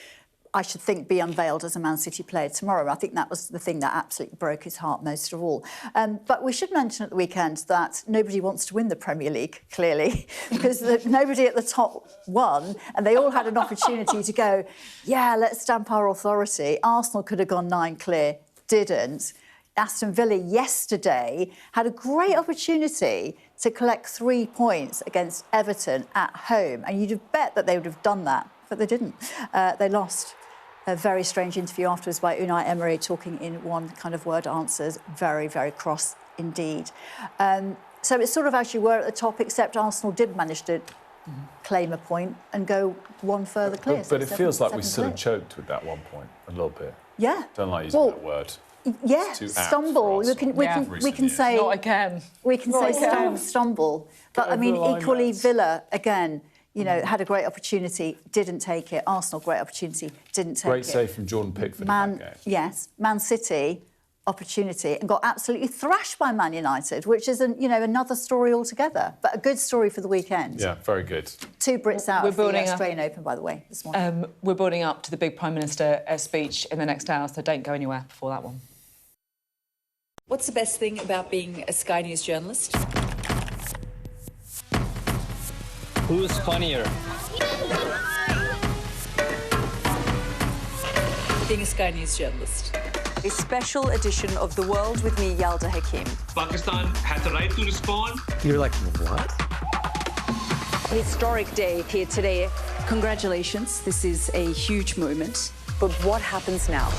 Speaker 22: I should think, be unveiled as a Man City player tomorrow. I think that was the thing that absolutely broke his heart most of all. But we should mention at the weekend that nobody wants to win the Premier League, clearly, because nobody at the top won, and they all had an opportunity to go, yeah, let's stamp our authority. Arsenal could have gone 9 clear, didn't. Aston Villa yesterday had a great opportunity to collect 3 points against Everton at home, and you'd have bet that they would have done that, but they didn't. They lost. A very strange interview afterwards by Unai Emery, talking in one kind of word answers. Very, very cross indeed. So it's sort of as you were at the top, except Arsenal did manage to claim a point and go one further clear.
Speaker 1: But it feels like we sort of choked with that 1 point a little bit.
Speaker 22: Yeah.
Speaker 1: Don't like using that word.
Speaker 22: Yeah, stumble. We can say
Speaker 2: not again.
Speaker 22: We can say stumble. But I mean, equally Villa again. You know, had a great opportunity, didn't take it. Arsenal, great opportunity, didn't take it.
Speaker 1: Great save from Jordan Pickford in that game.
Speaker 22: Yes, Man City, opportunity, and got absolutely thrashed by Man United, which is, another story altogether. But a good story for the weekend.
Speaker 1: Yeah, very good.
Speaker 22: 2 Brits out of the Australian Open, by the way, this morning.
Speaker 2: We're building up to the big Prime Minister speech in the next hour, so don't go anywhere before that one.
Speaker 3: What's the best thing about being a Sky News journalist?
Speaker 9: Who's funnier?
Speaker 3: Being a Sky News journalist.
Speaker 10: A special edition of The World with me, Yalda Hakim.
Speaker 9: Pakistan had the right to respond.
Speaker 10: You're like, what? Historic day here today. Congratulations, this is a huge moment. But what happens now?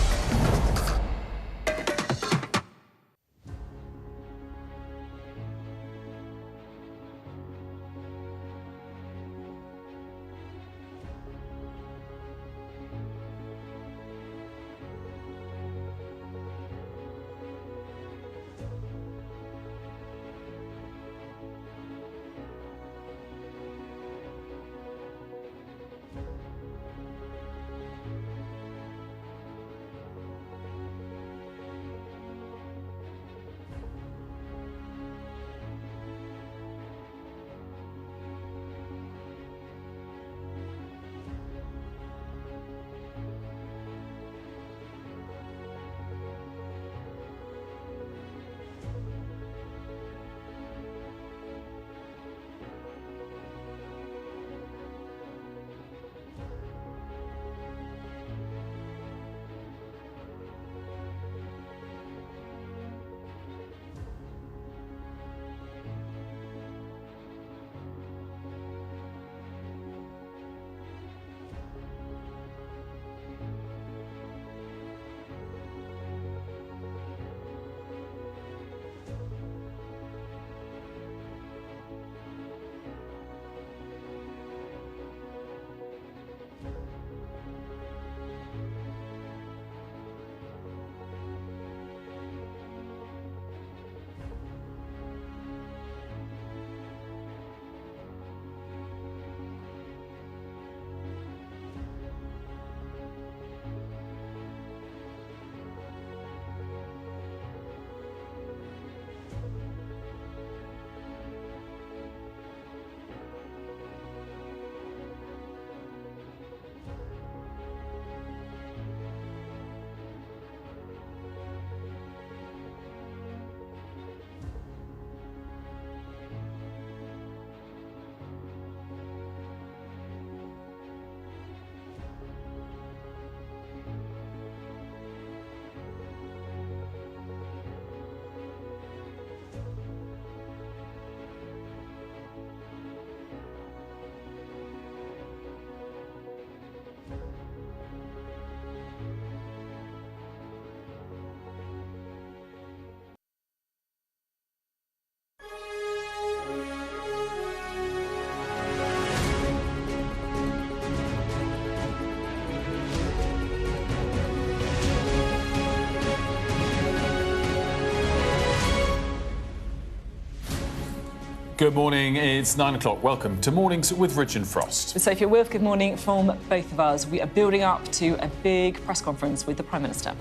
Speaker 1: Good morning, it's 9 o'clock. Welcome to Mornings with Rich and Frost.
Speaker 2: With Sophie and Wilf, good morning from both of us. We are building up to a big press conference with the Prime Minister.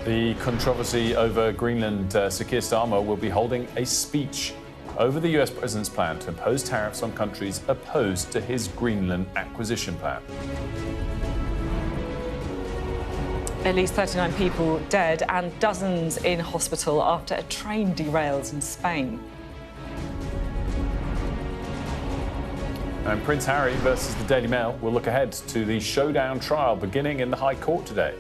Speaker 1: The controversy over Greenland, Sir Keir Starmer will be holding a speech over the US President's plan to impose tariffs on countries opposed to his Greenland acquisition plan.
Speaker 2: At least 39 people dead and dozens in hospital after a train derails in Spain.
Speaker 1: And Prince Harry versus the Daily Mail will look ahead to the showdown trial beginning in the High Court today.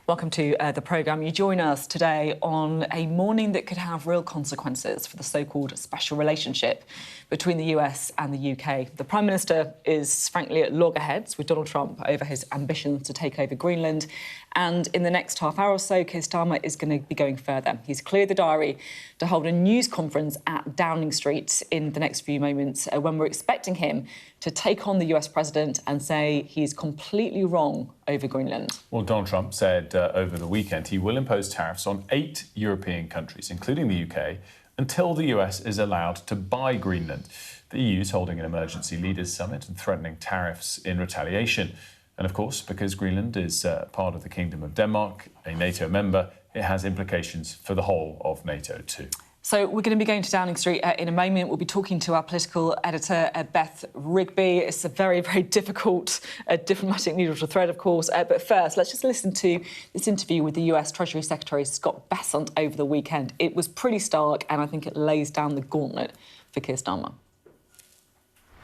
Speaker 2: Welcome to the programme. You join us today on a morning that could have real consequences for the so-called special relationship between the US and the UK. The Prime Minister is frankly at loggerheads with Donald Trump over his ambition to take over Greenland. And in the next half hour or so, Keir Starmer is going to be going further. He's cleared the diary to hold a news conference at Downing Street in the next few moments when we're expecting him to take on the US president and say he's completely wrong over Greenland.
Speaker 1: Well, Donald Trump said over the weekend he will impose tariffs on 8 European countries, including the UK, until the US is allowed to buy Greenland. The EU is holding an emergency leaders summit and threatening tariffs in retaliation. And of course, because Greenland is part of the Kingdom of Denmark, a NATO member, it has implications for the whole of NATO too.
Speaker 2: So we're going to be going to Downing Street in a moment. We'll be talking to our political editor, Beth Rigby. It's a very, very difficult diplomatic needle to thread, of course. But first, let's just listen to this interview with the US Treasury Secretary Scott Bessent over the weekend. It was pretty stark, and I think it lays down the gauntlet for Keir Starmer.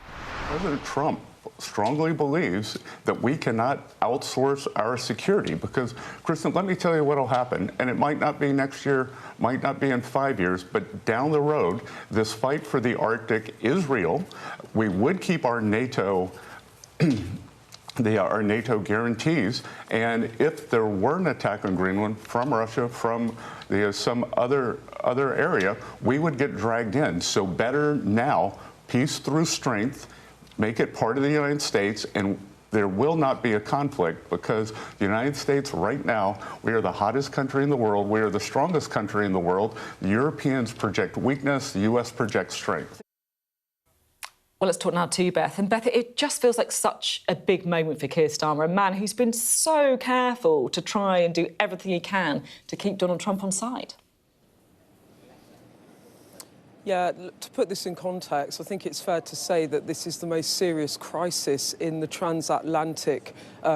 Speaker 11: President Trump strongly believes that we cannot outsource our security because, Kristen, let me tell you what will happen, and it might not be next year, might not be in 5 years, but down the road, this fight for the Arctic is real. We would keep our NATO our NATO guarantees, and if there were an attack on Greenland from Russia, from some other area, we would get dragged in. So better now, peace through strength, make it part of the United States, and there will not be a conflict because the United States right now, we are the hottest country in the world. We are the strongest country in the world. The Europeans project weakness. The US projects strength.
Speaker 2: Well, let's talk now to you, Beth. And Beth, it just feels like such a big moment for Keir Starmer, a man who's been so careful to try and do everything he can to keep Donald Trump on side.
Speaker 12: Yeah, to put this in context, I think it's fair to say that this is the most serious crisis in the transatlantic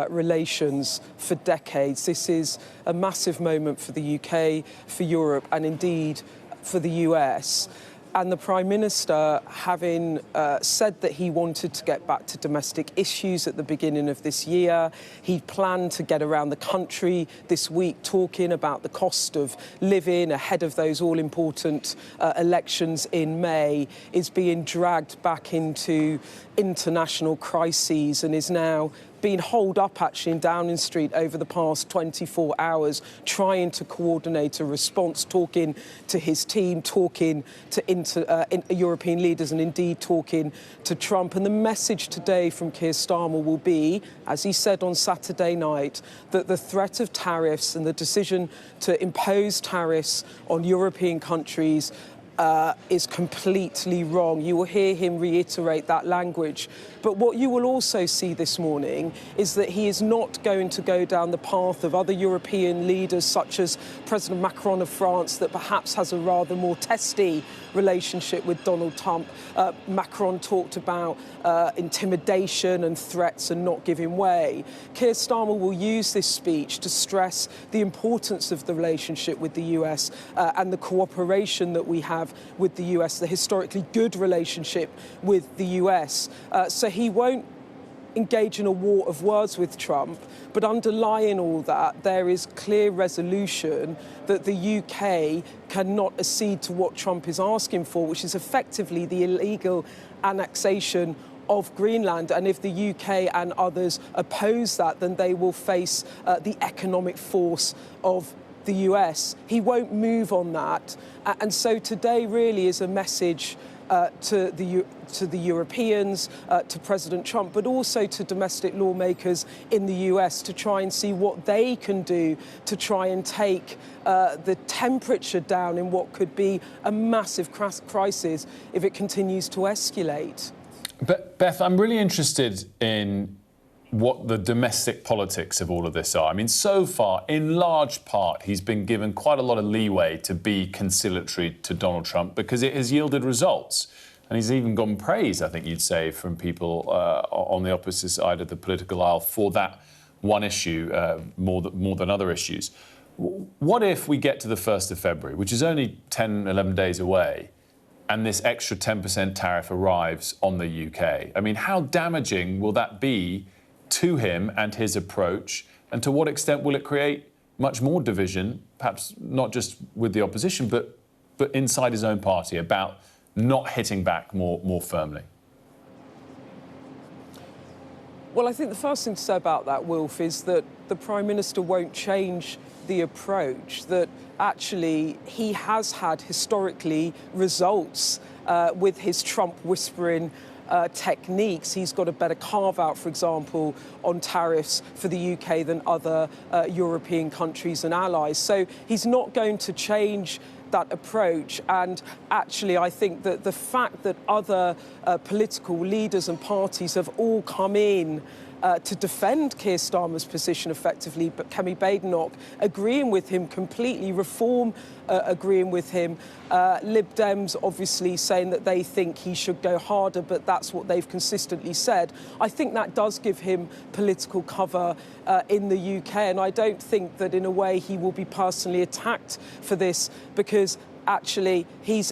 Speaker 12: relations for decades. This is a massive moment for the UK, for Europe, and indeed for the US. And the Prime Minister, having said that he wanted to get back to domestic issues at the beginning of this year, he planned to get around the country this week talking about the cost of living ahead of those all-important elections in May, is being dragged back into international crises and is now been holed up actually in Downing Street over the past 24 hours, trying to coordinate a response, talking to his team, talking to European leaders and indeed talking to Trump. And the message today from Keir Starmer will be, as he said on Saturday night, that the threat of tariffs and the decision to impose tariffs on European countries is completely wrong. You will hear him reiterate that language. But what you will also see this morning is that he is not going to go down the path of other European leaders, such as President Macron of France, that perhaps has a rather more testy relationship with Donald Trump. Macron talked about intimidation and threats and not giving way. Keir Starmer will use this speech to stress the importance of the relationship with the US and the cooperation that we have with the US, the historically good relationship with the US. So he won't engage in a war of words with Trump, but underlying all that, there is clear resolution that the UK cannot accede to what Trump is asking for, which is effectively the illegal annexation of Greenland. And if the UK and others oppose that, then they will face the economic force of the US. He won't move on that. And so today really is a message to the Europeans, to President Trump, but also to domestic lawmakers in the US to try and see what they can do to try and take the temperature down in what could be a massive crisis if it continues to escalate.
Speaker 1: But Beth, I'm really interested in what the domestic politics of all of this are. I mean, so far, in large part, he's been given quite a lot of leeway to be conciliatory to Donald Trump because it has yielded results. And he's even gotten praise, I think you'd say, from people on the opposite side of the political aisle for that one issue more than other issues. What if we get to the 1st of February, which is only 10, 11 days away, and this extra 10% tariff arrives on the UK? I mean, how damaging will that be to him and his approach, and to what extent will it create much more division, perhaps not just with the opposition, but inside his own party about not hitting back more firmly?
Speaker 12: Well, I think the first thing to say about that, Wilf, is that the Prime Minister won't change the approach, that actually he has had historically results with his Trump whispering techniques. He's got a better carve-out, for example, on tariffs for the UK than other European countries and allies. So he's not going to change that approach. And actually, I think that the fact that other political leaders and parties have all come in to defend Keir Starmer's position effectively, but Kemi Badenoch agreeing with him completely, Reform agreeing with him, Lib Dems obviously saying that they think he should go harder, but that's what they've consistently said. I think that does give him political cover in the UK, and I don't think that in a way he will be personally attacked for this, because actually he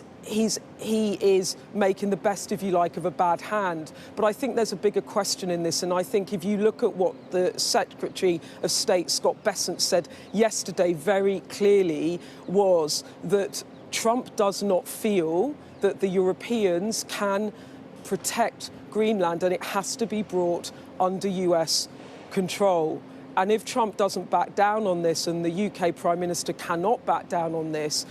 Speaker 12: is making the best, if you like, of a bad hand. But I think there's a bigger question in this, and I think if you look at what the Secretary of State, Scott Bessent, said yesterday very clearly, was that Trump does not feel that the Europeans can protect Greenland, and it has to be brought under US control. And if Trump doesn't back down on this, and the UK Prime Minister cannot back down on this,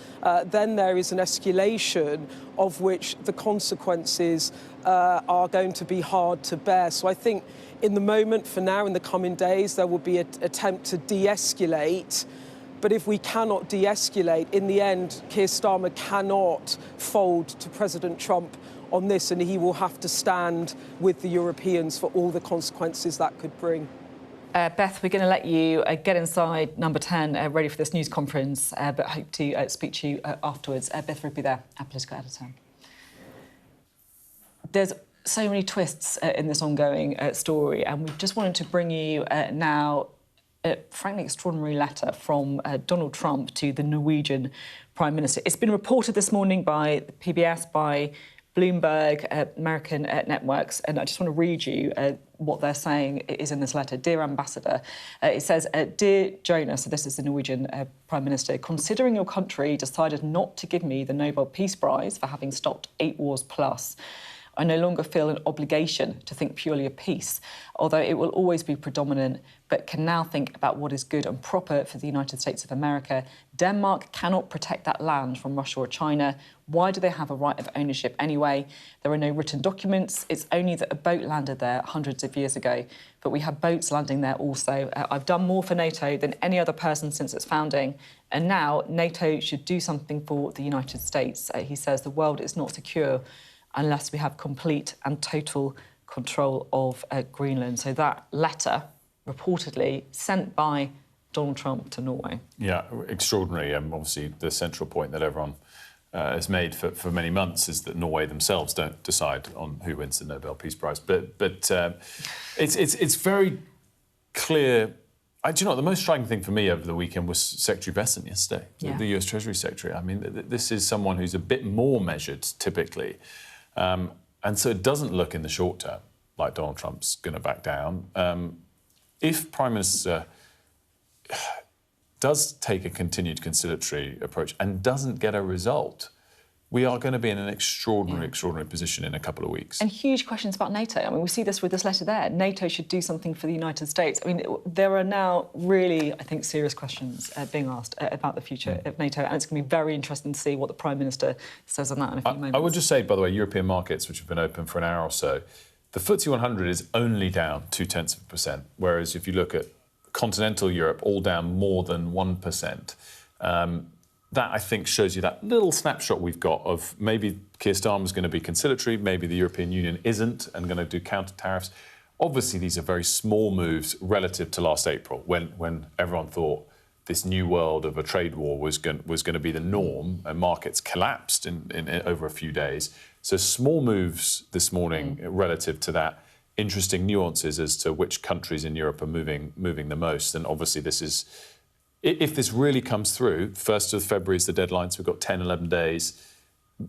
Speaker 12: then there is an escalation of which the consequences are going to be hard to bear. So I think in the moment, for now, in the coming days, there will be an attempt to de-escalate. But if we cannot de-escalate, in the end, Keir Starmer cannot fold to President Trump on this, and he will have to stand with the Europeans for all the consequences that could bring.
Speaker 2: Beth, we're going to let you get inside number 10, ready for this news conference, but hope to speak to you afterwards. Beth Rigby there, our political editor. There's so many twists in this ongoing story, and we just wanted to bring you now a frankly extraordinary letter from Donald Trump to the Norwegian Prime Minister. It's been reported this morning by PBS, by Bloomberg, American networks, and I just want to read you what they're saying is in this letter. Dear Ambassador, it says, Dear Jonah, so this is the Norwegian Prime Minister, considering your country decided not to give me the Nobel Peace Prize for having stopped 8 wars plus, I no longer feel an obligation to think purely of peace, although it will always be predominant, but can now think about what is good and proper for the United States of America. Denmark cannot protect that land from Russia or China. Why do they have a right of ownership anyway? There are no written documents. It's only that a boat landed there hundreds of years ago, but we have boats landing there also. I've done more for NATO than any other person since its founding, and now NATO should do something for the United States. He says the world is not secure unless we have complete and total control of Greenland. So that letter, reportedly sent by Donald Trump to Norway. Yeah, extraordinary. Obviously, the central point that everyone has made for many months is that Norway themselves don't decide on who wins the Nobel Peace Prize. But it's very clear. Do you know what, the most striking thing for me over the weekend was Secretary Bessent yesterday, the US Treasury Secretary. I mean, this is someone who's a bit more measured, typically. And so it doesn't look in the short term like Donald Trump's going to back down. If Prime Minister does take a continued conciliatory approach and doesn't get a result,
Speaker 1: we are going to be in an extraordinary position in a couple of weeks.
Speaker 2: And huge questions about NATO. I mean, we see this with this letter there. NATO should do something for the United States. I mean, there are now really, I think, serious questions being asked about the future of NATO, and it's going to be very interesting to see what the Prime Minister says on that in a few moments.
Speaker 1: I would just say, by the way, European markets, which have been open for an hour or so, the FTSE 100 is only down 0.2%, whereas if you look at continental Europe, all down more than 1%. That, I think, shows you that little snapshot we've got of maybe Keir Starmer's going to be conciliatory, maybe the European Union isn't and going to do counter tariffs. Obviously, these are very small moves relative to last April, when everyone thought this new world of a trade war was going to be the norm, and markets collapsed in over a few days. So small moves this morning relative to that. Interesting nuances as to which countries in Europe are moving the most, and obviously this is. If this really comes through, 1st of February is the deadline, so we've got 10, 11 days,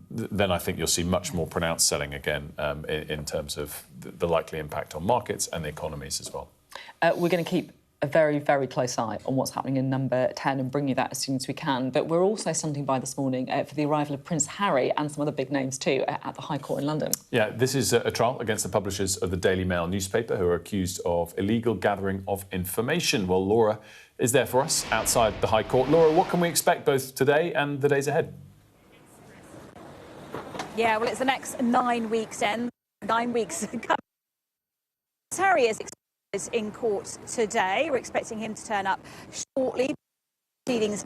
Speaker 1: then I think you'll see much more pronounced selling again in terms of the likely impact on markets and the economies as well.
Speaker 2: We're going to keep a very, very close eye on what's happening in number 10 and bring you that as soon as we can. But we're also standing by this morning for the arrival of Prince Harry and some other big names too at the High Court in London. Yeah, this is a trial against the publishers of the Daily Mail newspaper who are accused of illegal gathering of information. Well, Laura is there for us outside the High Court. Laura, what can we expect both today and the days ahead?
Speaker 13: Yeah, well, it's the next 9 weeks end. 9 weeks. Harry is in court today. We're expecting him to turn up shortly. Proceedings.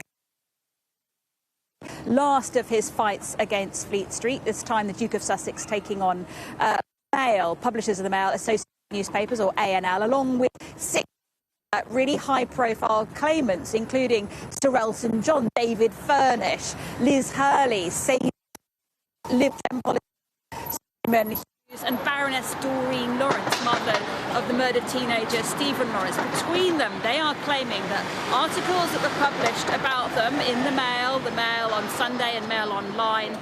Speaker 13: Last of his fights against Fleet Street. This time, the Duke of Sussex taking on Mail, Publishers of the Mail Associated Newspapers, or ANL, along with 6 really high-profile claimants, including Sir Elton John, David Furnish, Liz Hurley, Lib Dem politician Simon Hughes, and Baroness Doreen Lawrence, mother of the murdered teenager Stephen Lawrence. Between them, they are claiming that articles that were published about them in the Mail on Sunday and Mail Online,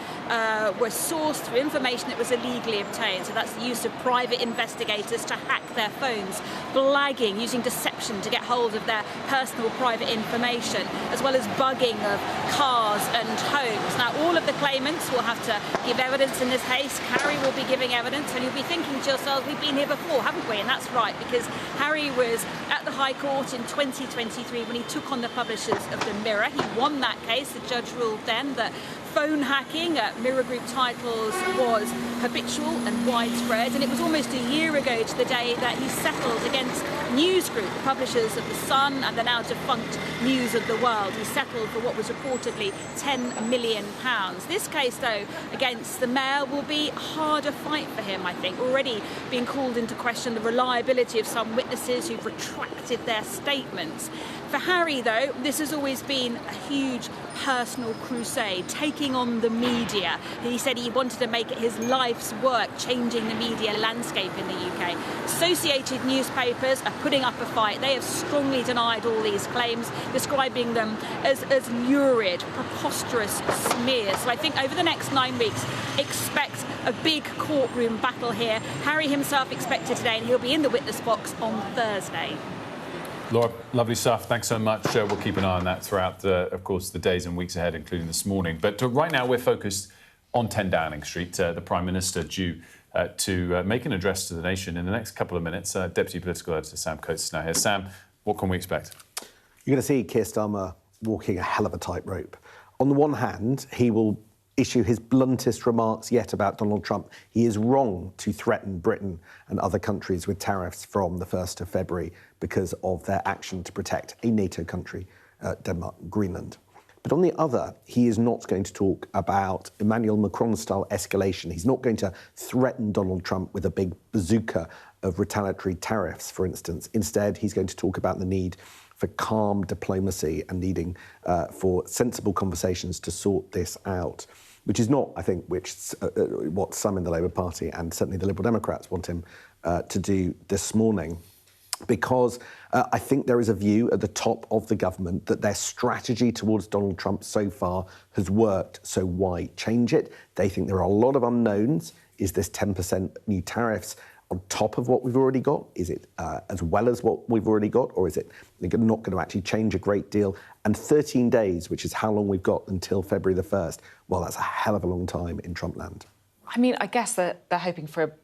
Speaker 13: were sourced through information that was illegally obtained. So that's the use of private investigators to hack their phones, blagging, using deception to get hold of their personal private information, as well as bugging of cars and homes. Now, all of the claimants will have to give evidence in this case. Harry will be giving evidence, and you'll be thinking to yourselves, we've been here before, haven't we? And that's right, because Harry was at the High Court in 2023 when he took on the publishers of the Mirror. He won that case. The judge ruled then that phone hacking at Mirror Group titles was habitual and widespread, and it was almost a year ago to the day that he settled against News Group, the publishers of The Sun and the now defunct News of the World. He settled for what was reportedly £10 million. This case, though, against the Mail will be a harder fight for him, I think, already being called into question the reliability of some witnesses who've retracted their statements. For Harry, though, this has always been a huge personal crusade, taking on the media. He said he wanted to make it his life's work, changing the media landscape in the UK. Associated newspapers are putting up a fight. They have strongly denied all these claims, describing them as lurid, preposterous smears. So I think over the next 9 weeks, expect a big courtroom battle here. Harry himself expected today, and he'll be in the witness box on Thursday.
Speaker 1: Laura, lovely stuff. Thanks so much. We'll keep an eye on that throughout, of course, the days and weeks ahead, including this morning. But right now, we're focused on 10 Downing Street. The Prime Minister due to make an address to the nation in the next couple of minutes. Deputy Political Editor Sam Coates is now here. Sam, what can we expect?
Speaker 14: You're going to see Keir Starmer walking a hell of a tightrope. On the one hand, he will issue his bluntest remarks yet about Donald Trump. He is wrong to threaten Britain and other countries with tariffs from the 1st of February because of their action to protect a NATO country, Denmark, Greenland. But on the other, he is not going to talk about Emmanuel Macron-style escalation. He's not going to threaten Donald Trump with a big bazooka of retaliatory tariffs, for instance. Instead, he's going to talk about the need for calm diplomacy and needing for sensible conversations to sort this out, which is not, I think, what some in the Labour Party and certainly the Liberal Democrats want him to do this morning. Because I think there is a view at the top of the government that their strategy towards Donald Trump so far has worked, so why change it? They think there are a lot of unknowns. Is this 10% new tariffs on top of what we've already got? Is it as well as what we've already got? Or is it not going to actually change a great deal? And 13 days, which is how long we've got until February the 1st, well, that's a hell of a long time in Trump land.
Speaker 2: I mean, I guess that they're hoping for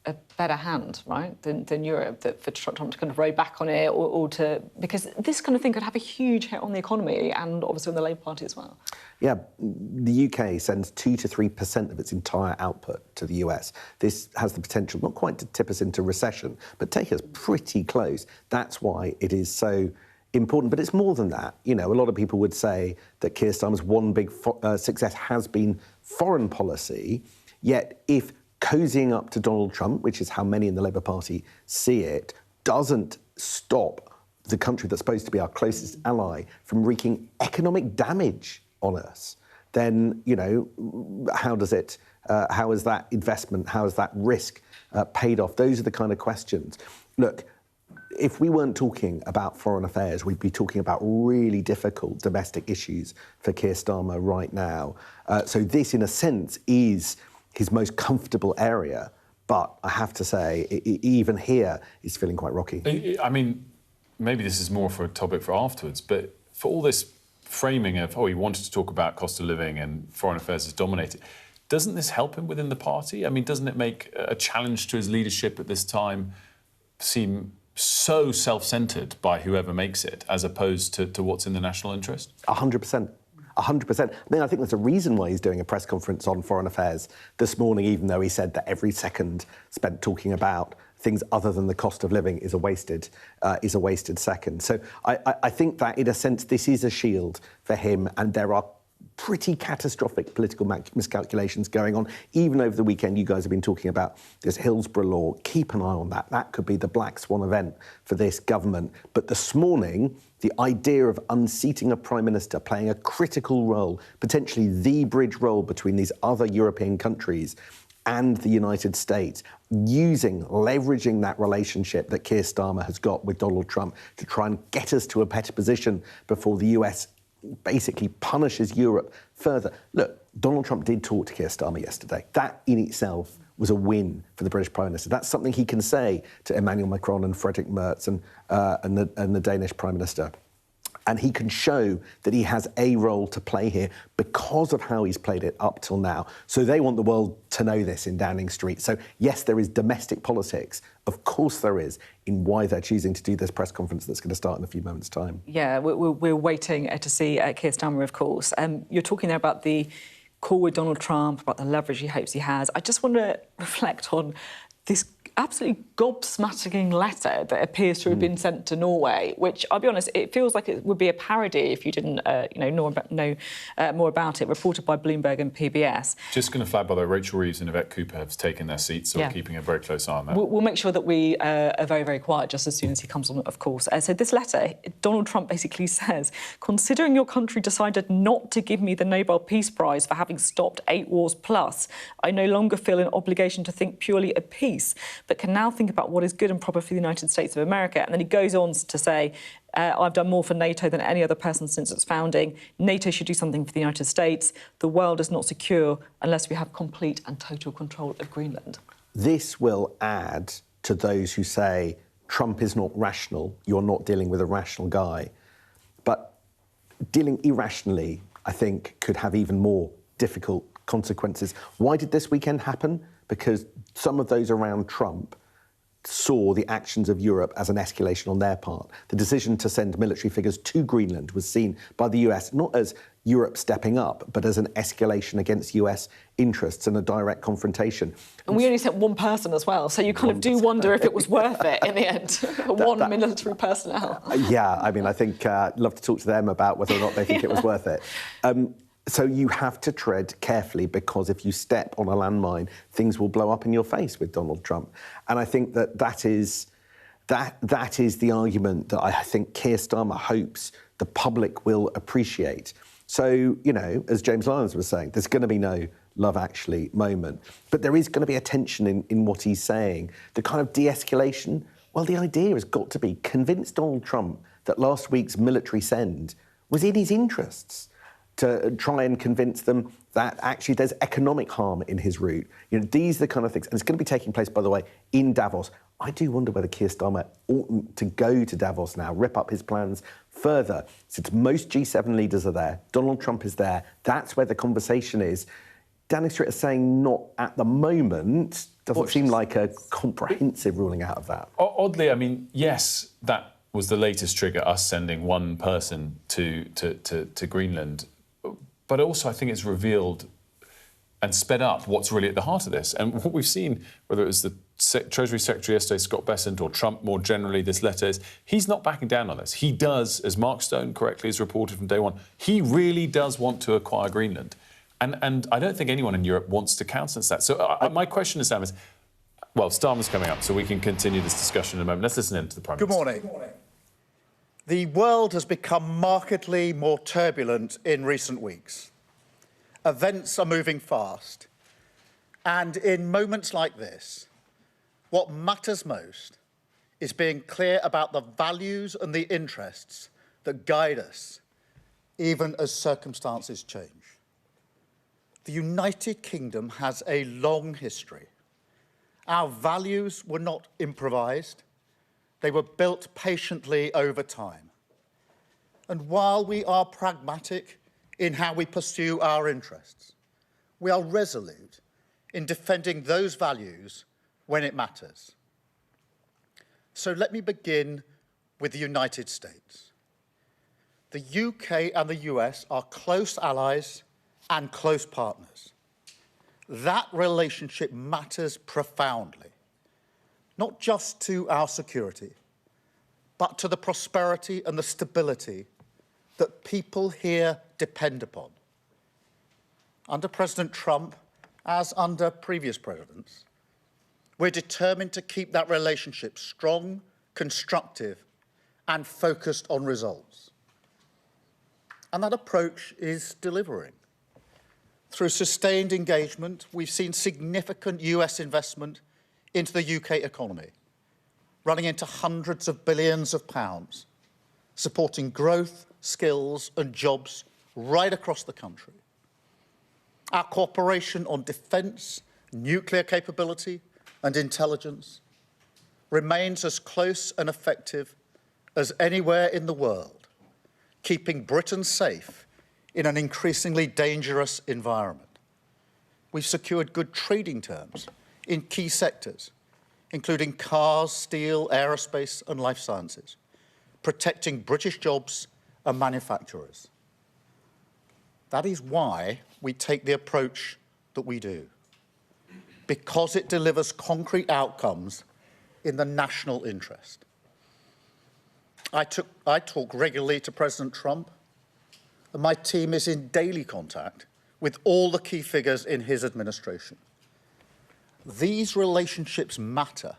Speaker 2: a better hand, right, than Europe, that for Trump to kind of row back on it or to... Because this kind of thing could have a huge hit on the economy and obviously on the Labour Party as well. Yeah, the UK sends 2 to 3% of its entire output to the US. This has the potential not quite to tip us into recession, but take us pretty close. That's why it is so important. But it's more than that. You know, a lot of people would say that Keir Starmer's one big success has been foreign policy, yet if cozying up to Donald Trump, which is how many in the Labour Party see it, doesn't stop the country that's supposed to be our closest ally from wreaking economic damage on us, then, you know, how is that investment, how is that risk paid off? Those are the kind of questions. Look, if we weren't talking about foreign affairs, we'd be talking about really difficult domestic issues for Keir Starmer right now. So this, in a sense, is his most comfortable area, but I have to say, even here, he's feeling quite rocky.
Speaker 1: I mean, maybe this is more for a topic for afterwards, but for all this framing of, he wanted to talk about cost of living and foreign affairs is dominated, doesn't this help him within the party? I mean, doesn't it make a challenge to his leadership at this time seem so self-centred by whoever makes it, as opposed to what's in the national interest? 100%.
Speaker 14: 100%. I mean, I think there's a reason why he's doing a press conference on foreign affairs this morning, even though he said that every second spent talking about things other than the cost of living is a wasted second. So I think that, in a sense, this is a shield for him, and there are pretty catastrophic political miscalculations going on. Even over the weekend, you guys have been talking about this Hillsborough law. Keep an eye on that. That could be the black swan event for this government. But this morning, the idea of unseating a prime minister, playing a critical role, potentially the bridge role between these other European countries and the United States, leveraging that relationship that Keir Starmer has got with Donald Trump to try and get us to a better position before the US basically punishes Europe further. Look, Donald Trump did talk to Keir Starmer yesterday. That in itself was a win for the British Prime Minister. That's something he can say to Emmanuel Macron and Friedrich Merz and the Danish Prime Minister. And he can show that he has a role to play here because of how he's played it up till now. So they want the world to know this in Downing Street. So, yes, there is domestic politics. Of course there is, in why they're choosing to do this press conference that's going to start in a few moments' time. Yeah, we're waiting to see Keir Starmer, of course. You're talking there about the call with Donald Trump, about the leverage he hopes he has. I just want to reflect on this absolutely gobsmacking letter that appears to have been sent to Norway, which, I'll be honest, it feels like it would be a parody if you didn't know more about it, reported by Bloomberg and PBS.
Speaker 1: Just going to flag, by the way, Rachel Reeves and Yvette Cooper have taken their seats, so we're keeping a very close eye on that.
Speaker 2: We'll make sure that we are very, very quiet just as soon as he comes on, of course. So this letter, Donald Trump basically says, considering your country decided not to give me the Nobel Peace Prize for having stopped 8 wars plus, I no longer feel an obligation to think purely of peace, but can now think about what is good and proper for the United States of America. And then he goes on to say, I've done more for NATO than any other person since its founding. NATO should do something for the United States. The world is not secure unless we have complete and total control of Greenland. This will add to those who say Trump is not rational, you're not dealing with a rational guy. But dealing irrationally, I think, could have even more difficult consequences. Why did this weekend happen? Because some of those around Trump saw the actions of Europe as an escalation on their part. The decision to send military figures to Greenland was seen by the US not as Europe stepping up, but as an escalation against US interests and a direct confrontation. And we only sent one person as well, so you kind of do wonder if it was worth it in the end. One military personnel. Yeah, I mean, I think I'd love to talk to them about whether or not they think it was worth it. So you have to tread carefully, because if you step on a landmine, things will blow up in your face with Donald Trump. And I think that is the argument that I think Keir Starmer hopes the public will appreciate. So, you know, as James Lyons was saying, there's going to be no Love Actually moment. But there is going to be a tension in what he's saying. The kind of de-escalation, well, the idea has got to be convince Donald Trump that last week's military send was in his interests.
Speaker 14: to try and convince them that actually there's economic harm in his route. You know, these are the kind of things, and it's going to be taking place, by the way, in Davos. I do wonder whether Keir Starmer oughtn't to go to Davos now, rip up his plans further, since most G7 leaders are there, Donald Trump is there, that's where the conversation is. Downing Street is saying not at the moment. Doesn't seem like a comprehensive ruling out of that.
Speaker 1: Oddly, I mean, yes, that was the latest trigger, us sending one person to Greenland. But also, I think it's revealed and sped up what's really at the heart of this. And what we've seen, whether it was the Treasury Secretary yesterday, Scott Bessent, or Trump more generally, this letter is, he's not backing down on this. He does, as Mark Stone correctly has reported from day one, he really does want to acquire Greenland. And I don't think anyone in Europe wants to countenance that. So my question to Sam is, well, Starmer's coming up, so we can continue this discussion in a moment. Let's listen in to the Prime Minister.
Speaker 15: Good morning. The world has become markedly more turbulent in recent weeks. Events are moving fast. And in moments like this, what matters most is being clear about the values and the interests that guide us, even as circumstances change. The United Kingdom has a long history. Our values were not improvised. They were built patiently over time. And while we are pragmatic in how we pursue our interests, we are resolute in defending those values when it matters. So let me begin with the United States. The UK and the US are close allies and close partners. That relationship matters profoundly, not just to our security, but to the prosperity and the stability that people here depend upon. Under President Trump, as under previous presidents, we're determined to keep that relationship strong, constructive, and focused on results. And that approach is delivering. Through sustained engagement, we've seen significant US investment into the UK economy, running into hundreds of billions of pounds, supporting growth, skills and jobs right across the country. Our cooperation on defence, nuclear capability and intelligence remains as close and effective as anywhere in the world, keeping Britain safe in an increasingly dangerous environment. We've secured good trading terms in key sectors, including cars, steel, aerospace and life sciences, protecting British jobs and manufacturers. That is why we take the approach that we do, because it delivers concrete outcomes in the national interest. I talk regularly to President Trump, and my team is in daily contact with all the key figures in his administration. These relationships matter.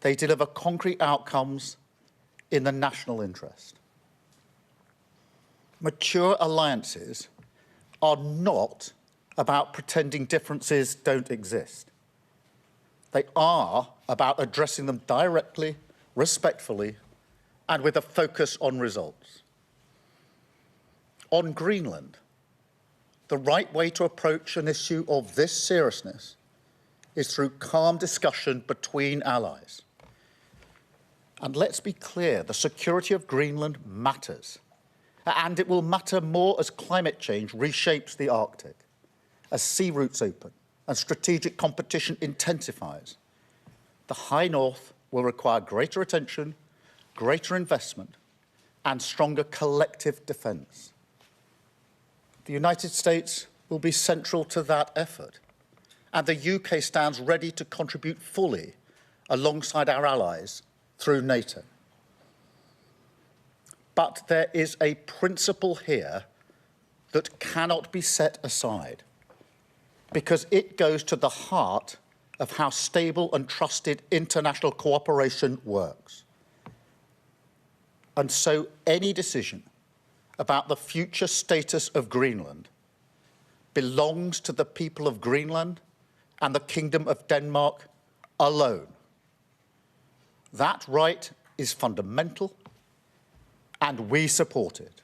Speaker 15: They deliver concrete outcomes in the national interest. Mature alliances are not about pretending differences don't exist. They are about addressing them directly, respectfully, and with a focus on results. On Greenland, the right way to approach an issue of this seriousness is through calm discussion between allies. And let's be clear, the security of Greenland matters. And it will matter more as climate change reshapes the Arctic, as sea routes open and strategic competition intensifies. The High North will require greater attention, greater investment, and stronger collective defence. The United States will be central to that effort, and the UK stands ready to contribute fully alongside our allies through NATO. But there is a principle here that cannot be set aside, because it goes to the heart of how stable and trusted international cooperation works. And so any decision about the future status of Greenland belongs to the people of Greenland and the Kingdom of Denmark alone. That right is fundamental, and we support it.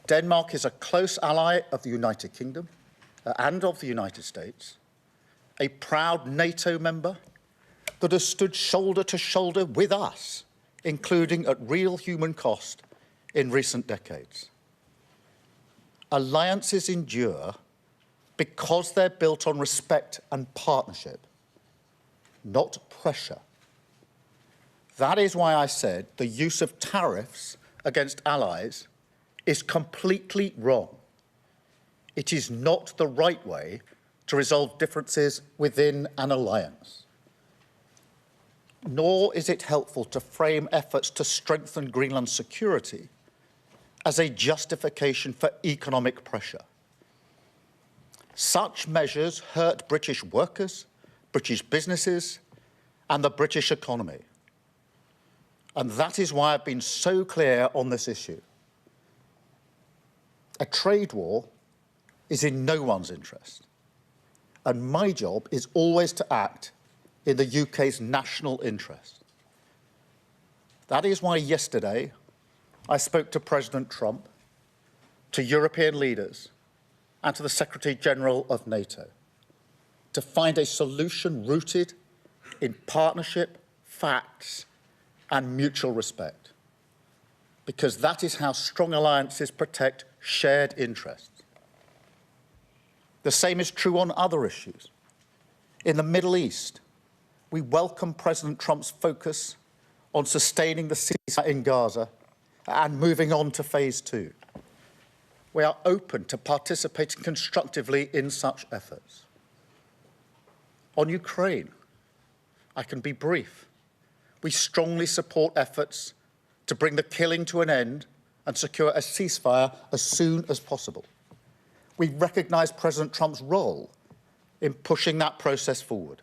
Speaker 15: Denmark is a close ally of the United Kingdom and of the United States, a proud NATO member that has stood shoulder to shoulder with us, including at real human cost in recent decades. Alliances endure because they're built on respect and partnership, not pressure. That is why I said the use of tariffs against allies is completely wrong. It is not the right way to resolve differences within an alliance. Nor is it helpful to frame efforts to strengthen Greenland's security as a justification for economic pressure. Such measures hurt British workers, British businesses, and the British economy. And that is why I've been so clear on this issue. A trade war is in no one's interest. And my job is always to act in the UK's national interest. That is why yesterday I spoke to President Trump, to European leaders, and to the Secretary-General of NATO to find a solution rooted in partnership, facts, and mutual respect. Because that is how strong alliances protect shared interests. The same is true on other issues. In the Middle East, we welcome President Trump's focus on sustaining the ceasefire in Gaza and moving on to phase 2. We are open to participating constructively in such efforts. On Ukraine, I can be brief. We strongly support efforts to bring the killing to an end and secure a ceasefire as soon as possible. We recognise President Trump's role in pushing that process forward.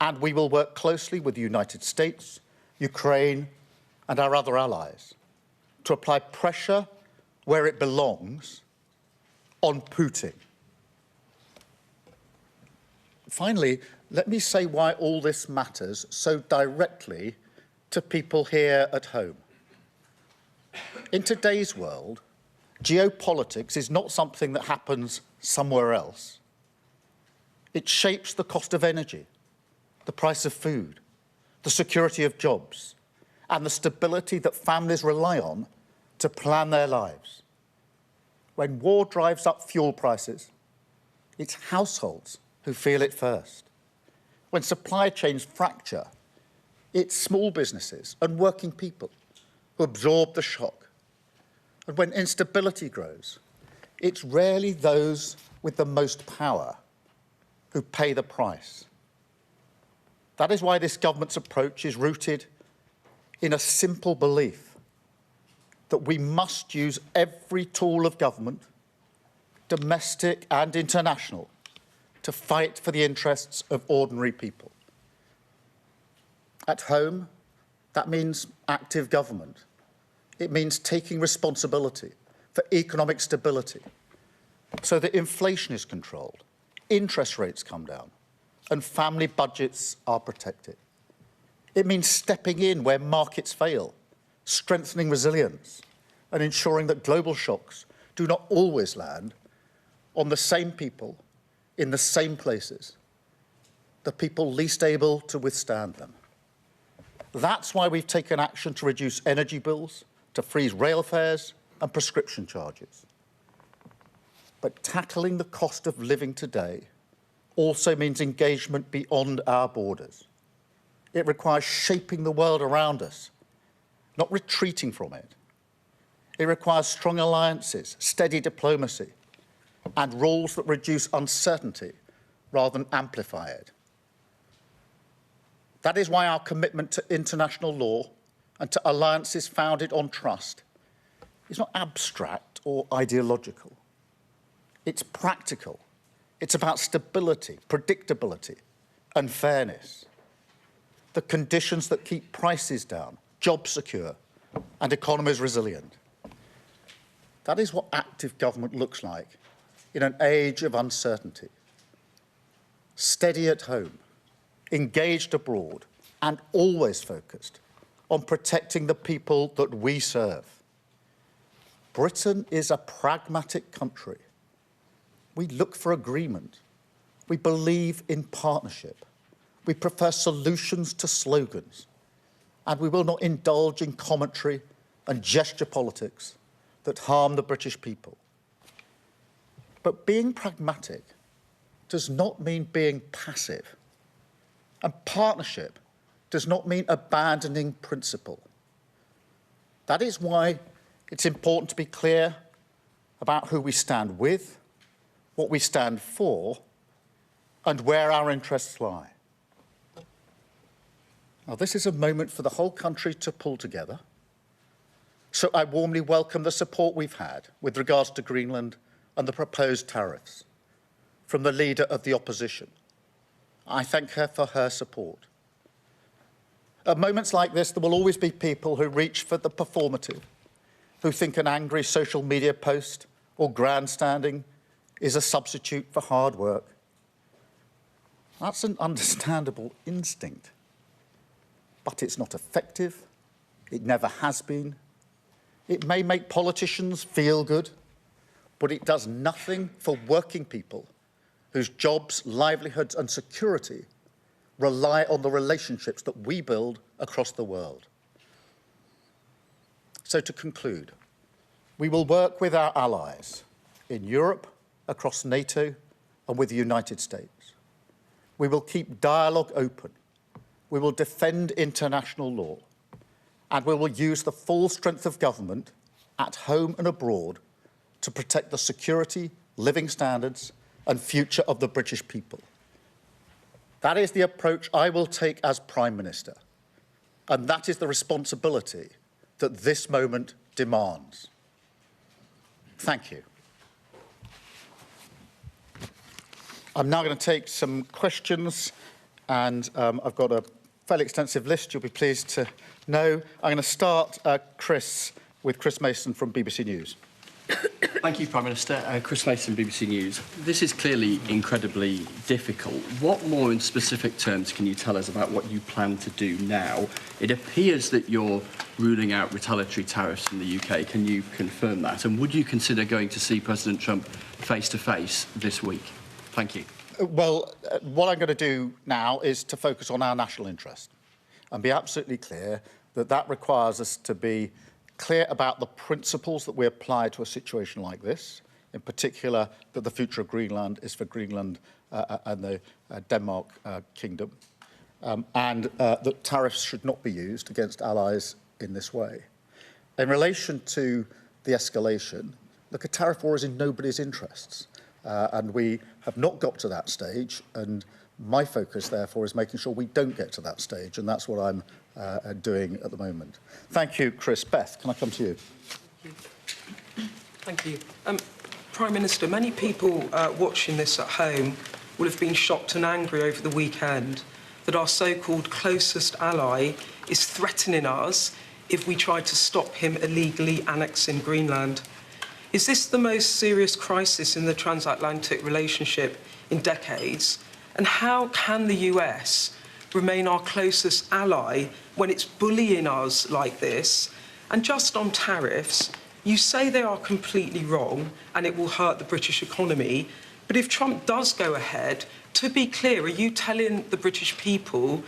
Speaker 15: And we will work closely with the United States, Ukraine, and our other allies to apply pressure where it belongs on Putin. Finally, let me say why all this matters so directly to people here at home. In today's world, geopolitics is not something that happens somewhere else. It shapes the cost of energy, the price of food, the security of jobs, and the stability that families rely on to plan their lives. When war drives up fuel prices, it's households who feel it first. When supply chains fracture, it's small businesses and working people who absorb the shock. And when instability grows, it's rarely those with the most power who pay the price. That is why this government's approach is rooted in a simple belief that we must use every tool of government, domestic and international, to fight for the interests of ordinary people. At home, that means active government. It means taking responsibility for economic stability so that inflation is controlled, interest rates come down, and family budgets are protected. It means stepping in where markets fail, strengthening resilience, and ensuring that global shocks do not always land on the same people in the same places, the people least able to withstand them. That's why we've taken action to reduce energy bills, to freeze rail fares and prescription charges. But tackling the cost of living today also means engagement beyond our borders. It requires shaping the world around us, not retreating from it. It requires strong alliances, steady diplomacy, and rules that reduce uncertainty rather than amplify it. That is why our commitment to international law and to alliances founded on trust is not abstract or ideological. It's practical. It's about stability, predictability, and fairness. The conditions that keep prices down, jobs secure, and economies resilient. That is what active government looks like in an age of uncertainty. Steady at home, engaged abroad, and always focused on protecting the people that we serve. Britain is a pragmatic country. We look for agreement. We believe in partnership. We prefer solutions to slogans. And we will not indulge in commentary and gesture politics that harm the British people. But being pragmatic does not mean being passive. And partnership does not mean abandoning principle. That is why it's important to be clear about who we stand with, what we stand for, and where our interests lie. Now, this is a moment for the whole country to pull together. So I warmly welcome the support we've had with regards to Greenland and the proposed tariffs from the leader of the opposition. I thank her for her support. At moments like this, there will always be people who reach for the performative, who think an angry social media post or grandstanding is a substitute for hard work. That's an understandable instinct. But it's not effective. It never has been. It may make politicians feel good, but it does nothing for working people whose jobs, livelihoods and security rely on the relationships that we build across the world. So to conclude, we will work with our allies in Europe, across NATO and with the United States. We will keep dialogue open. We will defend international law, and we will use the full strength of government at home and abroad to protect the security, living standards and future of the British people. That is the approach I will take as Prime Minister, and that is the responsibility that this moment demands. Thank you. I'm now going to take some questions, and I've got a fairly extensive list, you'll be pleased to know. I'm going to start, with Chris Mason from BBC News.
Speaker 16: Thank you, Prime Minister. Chris Mason, BBC News. This is clearly incredibly difficult. What more in specific terms can you tell us about what you plan to do now? It appears that you're ruling out retaliatory tariffs in the UK. Can you confirm that? And would you consider going to see President Trump face-to-face this week? Thank you.
Speaker 15: Well, what I'm going to do now is to focus on our national interest and be absolutely clear that that requires us to be clear about the principles that we apply to a situation like this, in particular that the future of Greenland is for Greenland and the Denmark Kingdom, and that tariffs should not be used against allies in this way. In relation to the escalation, look, a tariff war is in nobody's interests. And we have not got to that stage, and my focus, therefore, is making sure we don't get to that stage, and that's what I'm doing at the moment. Thank you, Chris. Beth, can I come to you?
Speaker 12: Thank you. Prime Minister, many people watching this at home will have been shocked and angry over the weekend that our so-called closest ally is threatening us if we try to stop him illegally annexing Greenland. Is this the most serious crisis in the transatlantic relationship in decades? And how can the US remain our closest ally when it's bullying us like this? And just on tariffs, you say they are completely wrong and it will hurt the British economy. But if Trump does go ahead, to be clear, are you telling the British people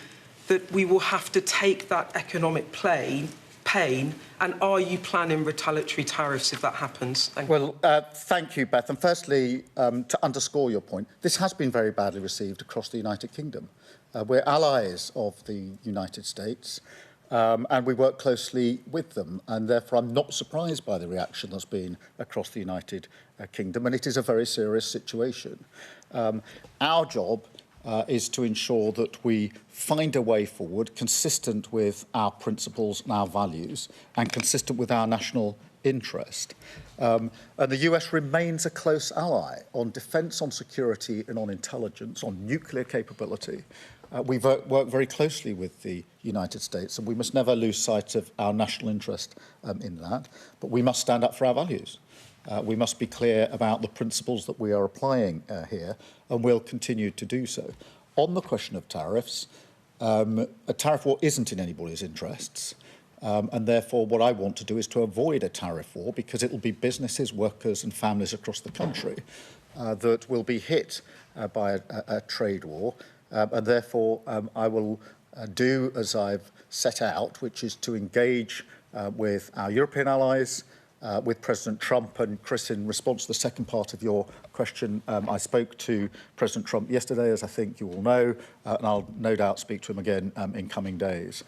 Speaker 12: that we will have to take that economic pain? And are you planning retaliatory tariffs if that happens? Thank you.
Speaker 15: Well, thank you, Beth. And firstly, to underscore your point, this has been very badly received across the United Kingdom. We're allies of the United States, and we work closely with them. And therefore, I'm not surprised by the reaction that's been across the United Kingdom. And it is a very serious situation. Our job is to ensure that we find a way forward consistent with our principles and our values and consistent with our national interest. And the US remains a close ally on defence, on security and on intelligence, on nuclear capability. We work very closely with the United States, and we must never lose sight of our national interest in that. But we must stand up for our values. We must be clear about the principles that we are applying here, and we'll continue to do so. On the question of tariffs, a tariff war isn't in anybody's interests. And therefore, what I want to do is to avoid a tariff war, because it will be businesses, workers and families across the country that will be hit by a trade war. And therefore, I will do as I've set out, which is to engage with our European allies, with President Trump. And Chris, in response to the second part of your question, I spoke to President Trump yesterday, as I think you all know, and I'll no doubt speak to him again in coming days.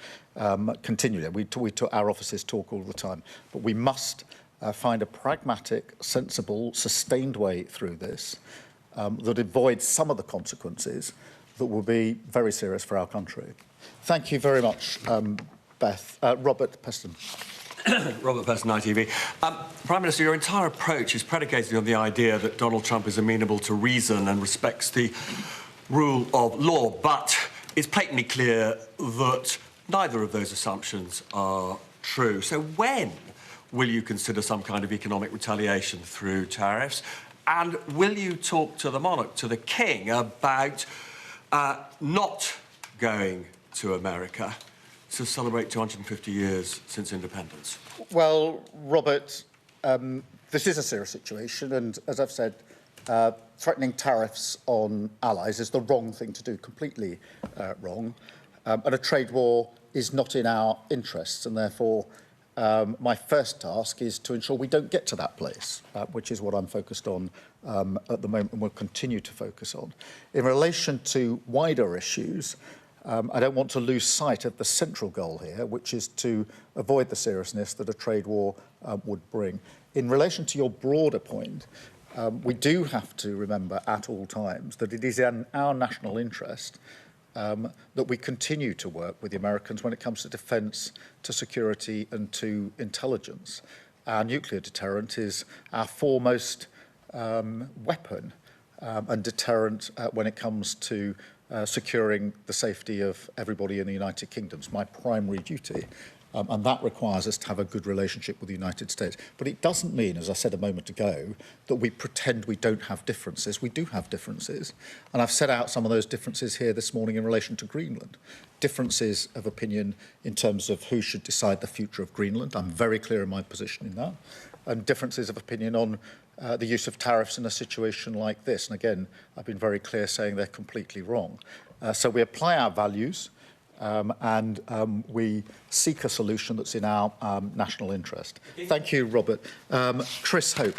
Speaker 15: Continually, our offices talk all the time, but we must find a pragmatic, sensible, sustained way through this that avoids some of the consequences that will be very serious for our country. Thank you very much, Beth. Robert Peston.
Speaker 17: Robert Peston, ITV. Prime Minister, your entire approach is predicated on the idea that Donald Trump is amenable to reason and respects the rule of law, but it's patently clear that neither of those assumptions are true. So when will you consider some kind of economic retaliation through tariffs? And will you talk to the monarch, to the king, about not going to America to celebrate 250 years since independence?
Speaker 15: Well, Robert, this is a serious situation, and as I've said, threatening tariffs on allies is the wrong thing to do, completely wrong. And a trade war is not in our interests, and therefore my first task is to ensure we don't get to that place, which is what I'm focused on at the moment and will continue to focus on. In relation to wider issues, I don't want to lose sight of the central goal here, which is to avoid the seriousness that a trade war would bring. In relation to your broader point, we do have to remember at all times that it is in our national interest that we continue to work with the Americans when it comes to defence, to security and to intelligence. Our nuclear deterrent is our foremost weapon and deterrent when it comes to securing the safety of everybody in the United Kingdom. It's my primary duty. And that requires us to have a good relationship with the United States. But it doesn't mean, as I said a moment ago, that we pretend we don't have differences. We do have differences. And I've set out some of those differences here this morning in relation to Greenland. Differences of opinion in terms of who should decide the future of Greenland. I'm very clear in my position in that. And differences of opinion on the use of tariffs in a situation like this. And again, I've been very clear saying they're completely wrong. So we apply our values. And we seek a solution that's in our national interest. Thank you, Robert. Chris Hope.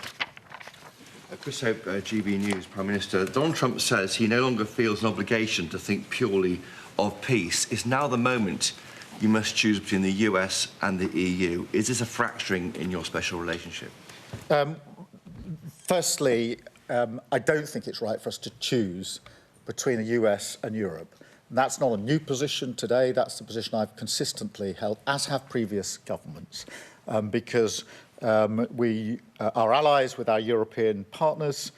Speaker 18: Chris Hope, GB News, Prime Minister. Donald Trump says he no longer feels an obligation to think purely of peace. Is now the moment you must choose between the US and the EU? Is this a fracturing in your special relationship?
Speaker 15: Firstly, I don't think it's right for us to choose between the US and Europe. That's not a new position today. That's the position I've consistently held, as have previous governments, because we are allies with our European partners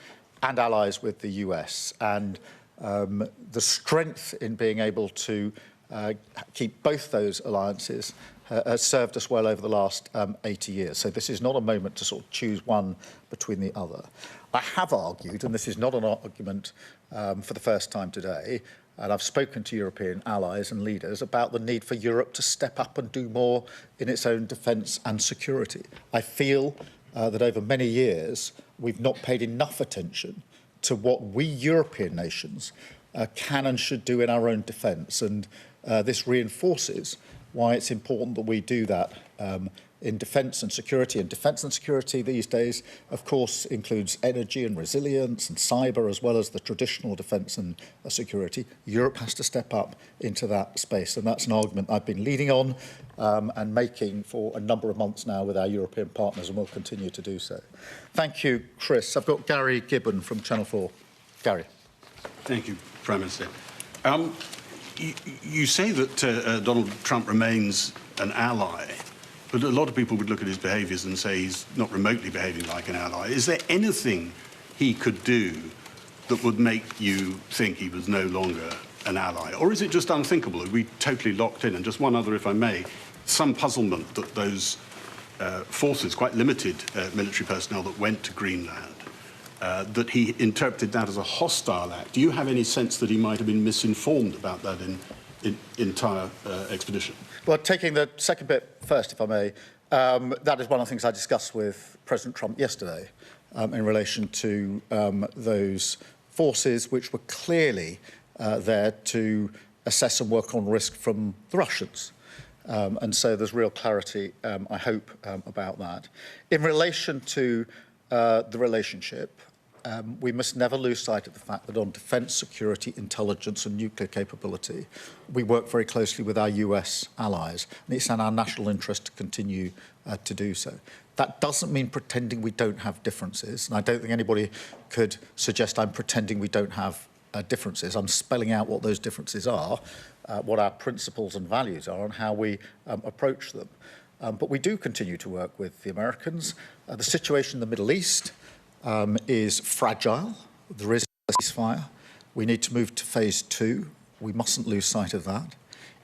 Speaker 15: and allies with the US. And the strength in being able to keep both those alliances has served us well over the last 80 years. So this is not a moment to sort of choose one between the other. I have argued, and this is not an argument for the first time today, and I've spoken to European allies and leaders about the need for Europe to step up and do more in its own defence and security. I feel that over many years we've not paid enough attention to what we European nations can and should do in our own defence, and this reinforces why it's important that we do that in defence and security. And defence and security these days, of course, includes energy and resilience and cyber, as well as the traditional defence and security. Europe has to step up into that space, and that's an argument I've been leading on and making for a number of months now with our European partners, and will continue to do so. Thank you, Chris. I've got Gary Gibbon from Channel 4. Gary.
Speaker 19: Thank you, Prime Minister. You say that Donald Trump remains an ally, but a lot of people would look at his behaviours and say he's not remotely behaving like an ally. Is there anything he could do that would make you think he was no longer an ally? Or is it just unthinkable? Are we totally locked in? And just one other, if I may, some puzzlement that those forces, quite limited military personnel that went to Greenland, that he interpreted that as a hostile act. Do you have any sense that he might have been misinformed about that entire expedition?
Speaker 15: Well, taking the second bit first, if I may, that is one of the things I discussed with President Trump yesterday in relation to those forces which were clearly there to assess and work on risk from the Russians. And so there's real clarity, I hope, about that. In relation to the relationship, we must never lose sight of the fact that on defence, security, intelligence and nuclear capability, we work very closely with our US allies, and it's in our national interest to continue to do so. That doesn't mean pretending we don't have differences, and I don't think anybody could suggest I'm pretending we don't have differences. I'm spelling out what those differences are, what our principles and values are, and how we approach them. But we do continue to work with the Americans. The situation in the Middle East is fragile. There is a ceasefire. We need to move to phase 2. We mustn't lose sight of that.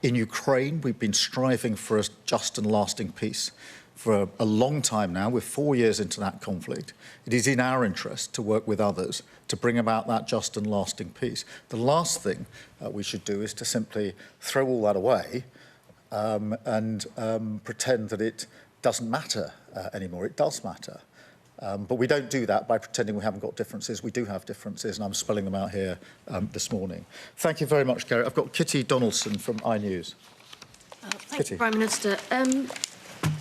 Speaker 15: In Ukraine, we've been striving for a just and lasting peace for a long time now. We're 4 years into that conflict. It is in our interest to work with others to bring about that just and lasting peace. The last thing we should do is to simply throw all that away and pretend that it doesn't matter anymore. It does matter. But we don't do that by pretending we haven't got differences. We do have differences, and I'm spelling them out here this morning. Thank you very much, Gary. I've got Kitty Donaldson from iNews.
Speaker 4: Thank you, Prime Minister.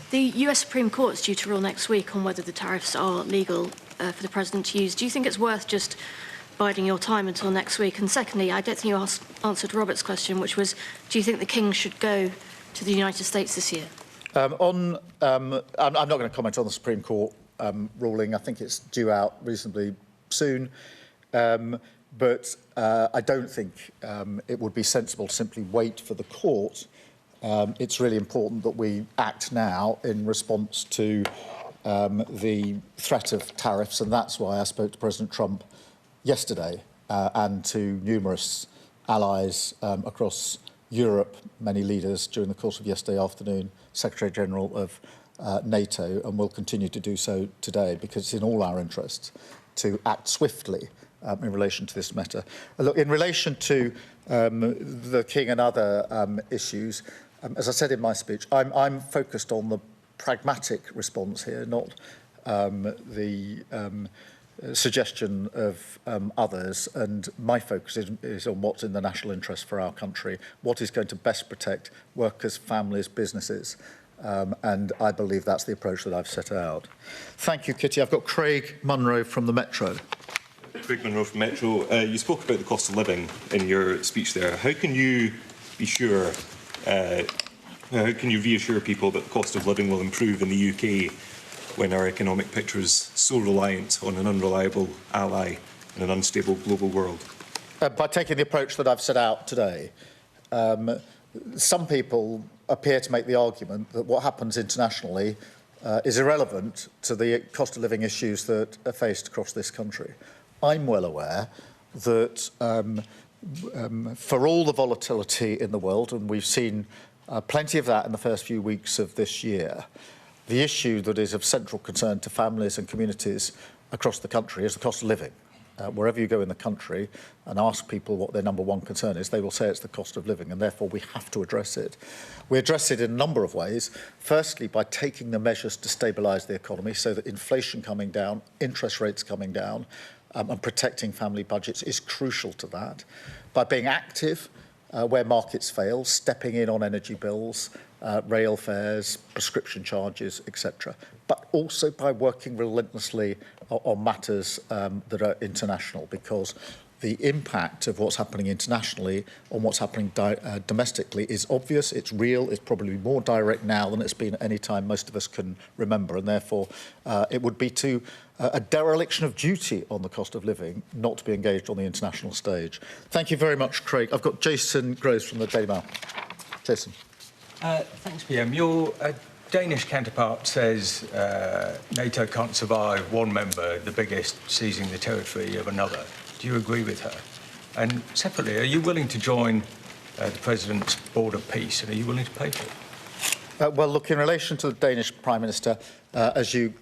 Speaker 4: The US Supreme Court is due to rule next week on whether the tariffs are legal for the President to use. Do you think it's worth just biding your time until next week? And secondly, I don't think you answered Robert's question, which was, do you think the King should go to the United States this year? I'm not going to comment on the Supreme Court ruling. I think it's due out reasonably soon. But I don't think it would be sensible to simply wait for the court. It's really important that we act now in response to the threat of tariffs, and that's why I spoke to President Trump yesterday and to numerous allies across Europe, many leaders during the course of yesterday afternoon, Secretary-General of NATO, and will continue to do so today because it's in all our interests to act swiftly in relation to this matter. Look, in relation to the King and other issues, as I said in my speech, I'm focused on the pragmatic response here, not the suggestion of others, and my focus is on what's in the national interest for our country, what is going to best protect workers, families, businesses, and I believe that's the approach that I've set out. Thank you, Kitty. I've got Craig Munro from the Metro.
Speaker 5: Craig Munro from Metro. You spoke about the cost of living in your speech there. How can you be sure, how can you reassure people that the cost of living will improve in the UK when our economic picture is so reliant on an unreliable ally in an unstable global world?
Speaker 15: By taking the approach that I've set out today. Some people appear to make the argument that what happens internationally is irrelevant to the cost of living issues that are faced across this country. I'm well aware that for all the volatility in the world, and we've seen plenty of that in the first few weeks of this year, the issue that is of central concern to families and communities across the country is the cost of living. Wherever you go in the country and ask people what their number one concern is, they will say it's the cost of living, and therefore we have to address it. We address it in a number of ways. Firstly, by taking the measures to stabilise the economy so that inflation coming down, interest rates coming down, and protecting family budgets is crucial to that. By being active where markets fail, stepping in on energy bills, rail fares, prescription charges, etc. But also by working relentlessly on matters that are international, because the impact of what's happening internationally on what's happening domestically is obvious, it's real, it's probably more direct now than it's been at any time most of us can remember, and therefore it would be to a dereliction of duty on the cost of living not to be engaged on the international stage. Thank you very much, Craig. I've got Jason Groves from the Daily Mail. Jason.
Speaker 6: Thanks, PM. Your Danish counterpart says NATO can't survive one member, the biggest, seizing the territory of another. Do you agree with her? And separately, are you willing to join the President's Board of Peace, and are you willing to pay for it?
Speaker 15: Well, look, in relation to the Danish Prime Minister, as you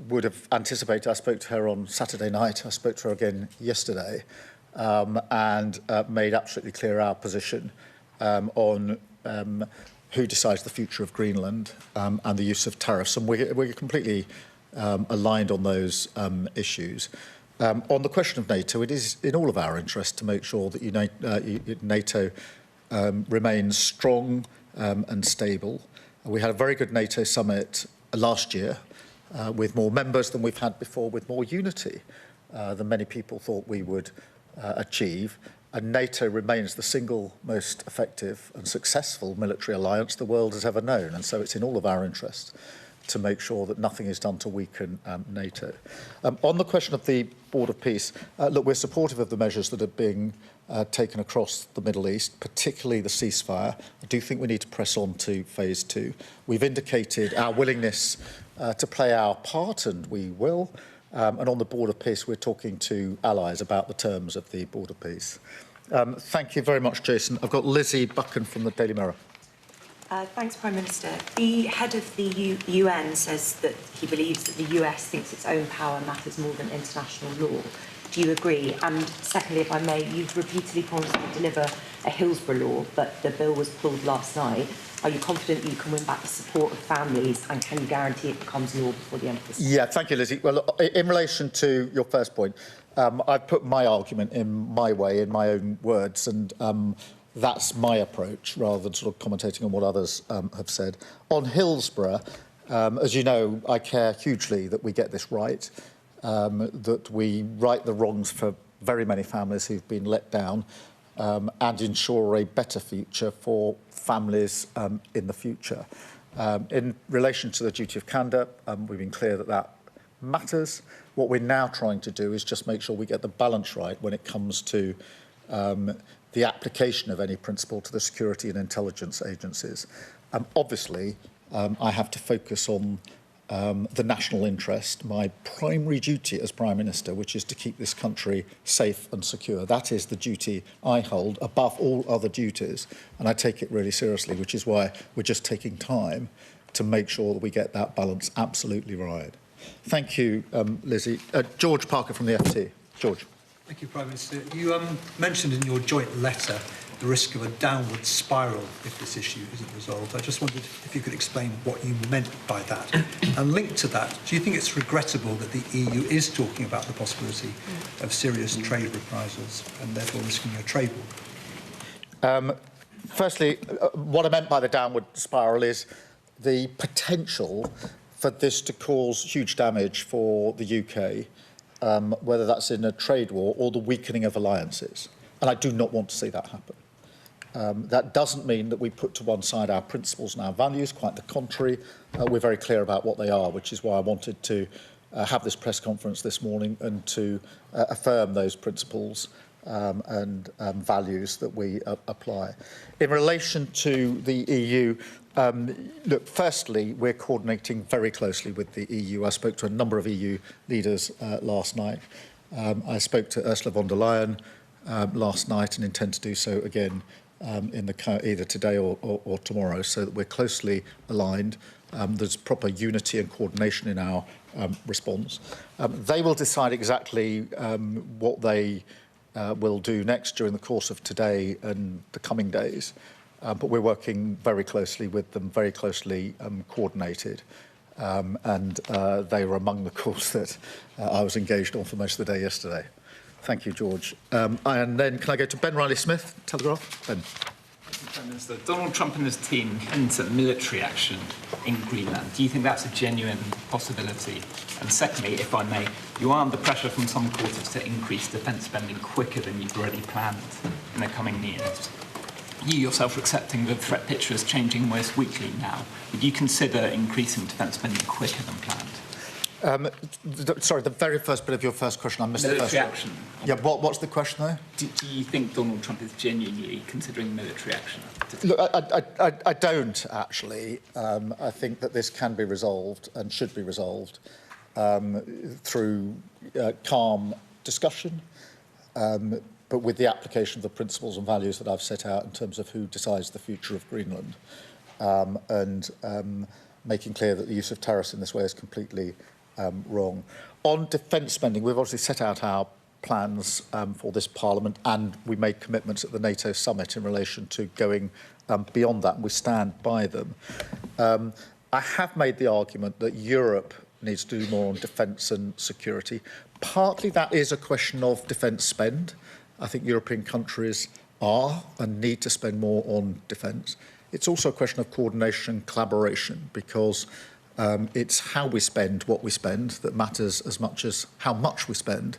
Speaker 15: would have anticipated, I spoke to her on Saturday night. I spoke to her again yesterday and made absolutely clear our position on who decides the future of Greenland and the use of tariffs. And we're completely aligned on those issues. On the question of NATO, it is in all of our interest to make sure that NATO remains strong and stable. We had a very good NATO summit last year with more members than we've had before, with more unity than many people thought we would achieve. And NATO remains the single most effective and successful military alliance the world has ever known. And so it's in all of our interests to make sure that nothing is done to weaken NATO. On the question of the Board of Peace, look, we're supportive of the measures that are being taken across the Middle East, particularly the ceasefire. I do think we need to press on to phase 2. We've indicated our willingness to play our part, and we will. And on the Board of Peace, we're talking to allies about the terms of the Board of Peace. Thank you very much, Jason. I've got Lizzie Buchan from the Daily Mirror.
Speaker 7: Thanks, Prime Minister. The head of the UN says that he believes that the US thinks its own power matters more than international law. Do you agree? And secondly, if I may, you've repeatedly promised to deliver a Hillsborough law, but the bill was pulled last night. Are you confident you can win back the support of families, and can you guarantee it becomes law before the end of this?
Speaker 15: Yeah, thank you, Lizzie. Well, in relation to your first point, I've put my argument in my way, in my own words, and that's my approach, rather than sort of commentating on what others have said. On Hillsborough, as you know, I care hugely that we get this right, that we right the wrongs for very many families who've been let down, and ensure a better future for families in the future. In relation to the duty of candour, we've been clear that that matters. What we're now trying to do is just make sure we get the balance right when it comes to the application of any principle to the security and intelligence agencies. Obviously, I have to focus on the national interest, my primary duty as Prime Minister, which is to keep this country safe and secure. That is the duty I hold above all other duties, and I take it really seriously, which is why we're just taking time to make sure that we get that balance absolutely right. Thank you, Lizzie. George Parker from the FT. George.
Speaker 8: Thank you, Prime Minister. You mentioned in your joint letter the risk of a downward spiral if this issue isn't resolved. I just wondered if you could explain what you meant by that. And linked to that, do you think it's regrettable that the EU is talking about the possibility of serious trade reprisals and therefore risking a trade war?
Speaker 15: Firstly, what I meant by the downward spiral is the potential for this to cause huge damage for the UK, whether that's in a trade war or the weakening of alliances. And I do not want to see that happen. That doesn't mean that we put to one side our principles and our values, quite the contrary. We're very clear about what they are, which is why I wanted to have this press conference this morning and to affirm those principles and values that we apply. In relation to the EU, look, firstly, we're coordinating very closely with the EU. I spoke to a number of EU leaders last night. I spoke to Ursula von der Leyen last night and intend to do so again either today or tomorrow, so that we're closely aligned. There's proper unity and coordination in our response. They will decide exactly what they will do next during the course of today and the coming days. But we're working very closely with them, very closely coordinated. And they were among the calls that I was engaged on for most of the day yesterday. Thank you, George. And then can I go to Ben Riley-Smith, Telegraph? Ben.
Speaker 20: Prime Minister, Donald Trump and his team hint at military action in Greenland. Do you think that's a genuine possibility? And secondly, if I may, you are under pressure from some quarters to increase defence spending quicker than you've already planned in the coming years. You yourself are accepting the threat picture is changing almost weekly now. Would you consider increasing defence spending quicker than planned?
Speaker 15: Sorry, the very first bit of your first question, I missed the first
Speaker 20: military action.
Speaker 15: Yeah, what's the question there?
Speaker 20: Do you think Donald Trump is genuinely considering military action?
Speaker 15: Look, I don't, actually. I think that this can be resolved and should be resolved through calm discussion, but with the application of the principles and values that I've set out in terms of who decides the future of Greenland. and making clear that the use of tariffs in this way is completely wrong. On defence spending, we've obviously set out our plans for this Parliament, and we made commitments at the NATO summit in relation to going beyond that, and we stand by them. I have made the argument that Europe needs to do more on defence and security. Partly that is a question of defence spend. I think European countries are and need to spend more on defence. It's also a question of coordination and collaboration, because it's how we spend what we spend that matters as much as how much we spend.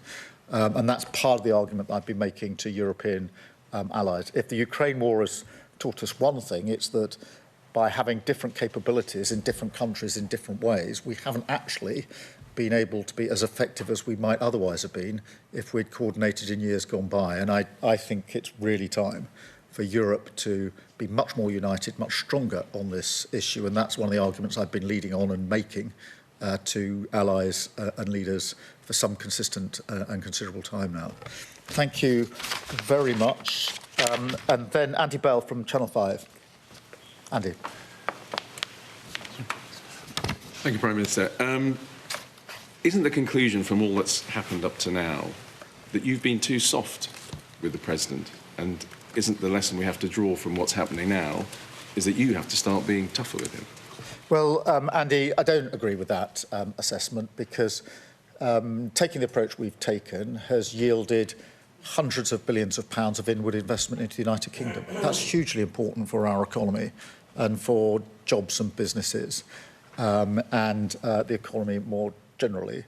Speaker 15: And that's part of the argument that I've been making to European allies. If the Ukraine war has taught us one thing, it's that by having different capabilities in different countries in different ways, we haven't actually been able to be as effective as we might otherwise have been if we'd coordinated in years gone by. And I think it's really time for Europe to be much more united, much stronger on this issue. And that's one of the arguments I've been leading on and making to allies and leaders for some consistent and considerable time now. Thank you very much. And then Andy Bell from Channel 5. Andy.
Speaker 21: Thank you, Prime Minister. Isn't the conclusion from all that's happened up to now that you've been too soft with the President? And isn't the lesson we have to draw from what's happening now is that you have to start being tougher with him?
Speaker 15: Well, Andy, I don't agree with that assessment, because taking the approach we've taken has yielded hundreds of billions of pounds of inward investment into the United Kingdom. That's hugely important for our economy and for jobs and businesses and the economy more generally.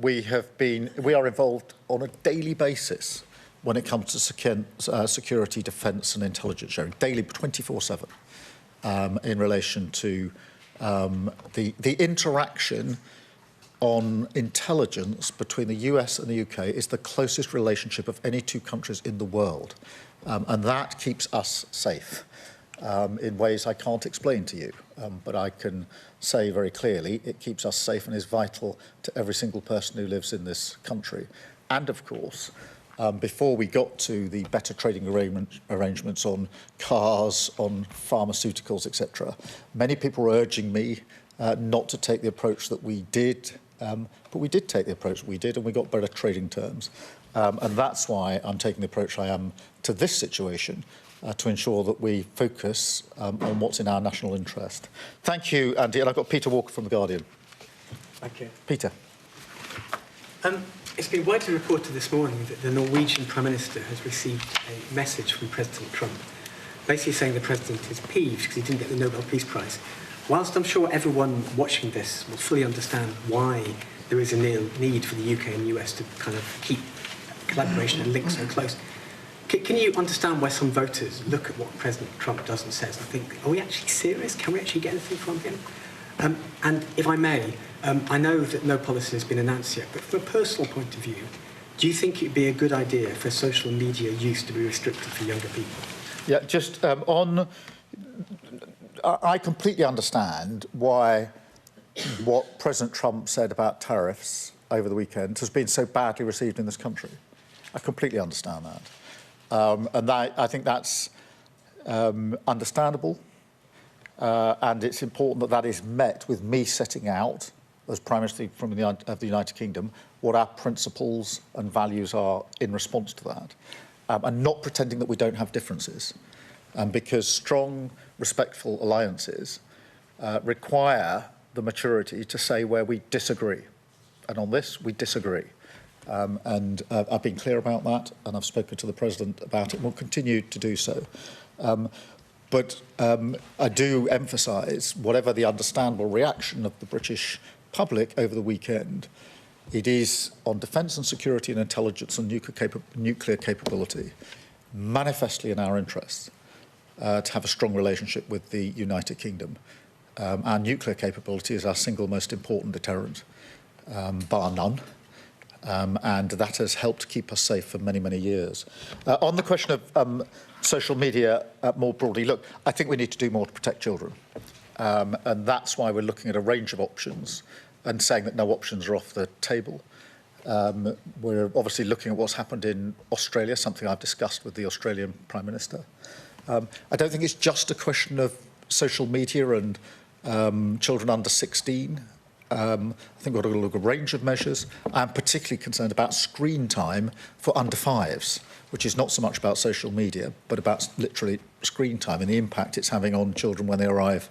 Speaker 15: We are involved on a daily basis when it comes to security, defence and intelligence sharing, daily, 24/7, in relation to the interaction on intelligence between the US and the UK is the closest relationship of any two countries in the world. And that keeps us safe in ways I can't explain to you. But I can say very clearly it keeps us safe and is vital to every single person who lives in this country. And of course, before we got to the better trading arrangements on cars, on pharmaceuticals, etc., many people were urging me not to take the approach that we did, but we did take the approach we did, and we got better trading terms. And that's why I'm taking the approach I am to this situation, to ensure that we focus on what's in our national interest. Thank you, Andy. And I've got Peter Walker from The Guardian.
Speaker 22: Thank you.
Speaker 15: Peter.
Speaker 22: It's been widely reported this morning that the Norwegian Prime Minister has received a message from President Trump, basically saying the President is peeved because he didn't get the Nobel Peace Prize. Whilst I'm sure everyone watching this will fully understand why there is a need for the UK and US to kind of keep collaboration and links so close, can you understand why some voters look at what President Trump does and says and think, are we actually serious? Can we actually get anything from him? And if I may, I know that no policy has been announced yet, but from a personal point of view, do you think it would be a good idea for social media use to be restricted for younger people?
Speaker 15: Yeah, just I completely understand why what President Trump said about tariffs over the weekend has been so badly received in this country. I completely understand that. And I think that's understandable. And it's important that that is met with me setting out, as Prime Minister of the United Kingdom, what our principles and values are in response to that. And not pretending that we don't have differences. Because strong, respectful alliances require the maturity to say where we disagree. And on this, we disagree. And I've been clear about that, and I've spoken to the President about it, and will continue to do so. But I do emphasise, whatever the understandable reaction of the British public over the weekend, it is on defence and security and intelligence and nuclear capability, manifestly in our interests, to have a strong relationship with the United Kingdom. Our nuclear capability is our single most important deterrent, bar none. And that has helped keep us safe for many, many years. On the question of social media more broadly, look, I think we need to do more to protect children. And that's why we're looking at a range of options and saying that no options are off the table. We're obviously looking at what's happened in Australia, something I've discussed with the Australian Prime Minister. I don't think it's just a question of social media and children under 16. I think we've got to look at a range of measures. I'm particularly concerned about screen time for under 5s, which is not so much about social media, but about literally screen time and the impact it's having on children when they arrive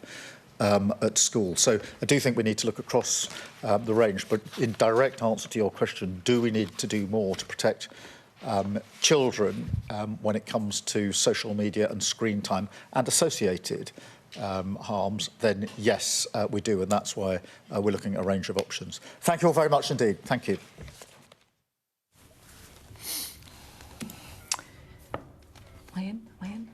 Speaker 15: at school. So I do think we need to look across the range. But in direct answer to your question, do we need to do more to protect children when it comes to social media and screen time and associated harms, then yes, we do, and that's why we're looking at a range of options. Thank you all very much indeed. Thank you.
Speaker 2: Am I in?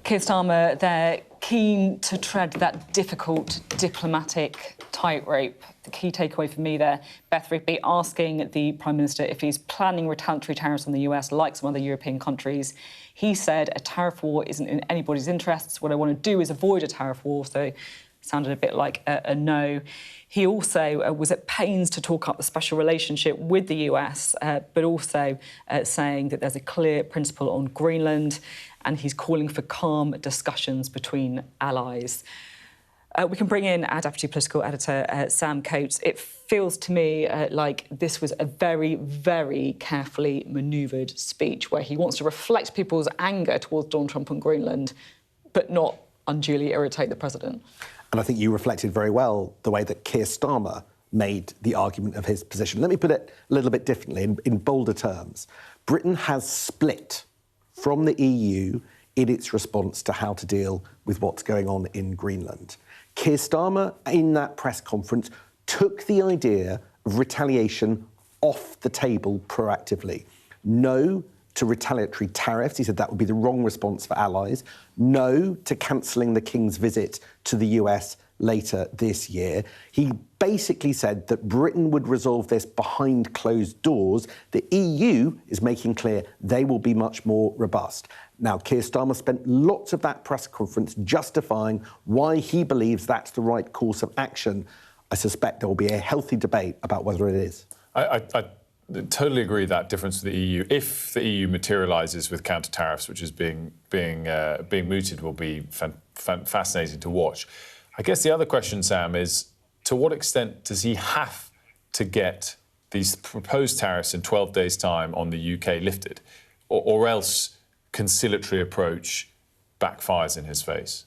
Speaker 2: Keir Starmer, they're keen to tread that difficult diplomatic tightrope. The key takeaway for me there, Beth, would be asking the Prime Minister if he's planning retaliatory tariffs on the US like some other European countries. He said a tariff war isn't in anybody's interests. What I want to do is avoid a tariff war, so sounded a bit like a no. He also was at pains to talk up the special relationship with the US, but also saying that there's a clear principle on Greenland, and he's calling for calm discussions between allies. We can bring in our Deputy Political Editor, Sam Coates. It feels to me like this was a very, very carefully manoeuvred speech where he wants to reflect people's anger towards Donald Trump on Greenland, but not unduly irritate the president.
Speaker 14: And I think you reflected very well the way that Keir Starmer made the argument of his position. Let me put it a little bit differently, in bolder terms. Britain has split from the EU in its response to how to deal with what's going on in Greenland. Keir Starmer, in that press conference, took the idea of retaliation off the table proactively. No to retaliatory tariffs. He said that would be the wrong response for allies. No to cancelling the King's visit to the US later this year. He basically said that Britain would resolve this behind closed doors. The EU is making clear they will be much more robust. Now, Keir Starmer spent lots of that press conference justifying why he believes that's the right course of action. I suspect there will be a healthy debate about whether it is.
Speaker 1: I totally agree with that difference with the EU. If the EU materialises with counter tariffs, which is being mooted, will be fascinating to watch. I guess the other question, Sam, is to what extent does he have to get these proposed tariffs in 12 days' time on the UK lifted, or else conciliatory approach backfires in his face?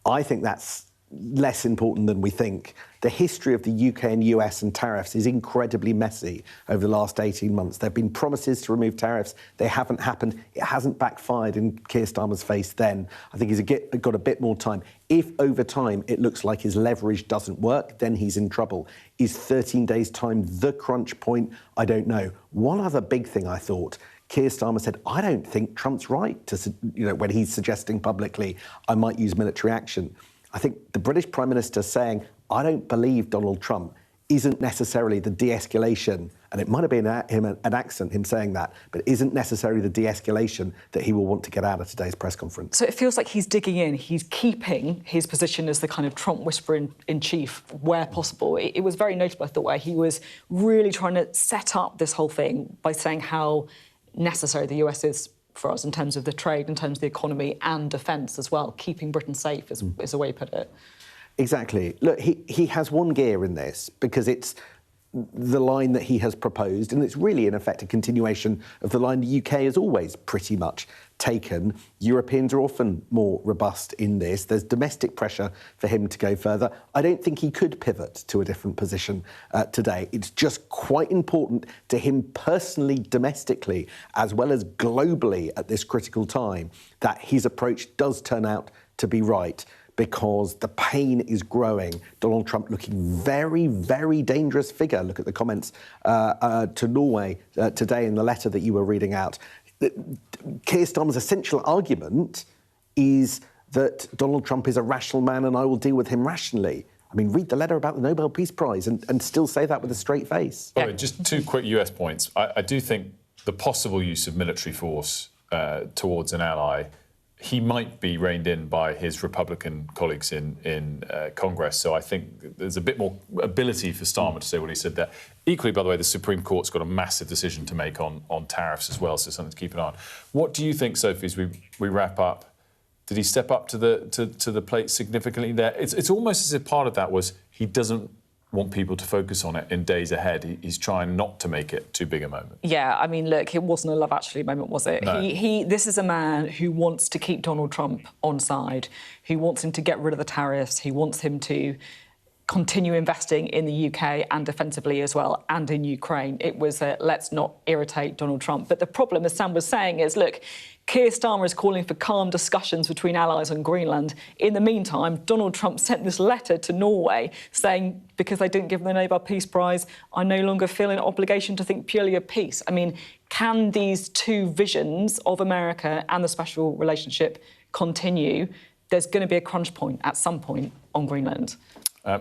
Speaker 14: I think that's less important than we think. The history of the UK and US and tariffs is incredibly messy over the last 18 months. There have been promises to remove tariffs. They haven't happened. It hasn't backfired in Keir Starmer's face then. I think he's got a bit more time. If over time it looks like his leverage doesn't work, then he's in trouble. Is 13 days' time the crunch point? I don't know. One other big thing I thought, Keir Starmer said, I don't think Trump's right to, when he's suggesting publicly, I might use military action. I think the British Prime Minister saying, I don't believe Donald Trump, isn't necessarily the de-escalation, and it might have been an accent, him saying that, but isn't necessarily the de-escalation that he will want to get out of today's press conference.
Speaker 2: So it feels like he's digging in. He's keeping his position as the kind of Trump whisperer-in-chief where possible. It was very notable, I thought, where he was really trying to set up this whole thing by saying how necessary the US is for us in terms of the trade, in terms of the economy and defence as well. Keeping Britain safe is the way you put it.
Speaker 14: Exactly. Look, he has one gear in this because it's the line that he has proposed, and it's really, in effect, a continuation of the line the UK has always pretty much taken. Europeans are often more robust in this. There's domestic pressure for him to go further. I don't think he could pivot to a different position today. It's just quite important to him personally, domestically, as well as globally at this critical time, that his approach does turn out to be right, because the pain is growing. Donald Trump looking very, very dangerous figure. Look at the comments to Norway today in the letter that you were reading out. Keir Starmer's essential argument is that Donald Trump is a rational man and I will deal with him rationally. I mean, read the letter about the Nobel Peace Prize and still say that with a straight face.
Speaker 1: Yeah. Just two quick US points. I do think the possible use of military force towards an ally, he might be reined in by his Republican colleagues in Congress. So I think there's a bit more ability for Starmer to say what he said there. Equally, by the way, the Supreme Court's got a massive decision to make on tariffs as well, so something to keep an eye on. What do you think, Sophie, as we wrap up, Did he step up to the plate significantly there? It's almost as if part of that was he doesn't want people to focus on it in days ahead. He's trying not to make it too big a moment.
Speaker 2: Yeah, I mean, look, it wasn't a Love Actually moment, was it?
Speaker 1: No.
Speaker 2: This is a man who wants to keep Donald Trump on side, who wants him to get rid of the tariffs, who wants him to continue investing in the UK and defensively as well, and in Ukraine. It was let's not irritate Donald Trump. But the problem, as Sam was saying, is, look, Keir Starmer is calling for calm discussions between allies on Greenland. In the meantime, Donald Trump sent this letter to Norway saying, because they didn't give him the Nobel Peace Prize, I no longer feel an obligation to think purely of peace. I mean, can these two visions of America and the special relationship continue? There's going to be a crunch point at some point on Greenland.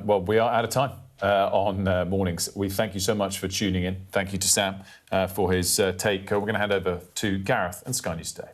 Speaker 1: Well, we are out of time on Mornings. We thank you so much for tuning in. Thank you to Sam for his take. We're going to hand over to Gareth and Sky News Today.